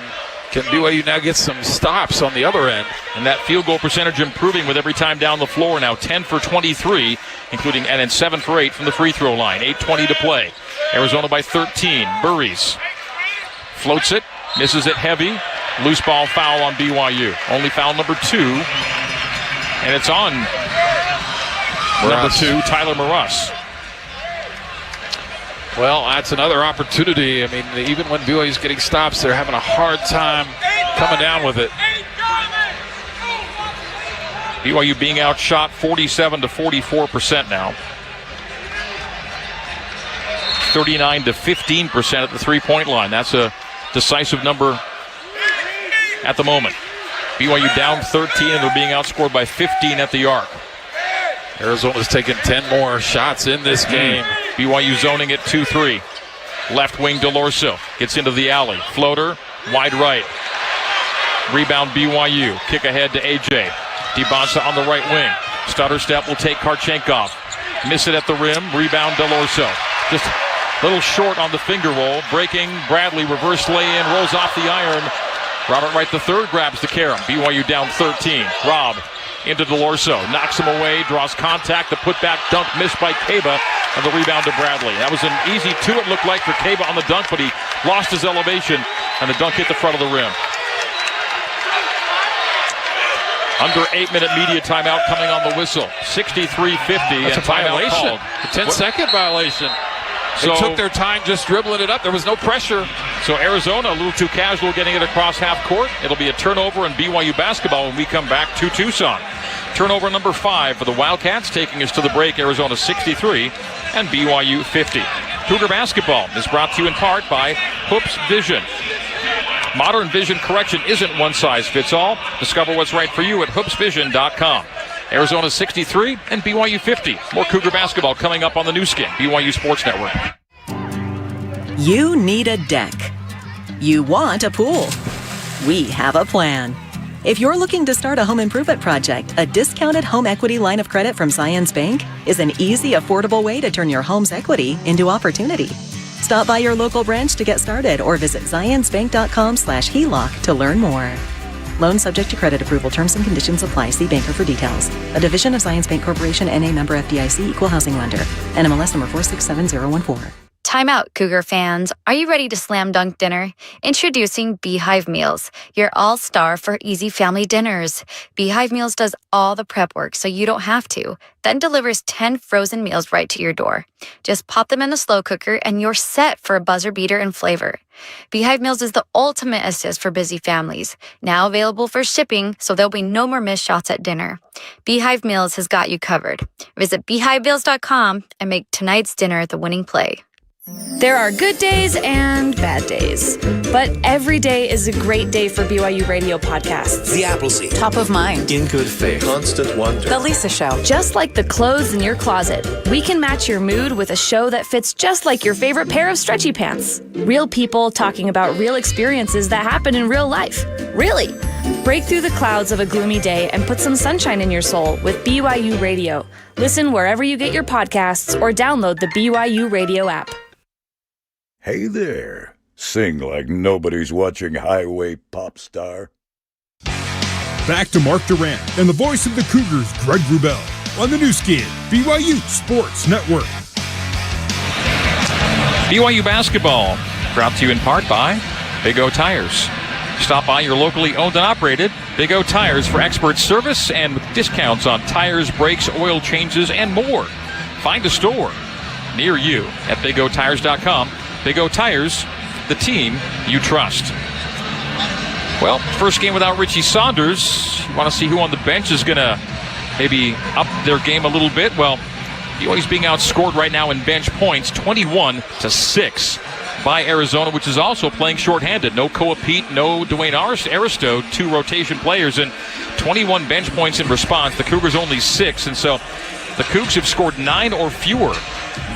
can BYU now get some stops on the other end? And that field goal percentage improving with every time down the floor now. 10 for 23, including and then 7 for 8 from the free throw line. 8:20 to play. Arizona by 13. Burries floats it, misses it heavy. Loose ball foul on BYU. Only foul number 2. And it's on number 2, Tyler Maras. Well, that's another opportunity. I mean, even when BYU's getting stops, they're having a hard time coming down with it. BYU being outshot 47-44% now. 39-15% at the three-point line. That's a decisive number at the moment. BYU down 13, and they're being outscored by 15 at the arc. Arizona's taken 10 more shots in this game. BYU zoning at 2-3. Left wing DeLorso gets into the alley. Floater, wide right. Rebound BYU. Kick ahead to AJ. DiBonza on the right wing. Stutter step will take Karchenkov. miss it at the rim. Rebound Delorso. Just a little short on the finger roll. Breaking, Bradley, reverse lay-in, rolls off the iron. Robert Wright III grabs the carom. BYU down 13. Rob into Delorso. Knocks him away, draws contact. The putback dunk missed by Kaba, and the rebound to Bradley. That was an easy two, it looked like, for Kaba on the dunk, but he lost his elevation, and the dunk hit the front of the rim. Under 8-minute media timeout coming on the whistle. 63-50. That's a violation. A 10-second violation. They took their time just dribbling it up. There was no pressure. So Arizona, a little too casual getting it across half court. It'll be a turnover in BYU basketball when we come back to Tucson. Turnover number 5 for the Wildcats, taking us to the break. Arizona 63 and BYU 50. Cougar basketball is brought to you in part by Hoops Vision. Modern vision correction isn't one size fits all. Discover what's right for you at hoopsvision.com. Arizona 63 and BYU 50. More Cougar basketball coming up on the new skin, BYU Sports Network. You need a deck. You want a pool. We have a plan. If you're looking to start a home improvement project, a discounted home equity line of credit from Zions Bank is an easy, affordable way to turn your home's equity into opportunity. Stop by your local branch to get started or visit zionsbank.com/HELOC to learn more. Loan subject to credit approval. Terms and conditions apply. See banker for details. A division of Zions Bank Corporation, N.A. member FDIC, equal housing lender. NMLS number 467014. Time out, Cougar fans. Are you ready to slam dunk dinner? Introducing Beehive Meals, your all-star for easy family dinners. Beehive Meals does all the prep work so you don't have to, then delivers 10 frozen meals right to your door. Just pop them in a slow cooker and you're set for a buzzer beater in flavor. Beehive Meals is the ultimate assist for busy families. Now available for shipping, so there'll be no more missed shots at dinner. Beehive Meals has got you covered. Visit beehivemeals.com and make tonight's dinner the winning play. There are good days and bad days, but every day is a great day for BYU Radio podcasts. The Appleseed. Top of Mind. In Good Faith. Constant Wonder. The Lisa Show. Just like the clothes in your closet, we can match your mood with a show that fits just like your favorite pair of stretchy pants. Real people talking about real experiences that happen in real life. Really. Break through the clouds of a gloomy day and put some sunshine in your soul with BYU Radio. Listen wherever you get your podcasts or download the BYU Radio app. Hey there. Sing like nobody's watching Highway Pop Star. Back to Mark Durant and the voice of the Cougars, Greg Wrubell, on the new skin, BYU Sports Network. BYU basketball, brought to you in part by Big O Tires. Stop by your locally owned and operated Big O Tires for expert service and with discounts on tires, brakes, oil changes, and more. Find a store near you at BigOTires.com. Big O Tires, the team you trust. Well, first game without Richie Saunders. You want to see who on the bench is going to maybe up their game a little bit? Well, BYU's being outscored right now in bench points, 21-6 by Arizona, which is also playing shorthanded. No Koa Pete, no Dwayne Aristo, 2 rotation players, and 21 bench points in response. The Cougars only 6, and so the Cougs have scored 9 or fewer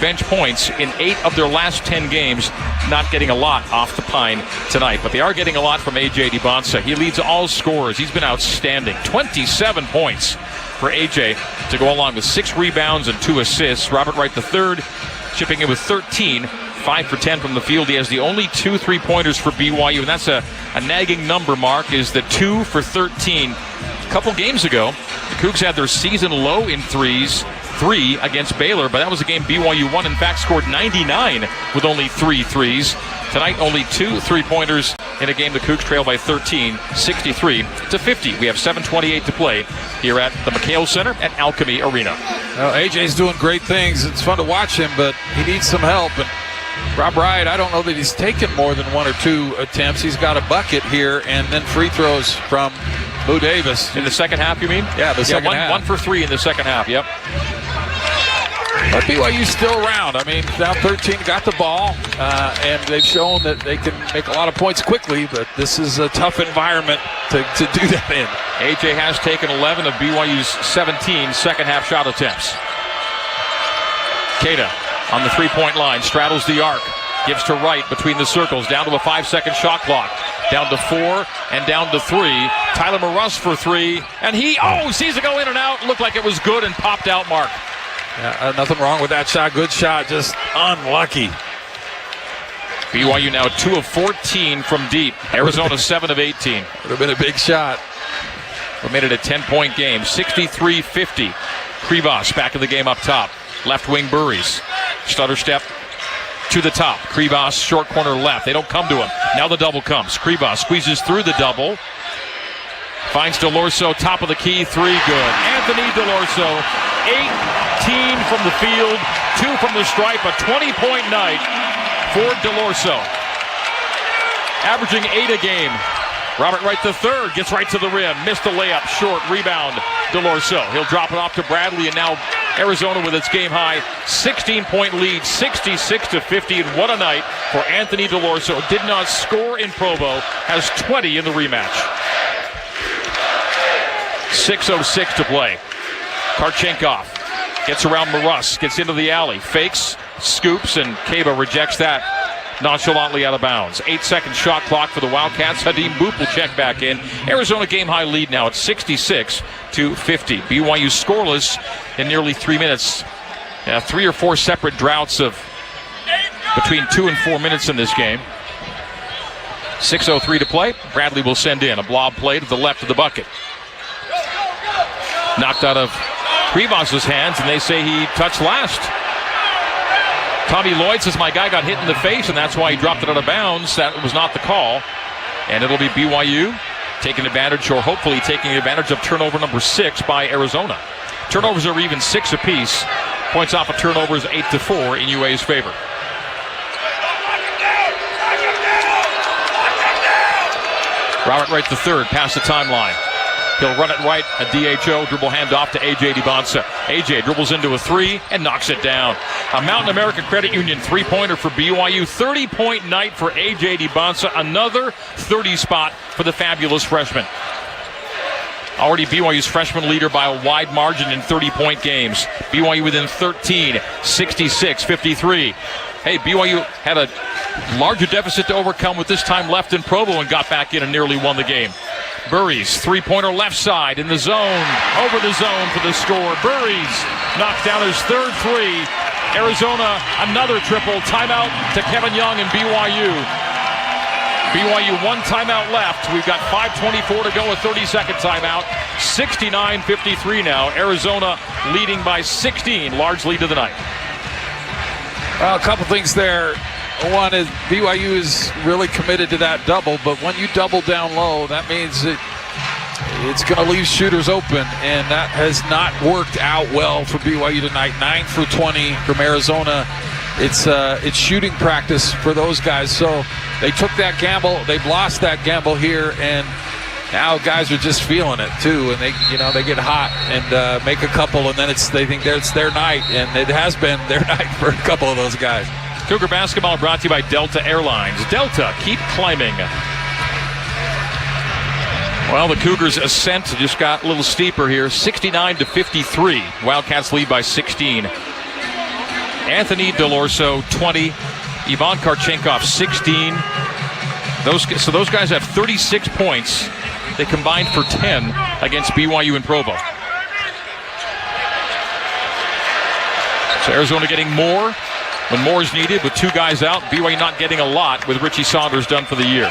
bench points in 8 of their last 10 games, not getting a lot off the pine tonight, but they are getting a lot from A.J. DiBonsa. He leads all scorers. He's been outstanding. 27 points for A.J. to go along with 6 rebounds and 2 assists. Robert Wright III chipping in with 13, 5 for 10 from the field. He has the only 2 3-pointers for BYU, and that's a nagging number, Mark, is the 2 for 13. A couple games ago, the Cougs had their season low in threes, 3 against Baylor, but that was a game BYU won. In fact, scored 99 with only 3 threes. Tonight, only 2 3-pointers in a game the Cougs trail by 13, 63-50. We have 7:28 to play here at the McHale Center at Alchemy Arena. Well, AJ's doing great things. It's fun to watch him, but he needs some help. And Rob Wright, I don't know that he's taken more than 1 or 2 attempts. He's got a bucket here, and then free throws from Lou Davis. In the second half, you mean? Yeah, the second half. 1 for 3 in the second half, yep. But BYU's still around. I mean, down 13, got the ball, and they've shown that they can make a lot of points quickly, but this is a tough environment to do that in. A.J. has taken 11 of BYU's 17 second-half shot attempts. Keita on the 3-point line, straddles the arc, gives to Wright between the circles, down to a 5-second shot clock. Down to 4 and down to 3. Tyler Maruss for 3, and he sees it go in and out. Looked like it was good and popped out, Mark. Yeah, nothing wrong with that shot. Good shot, just unlucky. BYU now 2 of 14 from deep. Arizona 7 of 18. Would have been a big shot. We made it a 10-point game. 63-50. Krivas back in the game up top. Left wing Burries. Stutter step to the top. Krivas short corner left. They don't come to him. Now the double comes. Krivas squeezes through the double. Finds DeLorso, top of the key, 3 good. Anthony DeLorso, 18 from the field, 2 from the stripe, a 20-point night for DeLorso. Averaging 8 a game. Robert Wright III gets right to the rim. Missed the layup, short, rebound, DeLorso. He'll drop it off to Bradley, and now Arizona with its game-high 16-point lead, 66-50, and what a night for Anthony DeLorso. Did not score in Provo, has 20 in the rematch. 6:06 to play. Karchenkov gets around Maruss, gets into the alley, fakes, scoops, and Kaba rejects that nonchalantly out of bounds. 8-second shot clock for the Wildcats. Hadim Boop will check back in. Arizona game-high lead now at 66-50. BYU scoreless in nearly 3 minutes. 3 or 4 separate droughts of between 2 and 4 minutes in this game. 6:03 to play. Bradley will send in a blob play to the left of the bucket. Knocked out of Krivas' hands, and they say he touched last. Tommy Lloyd says my guy got hit in the face, and that's why he dropped it out of bounds. That was not the call. And it'll be BYU taking advantage, or hopefully taking advantage of turnover number 6 by Arizona. Turnovers are even 6 apiece. Points off of turnovers 8-4 in UA's favor. Robert Wright III past the timeline. He'll run it right, a DHO, dribble handoff to A.J. DiBonsa. A.J. dribbles into a 3 and knocks it down. A Mountain America Credit Union three-pointer for BYU. 30-point night for A.J. DiBonsa. Another 30 spot for the fabulous freshman. Already BYU's freshman leader by a wide margin in 30-point games. BYU within 13, 66-53. Hey, BYU had a larger deficit to overcome with this time left in Provo and got back in and nearly won the game. Burries, three-pointer left side in the zone, over the zone for the score. Burries knocks down his third 3. Arizona, another triple. Timeout to Kevin Young and BYU. BYU 1 timeout left. We've got 5:24 to go, a 30-second timeout. 69-53 now. Arizona leading by 16, large lead of the night. Well, a couple things there. One is BYU is really committed to that double, but when you double down low, that means it's going to leave shooters open, and that has not worked out well for BYU tonight. 9 for 20 from Arizona. It's shooting practice for those guys, so they took that gamble. They've lost that gamble here, and now guys are just feeling it too, and they get hot and make a couple, and then they think it's their night, and it has been their night for a couple of those guys. Cougar basketball brought to you by Delta Airlines. Delta, keep climbing. Well, the Cougars' ascent just got a little steeper here. 69-53. Wildcats lead by 16. Anthony DeLorso, 20. Ivan Karchenkov, 16. Those guys have 36 points. They combined for 10 against BYU and Provo. So Arizona getting more when more is needed with 2 guys out. BYU not getting a lot with Richie Saunders done for the year.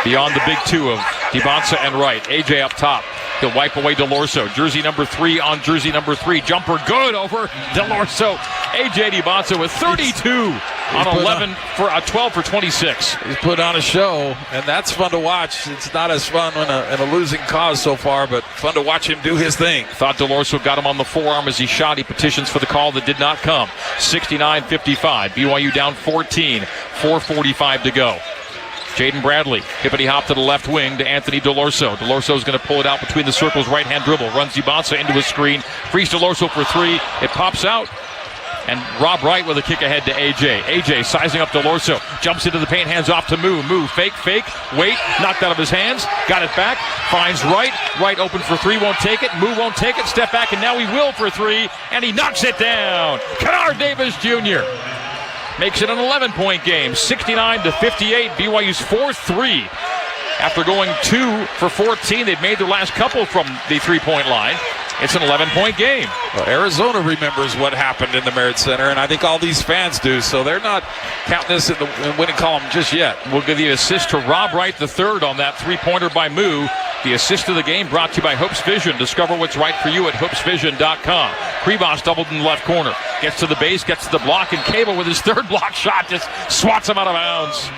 Beyond the big 2 of DiBonsa and Wright. AJ up top. He'll wipe away DeLorso. Jersey number 3 on jersey number 3. Jumper good over DeLorso. AJ DiBonsa with 32 on 11 for 12 for 26. He's put on a show, and that's fun to watch. It's not as fun in a losing cause so far, but fun to watch him do his thing. Thought DeLorso got him on the forearm as he shot. He petitions for the call that did not come. 69-55. BYU down 14. 4:45 to go. Jaden Bradley, hippity hop to the left wing to Anthony DeLorso. DeLorso's going to pull it out between the circles, right-hand dribble. Runs DiBonsa into a screen. Frees DeLorso for 3. It pops out. And Rob Wright with a kick ahead to AJ. AJ sizing up DeLorso. Jumps into the paint, hands off to Moo. Moo, fake, wait, knocked out of his hands. Got it back, finds Wright. Wright open for 3, won't take it. Moo won't take it, step back, and now he will for 3. And he knocks it down. Kennard Davis Jr. makes it an 11-point game. 69-58, BYU's 4-3. After going 2 for 14, they've made their last couple from the 3-point line. It's an 11-point game. Well, Arizona remembers what happened in the Merritt Center, and I think all these fans do, so they're not counting this in the winning column just yet. We'll give the assist to Rob Wright III on that three-pointer by Moo. The assist of the game brought to you by Hopes Vision. Discover what's right for you at hopesvision.com. Krivas doubled in the left corner. Gets to the base, gets to the block, and Cable with his third block shot just swats him out of bounds.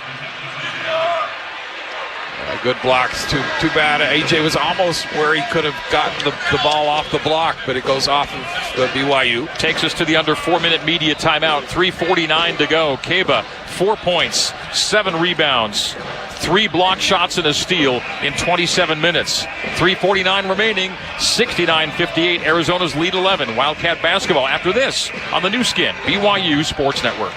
Good blocks. Too bad. AJ was almost where he could have gotten the ball off the block, but it goes off of the BYU. Takes us to the under 4-minute media timeout. 3:49 to go. Keba, 4 points, 7 rebounds, 3 block shots and a steal in 27 minutes. 3:49 remaining. 69-58. Arizona's lead 11. Wildcat basketball after this on the new skin, BYU Sports Network.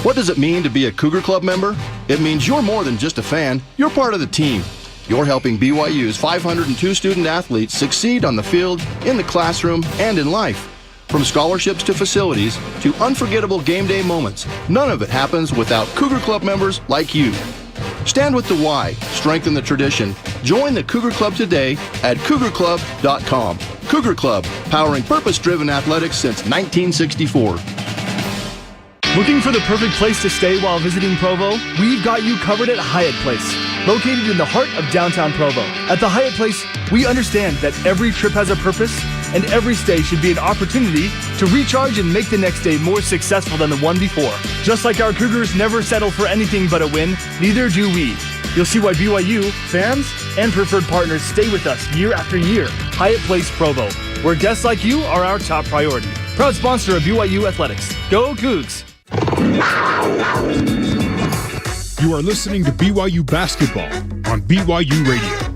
What does it mean to be a Cougar Club member? It means you're more than just a fan. You're part of the team. You're helping BYU's 502 student athletes succeed on the field, in the classroom, and in life. From scholarships to facilities to unforgettable game day moments, none of it happens without Cougar Club members like you. Stand with the Y, strengthen the tradition. Join the Cougar Club today at cougarclub.com. Cougar Club, powering purpose-driven athletics since 1964. Looking for the perfect place to stay while visiting Provo? We've got you covered at Hyatt Place, located in the heart of downtown Provo. At the Hyatt Place, we understand that every trip has a purpose, and every stay should be an opportunity to recharge and make the next day more successful than the one before. Just like our Cougars never settle for anything but a win, neither do we. You'll see why BYU, fans, and preferred partners stay with us year after year. Hyatt Place Provo, where guests like you are our top priority. Proud sponsor of BYU Athletics. Go Cougs! You are listening to BYU Basketball on BYU Radio.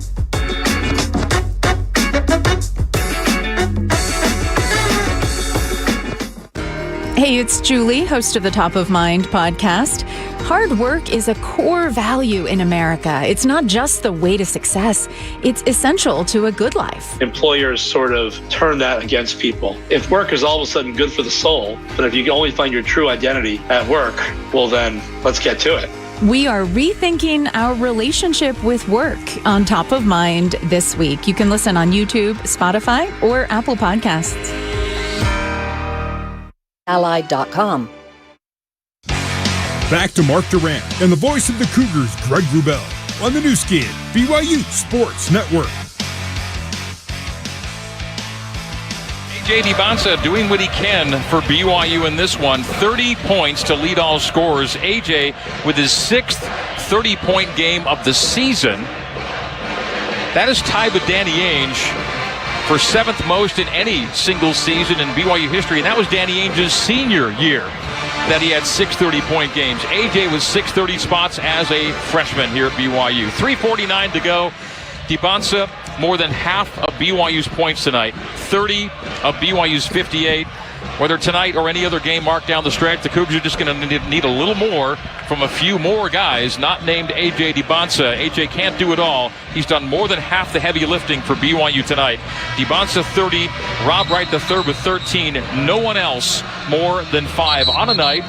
Hey, it's Julie, host of the Top of Mind podcast. Hard work is a core value in America. It's not just the way to success. It's essential to a good life. Employers sort of turn that against people. If work is all of a sudden good for the soul, but if you can only find your true identity at work, well then, let's get to it. We are rethinking our relationship with work on Top of Mind this week. You can listen on YouTube, Spotify, or Apple Podcasts. Allied.com. Back to Mark Durant and the voice of the Cougars, Greg Wrubell, on the new skin, BYU Sports Network. AJ DiBanza doing what he can for BYU in this one. 30 points to lead all scorers. AJ with his 6th 30-point game of the season. That is tied with Danny Ainge for 7th most in any single season in BYU history, and that was Danny Ainge's senior year that he had 6 30-point games. AJ with 6 30 spots as a freshman here at BYU. 3:49 to go. DiBanza, more than half of BYU's points tonight. 30 of BYU's 58. Whether tonight or any other game marked down the stretch, the Cougars are just going to need a little more from a few more guys not named AJ DiBanza. AJ can't do it all. He's done more than half the heavy lifting for BYU tonight. DiBanza 30, Rob Wright III with 13. No one else more than 5 on a night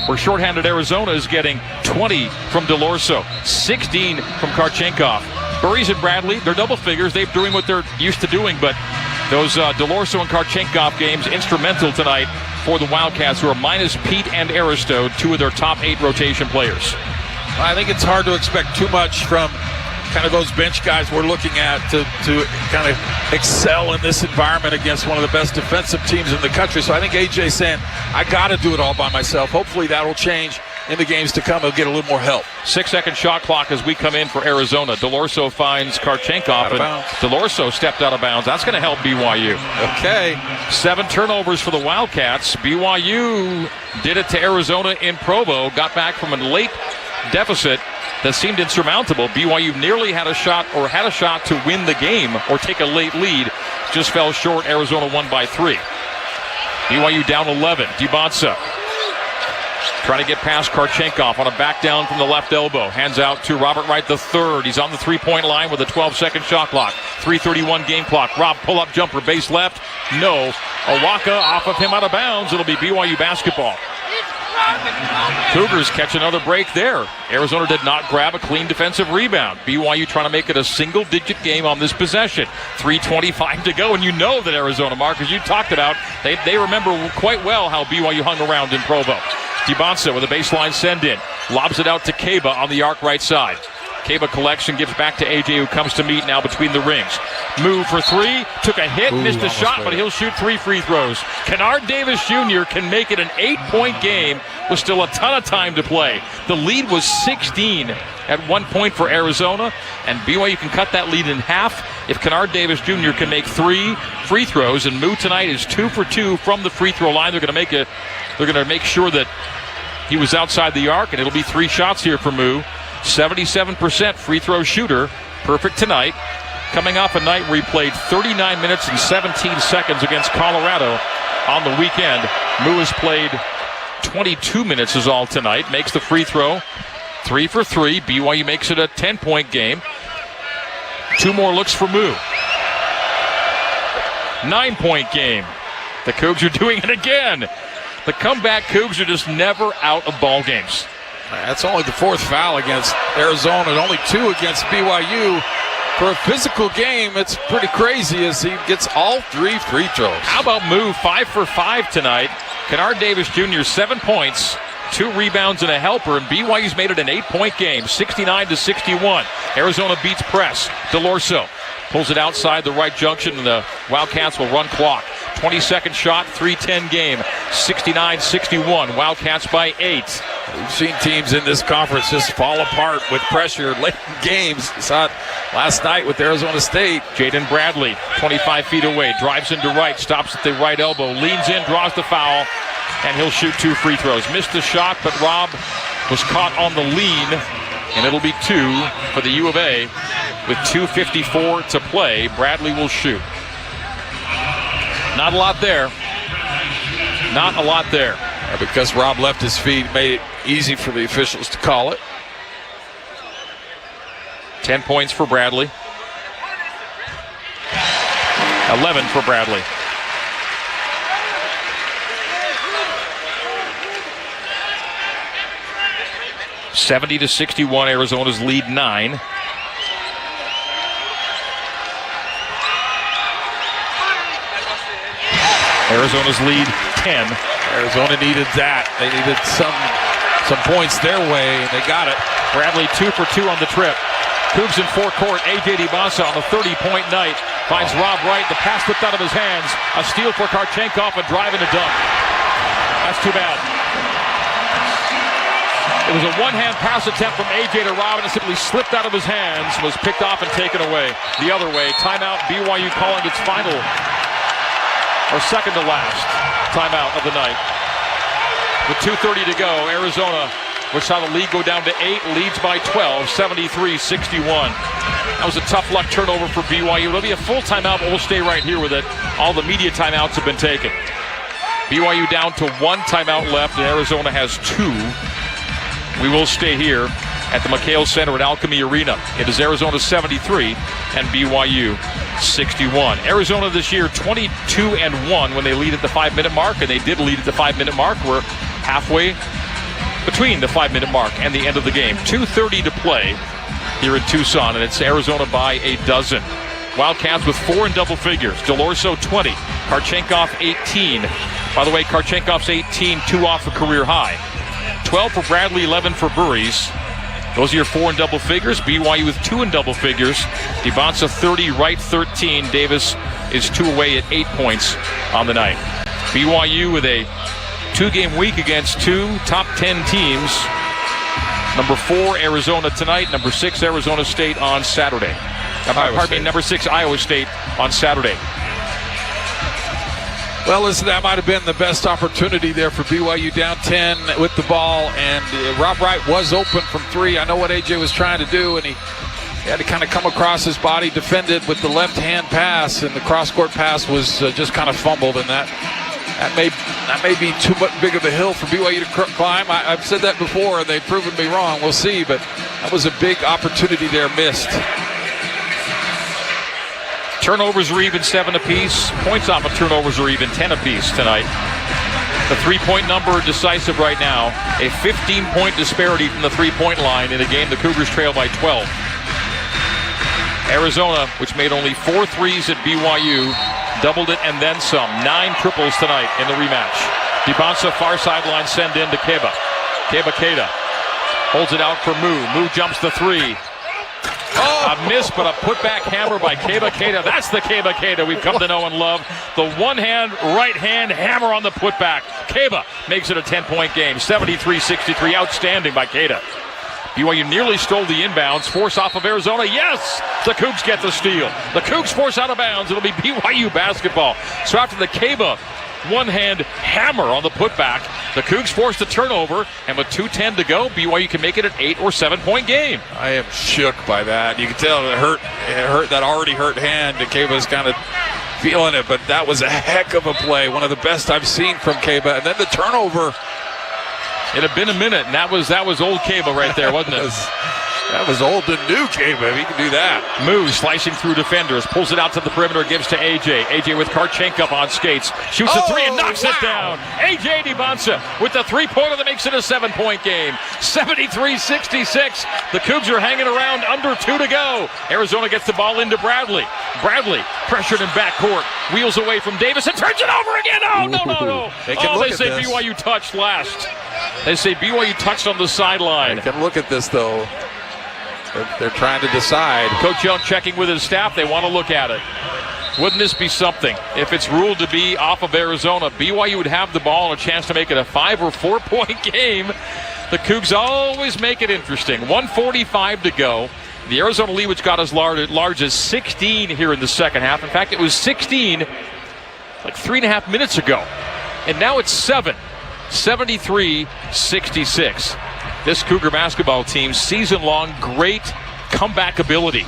where shorthanded Arizona is getting 20 from DeLorso, 16 from Karchenkov. Burries and Bradley, they're double figures. They're doing what they're used to doing, but those DeLorso and Karchenkov games instrumental tonight for the Wildcats, who are minus Pete and Aristo, 2 of their top 8 rotation players. I think it's hard to expect too much from kind of those bench guys we're looking at to kind of excel in this environment against one of the best defensive teams in the country. So I think AJ's saying, I got to do it all by myself. Hopefully that'll change in the games to come. He'll get a little more help. 6-second shot clock as we come in for Arizona. DeLorso finds Karchenkov, and DeLorso stepped out of bounds. That's going to help BYU. Okay. 7 turnovers for the Wildcats. BYU did it to Arizona in Provo. Got back from a late deficit that seemed insurmountable. BYU nearly had a shot to win the game or take a late lead. Just fell short. Arizona won by 3. BYU down 11. DiBanza trying to get past Karchenkov on a back down from the left elbow. Hands out to Robert Wright III. He's on the 3-point line with a 12-second shot clock. 3:31 game clock. Rob, pull-up jumper, base left. No. Owaka off of him out of bounds. It'll be BYU basketball. Cougars catch another break there. Arizona did not grab a clean defensive rebound. BYU trying to make it a single-digit game on this possession. 3:25 to go, and you know that Arizona, Mark, as you talked about, they remember quite well how BYU hung around in Provo. DiBonsa with a baseline send-in. Lobs it out to Kaba on the arc right side. Kaba collects and gives back to AJ, who comes to meet now between the rings. Move for three, took a hit, missed a shot, but he'll shoot 3 free throws. Kennard Davis Jr. can make it an 8-point game with still a ton of time to play. The lead was 16 at one point for Arizona, and BYU can cut that lead in half if Kennard Davis Jr. can make 3 free throws. And Moo tonight is 2 for 2 from the free throw line. They're going to make sure that he was outside the arc, and it'll be 3 shots here for Moo. 77% free throw shooter, perfect tonight. Coming off a night where he played 39 minutes and 17 seconds against Colorado on the weekend. Moo has played 22 minutes is all tonight. Makes the free throw. 3 for 3. BYU makes it a 10-point game. 2 more looks for Moo. 9-point game. The Cougs are doing it again. The comeback Cougs are just never out of ball games. That's only the 4th foul against Arizona and only 2 against BYU. For a physical game, it's pretty crazy as he gets all 3 free throws. How about Moo? 5 for 5 tonight. Kennard Davis Jr., 7 points, 2 rebounds and a helper, and BYU's made it an 8-point game, 69-61. Arizona beats press. DeLorso pulls it outside the right junction, and the Wildcats will run clock. 22nd shot, 3:10 game, 69-61. Wildcats by 8. We've seen teams in this conference just fall apart with pressure late in games. We saw it last night with Arizona State. Jaden Bradley, 25 feet away, drives into right, stops at the right elbow, leans in, draws the foul, and he'll shoot 2 free throws. Missed the shot, but Rob was caught on the lean, and it'll be 2 for the U of A with 2:54 to play. Bradley will shoot. Not a lot there. Not a lot there. Because Rob left his feet, made it easy for the officials to call it. 10 points for Bradley. 11 for Bradley. (70-61). Arizona's lead 9. Arizona's lead 10. Arizona needed that. They needed some points their way, and they got it. Bradley 2 for 2 on the trip. Cougs in forecourt. AJ DiBonsa on the 30-point night finds Rob Wright. The pass slipped out of his hands. A steal for Karchenkov, a drive and a dunk. That's too bad. It was a one-hand pass attempt from AJ to Rob, and it simply slipped out of his hands, was picked off and taken away. The other way. Timeout. BYU calling its final, or second to last, timeout of the night. With 2:30 to go, Arizona, which saw the lead go down to 8, leads by 12, 73-61. That was a tough luck turnover for BYU. It'll be a full timeout, but we'll stay right here with it. All the media timeouts have been taken. BYU down to 1 timeout left, and Arizona has 2. We will stay here at the McHale Center at Alchemy Arena. It is Arizona 73 and BYU 61. Arizona this year 22-1 when they lead at the 5-minute mark, and they did lead at the 5-minute mark. We're halfway between the 5-minute mark and the end of the game. 2:30 to play here in Tucson, and it's Arizona by a dozen. Wildcats with 4 in double figures. DeLorso 20, Karchenkov 18. By the way, Karchenkov's 18, 2 off a career high. 12 for Bradley, 11 for Burries. Those are your 4 in double figures. BYU with 2 in double figures. DiBonsa 30, Wright 13. Davis is 2 away at 8 points on the night. BYU with a 2-game week against 2 top 10 teams. Number 4, Arizona tonight. Number 6, Arizona State on Saturday. Number 6, Iowa State on Saturday. Well, listen, that might have been the best opportunity there for BYU down 10 with the ball, and Rob Wright was open from 3. I know what AJ was trying to do, and he had to kind of come across his body, defended with the left-hand pass, and the cross-court pass was just kind of fumbled, and that may be too much big of a hill for BYU to climb. I've said that before, and they've proven me wrong. We'll see, but that was a big opportunity there missed. Turnovers are even 7 apiece. Points off of turnovers are even 10 apiece tonight. The three-point number decisive right now. A 15-point disparity from the three-point line in a game the Cougars trail by 12. Arizona, which made only 4 threes at BYU, doubled it and then some. 9 triples tonight in the rematch. DiBanza far sideline send in to Keba. Keba holds it out for Mu. Mu jumps the 3. A miss, but a putback hammer by Keba. That's the Keba we've come to know and love. The one-hand, right-hand hammer on the putback. Keba makes it a 10-point game. 73-63. Outstanding by Keba. BYU nearly stole the inbounds. Force off of Arizona. Yes! The Cougs get the steal. The Cougs force out of bounds. It'll be BYU basketball. So after the Keba one-hand hammer on the putback, the Cougs force the turnover, and with 2:10 to go, BYU can make it an 8 or 7-point game. I am shook by that. You can tell it hurt that already hurt hand. Keba's kind of feeling it, but that was a heck of a play. One of the best I've seen from Keba. And then the turnover. It had been a minute, and that was old Keba right there, wasn't it? That was old and new Keba. He can do that. Moves, slicing through defenders, pulls it out to the perimeter, gives to AJ. AJ with Karchenkov on skates, shoots a 3 and knocks it down. AJ DiBanza with the 3-pointer that makes it a 7-point game. 73-66. The Cougs are hanging around, under 2 to go. Arizona gets the ball into Bradley. Bradley pressured in backcourt, wheels away from Davis and turns it over again. Oh, no. They say this. BYU touched last. They say BYU touched on the sideline. They can look at this, though. They're trying to decide. Coach Young checking with his staff. They want to look at it. Wouldn't this be something? If it's ruled to be off of Arizona, BYU would have the ball and a chance to make it a 5 or 4-point game. The Cougs always make it interesting. 1:45 to go. The Arizona lead, which got as large as 16 here in the second half. In fact, it was 16 like 3.5 minutes ago. And now it's 7. 73-66. This Cougar basketball team, season-long, great comeback ability.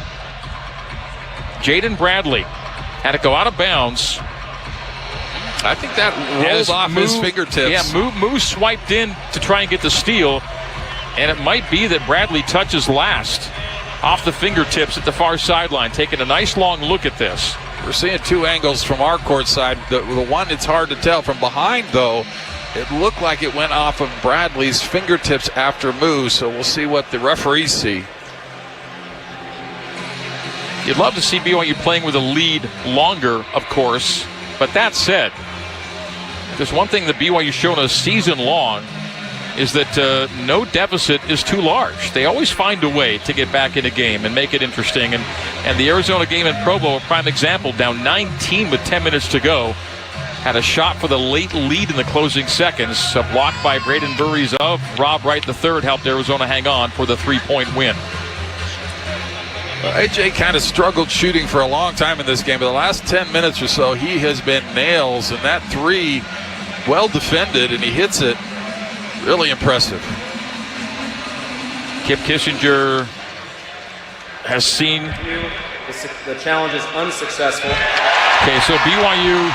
Jaden Bradley had to go out of bounds. I think that rolled off his fingertips. Yeah, Moose swiped in to try and get the steal, and it might be that Bradley touches last off the fingertips at the far sideline, taking a nice long look at this. We're seeing 2 angles from our court side. The one, it's hard to tell. From behind, though, it looked like it went off of Bradley's fingertips after Moose, so we'll see what the referees see. You'd love to see BYU playing with a lead longer, of course, but that said, there's one thing that BYU's shown us season long is that no deficit is too large. They always find a way to get back in a game and make it interesting, and the Arizona game in Provo, a prime example, down 19 with 10 minutes to go. Had a shot for the late lead in the closing seconds. A block by Braden Burries of Rob Wright III helped Arizona hang on for the 3-point win. AJ kind of struggled shooting for a long time in this game, but the last 10 minutes or so, he has been nails, and that 3, well defended, and he hits it. Really impressive. Kip Kissinger has seen... The challenge is unsuccessful. Okay, so BYU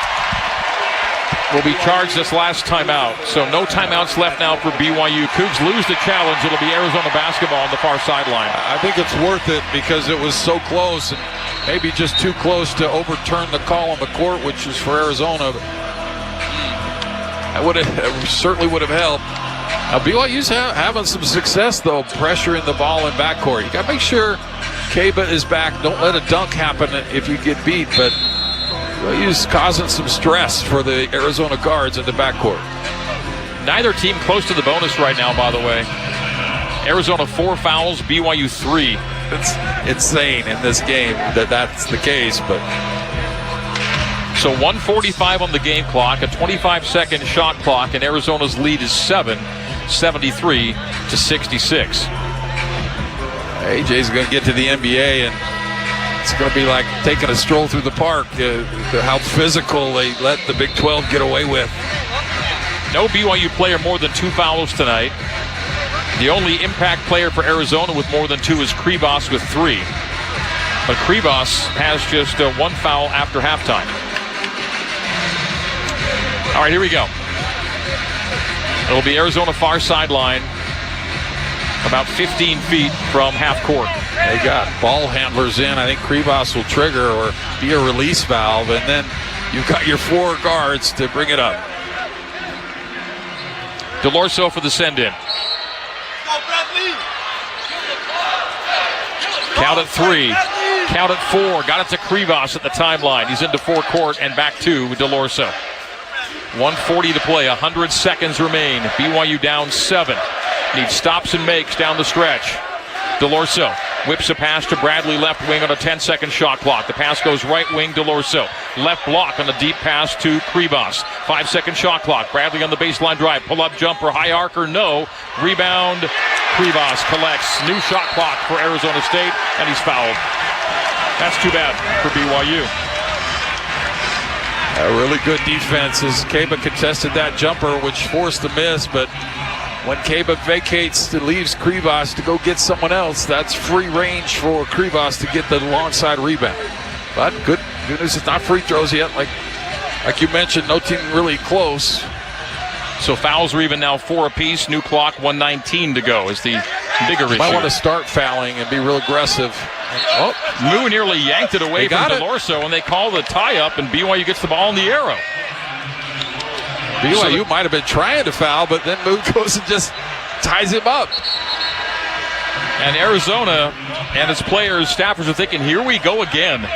will be charged this last timeout. So no timeouts left now for BYU. Cougs lose the challenge. It'll be Arizona basketball on the far sideline. I think it's worth it because it was so close and maybe just too close to overturn the call on the court, which is for Arizona. That certainly would have helped. Now BYU's having some success, though, pressuring the ball in backcourt. You got to make sure Keba is back. Don't let a dunk happen if you get beat, but BYU's causing some stress for the Arizona guards in the backcourt. Neither team close to the bonus right now, by the way. Arizona 4 fouls, BYU 3. It's insane in this game that's the case, but... So 1:45 on the game clock, a 25-second shot clock, and Arizona's lead is 7, 73-66. AJ's going to get to the NBA, and it's going to be like taking a stroll through the park. How physical they let the Big 12 get away with. No BYU player more than 2 fouls tonight. The only impact player for Arizona with more than 2 is Kribas with 3. But Kribas has just 1 foul after halftime. All right, here we go. It'll be Arizona far sideline, about 15 feet from half court. They got ball handlers in. I think Krivas will trigger or be a release valve, and then you've got your 4 guards to bring it up. DeLorso for the send-in. Count at 3. Count at 4. Got it to Krivas at the timeline. He's into forecourt and back to DeLorso. 1:40 to play. 100 seconds remain. BYU down 7. Needs stops and makes down the stretch. DeLorso whips a pass to Bradley left wing on a 10-second shot clock. The pass goes right wing, DeLorso. Left block on a deep pass to Krivas. 5-second shot clock. Bradley on the baseline drive. Pull-up jumper, high arcer, no. Rebound, Krivas collects. New shot clock for Arizona State, and he's fouled. That's too bad for BYU. A really good defense as Kaba contested that jumper, which forced the miss, but when Kaba vacates, it leaves Krivas to go get someone else. That's free range for Krivas to get the long side rebound. But good news, it's not free throws yet. Like you mentioned, no team really close. So fouls are even now 4 apiece. New clock, 1:19 to go is the bigger issue. Might want to start fouling and be real aggressive. And, Moo nearly yanked it away from DeLorso, and they call the tie-up, and BYU gets the ball in the arrow. BYU might have been trying to foul, but then Moo goes and just ties him up. And Arizona and its players, staffers are thinking, here we go again.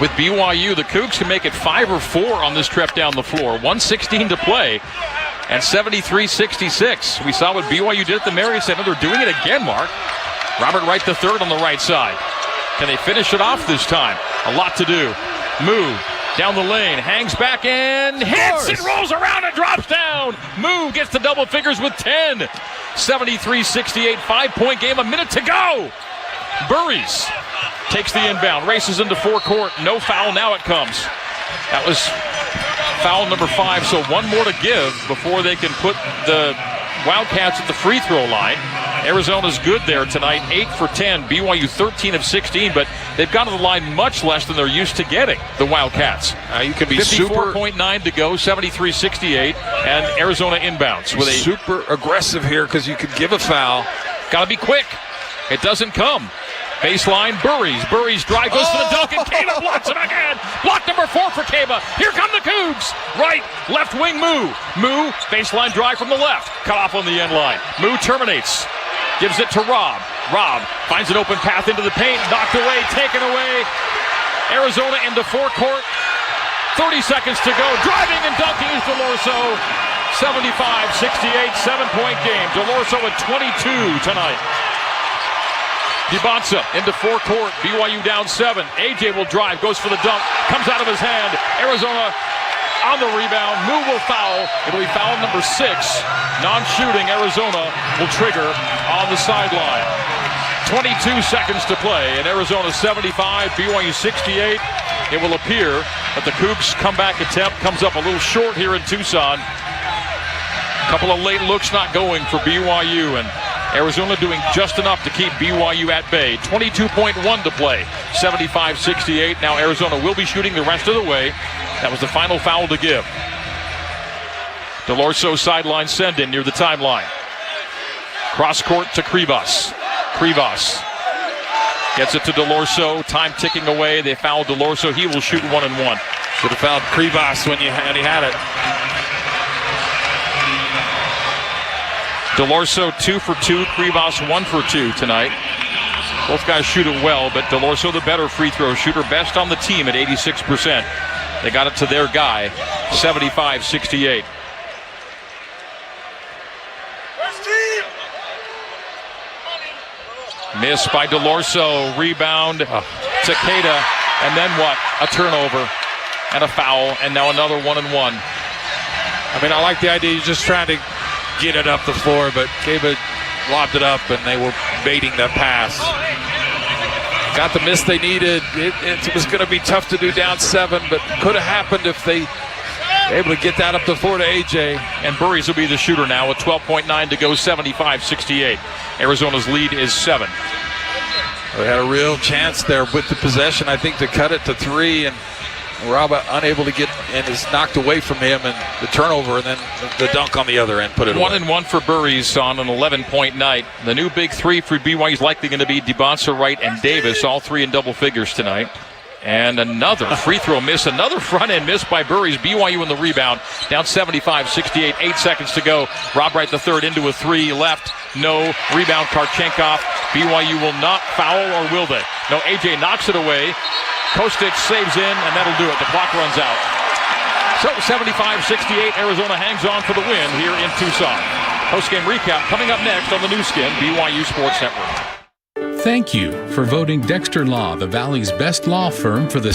With BYU, the Cougs can make it 5 or 4 on this trip down the floor. 1:16 to play. And 73-66. We saw what BYU did at the Marriott Center. They're doing it again, Mark. Robert Wright the third on the right side. Can they finish it off this time? A lot to do. Moo down the lane, hangs back and hits and rolls around and drops down. Moo gets to double figures with 10. 73-68, 5-point game, a minute to go. Burries takes the inbound, races into forecourt. No foul, now it comes. That was foul number 5, so 1 more to give before they can put the Wildcats at the free throw line. Arizona's good there tonight, 8 for 10. BYU 13 of 16, but they've gone to the line much less than they're used to getting, the Wildcats. You can be 54.9 to go, 73-68, and Arizona inbounds. With a super aggressive here because you could give a foul. Got to be quick. It doesn't come. Baseline, Burries drive, goes to the dunk, and Kaba blocks it again. Block number 4 for Kaba. Here come the Cougs. Right, left wing, Moo, baseline drive from the left. Cut off on the end line. Moo terminates. Gives it to Rob. Rob finds an open path into the paint. Knocked away, taken away. Arizona into forecourt. 30 seconds to go. Driving and dunking is DeLorso. 75-68, 7-point game. DeLorso at 22 tonight. Dibonsa into forecourt. BYU down 7. AJ will drive, goes for the dunk, comes out of his hand. Arizona on the rebound. Moo will foul. It'll be foul number 6. Non-shooting Arizona will trigger on the sideline. 22 seconds to play, and Arizona 75, BYU 68. It will appear that the Cougs' comeback attempt comes up a little short here in Tucson. A couple of late looks not going for BYU, and Arizona doing just enough to keep BYU at bay. 22.1 to play, 75-68. Now Arizona will be shooting the rest of the way. That was the final foul to give. DeLorso sideline send-in near the timeline. Cross court to Krivas. Krivas gets it to DeLorso. Time ticking away. They fouled DeLorso. He will shoot 1-1. Should have fouled Krivas when he had it. DeLorso 2 for 2. Krivas 1 for 2 tonight. Both guys shoot it well, but DeLorso the better free throw shooter. Best on the team at 86%. They got it to their guy, 75-68. Miss by DeLorso. Rebound to Takeda. And then what? A turnover and a foul, and now another 1-1. I mean, I like the idea. You're just trying to get it up the floor, but Kaba lobbed it up, and they were baiting that pass. Got the miss they needed. It was going to be tough to do down 7, but could have happened if they were able to get that up the floor to AJ. And Burries will be the shooter now with 12.9 to go, 75-68. Arizona's lead is 7. They had a real chance there with the possession, I think, to cut it to 3, and Rob unable to get, and is knocked away from him, and the turnover, and then the dunk on the other end put it away. 1-1 for Burries on an 11-point night. The new big three for BYU is likely going to be DeBonsa, Wright, and Davis, all three in double figures tonight. And another free throw miss, another front-end miss by Burries. BYU in the rebound, down 75-68, 8 seconds to go. Rob Wright III into a three, left, no. Rebound, Karchenkov. BYU will not foul, or will they? No, AJ knocks it away. Kostic saves in, and that'll do it. The clock runs out. So 75-68, Arizona hangs on for the win here in Tucson. Post-game recap coming up next on the new skin, BYU Sports Network. Thank you for voting Dexter Law the Valley's best law firm for the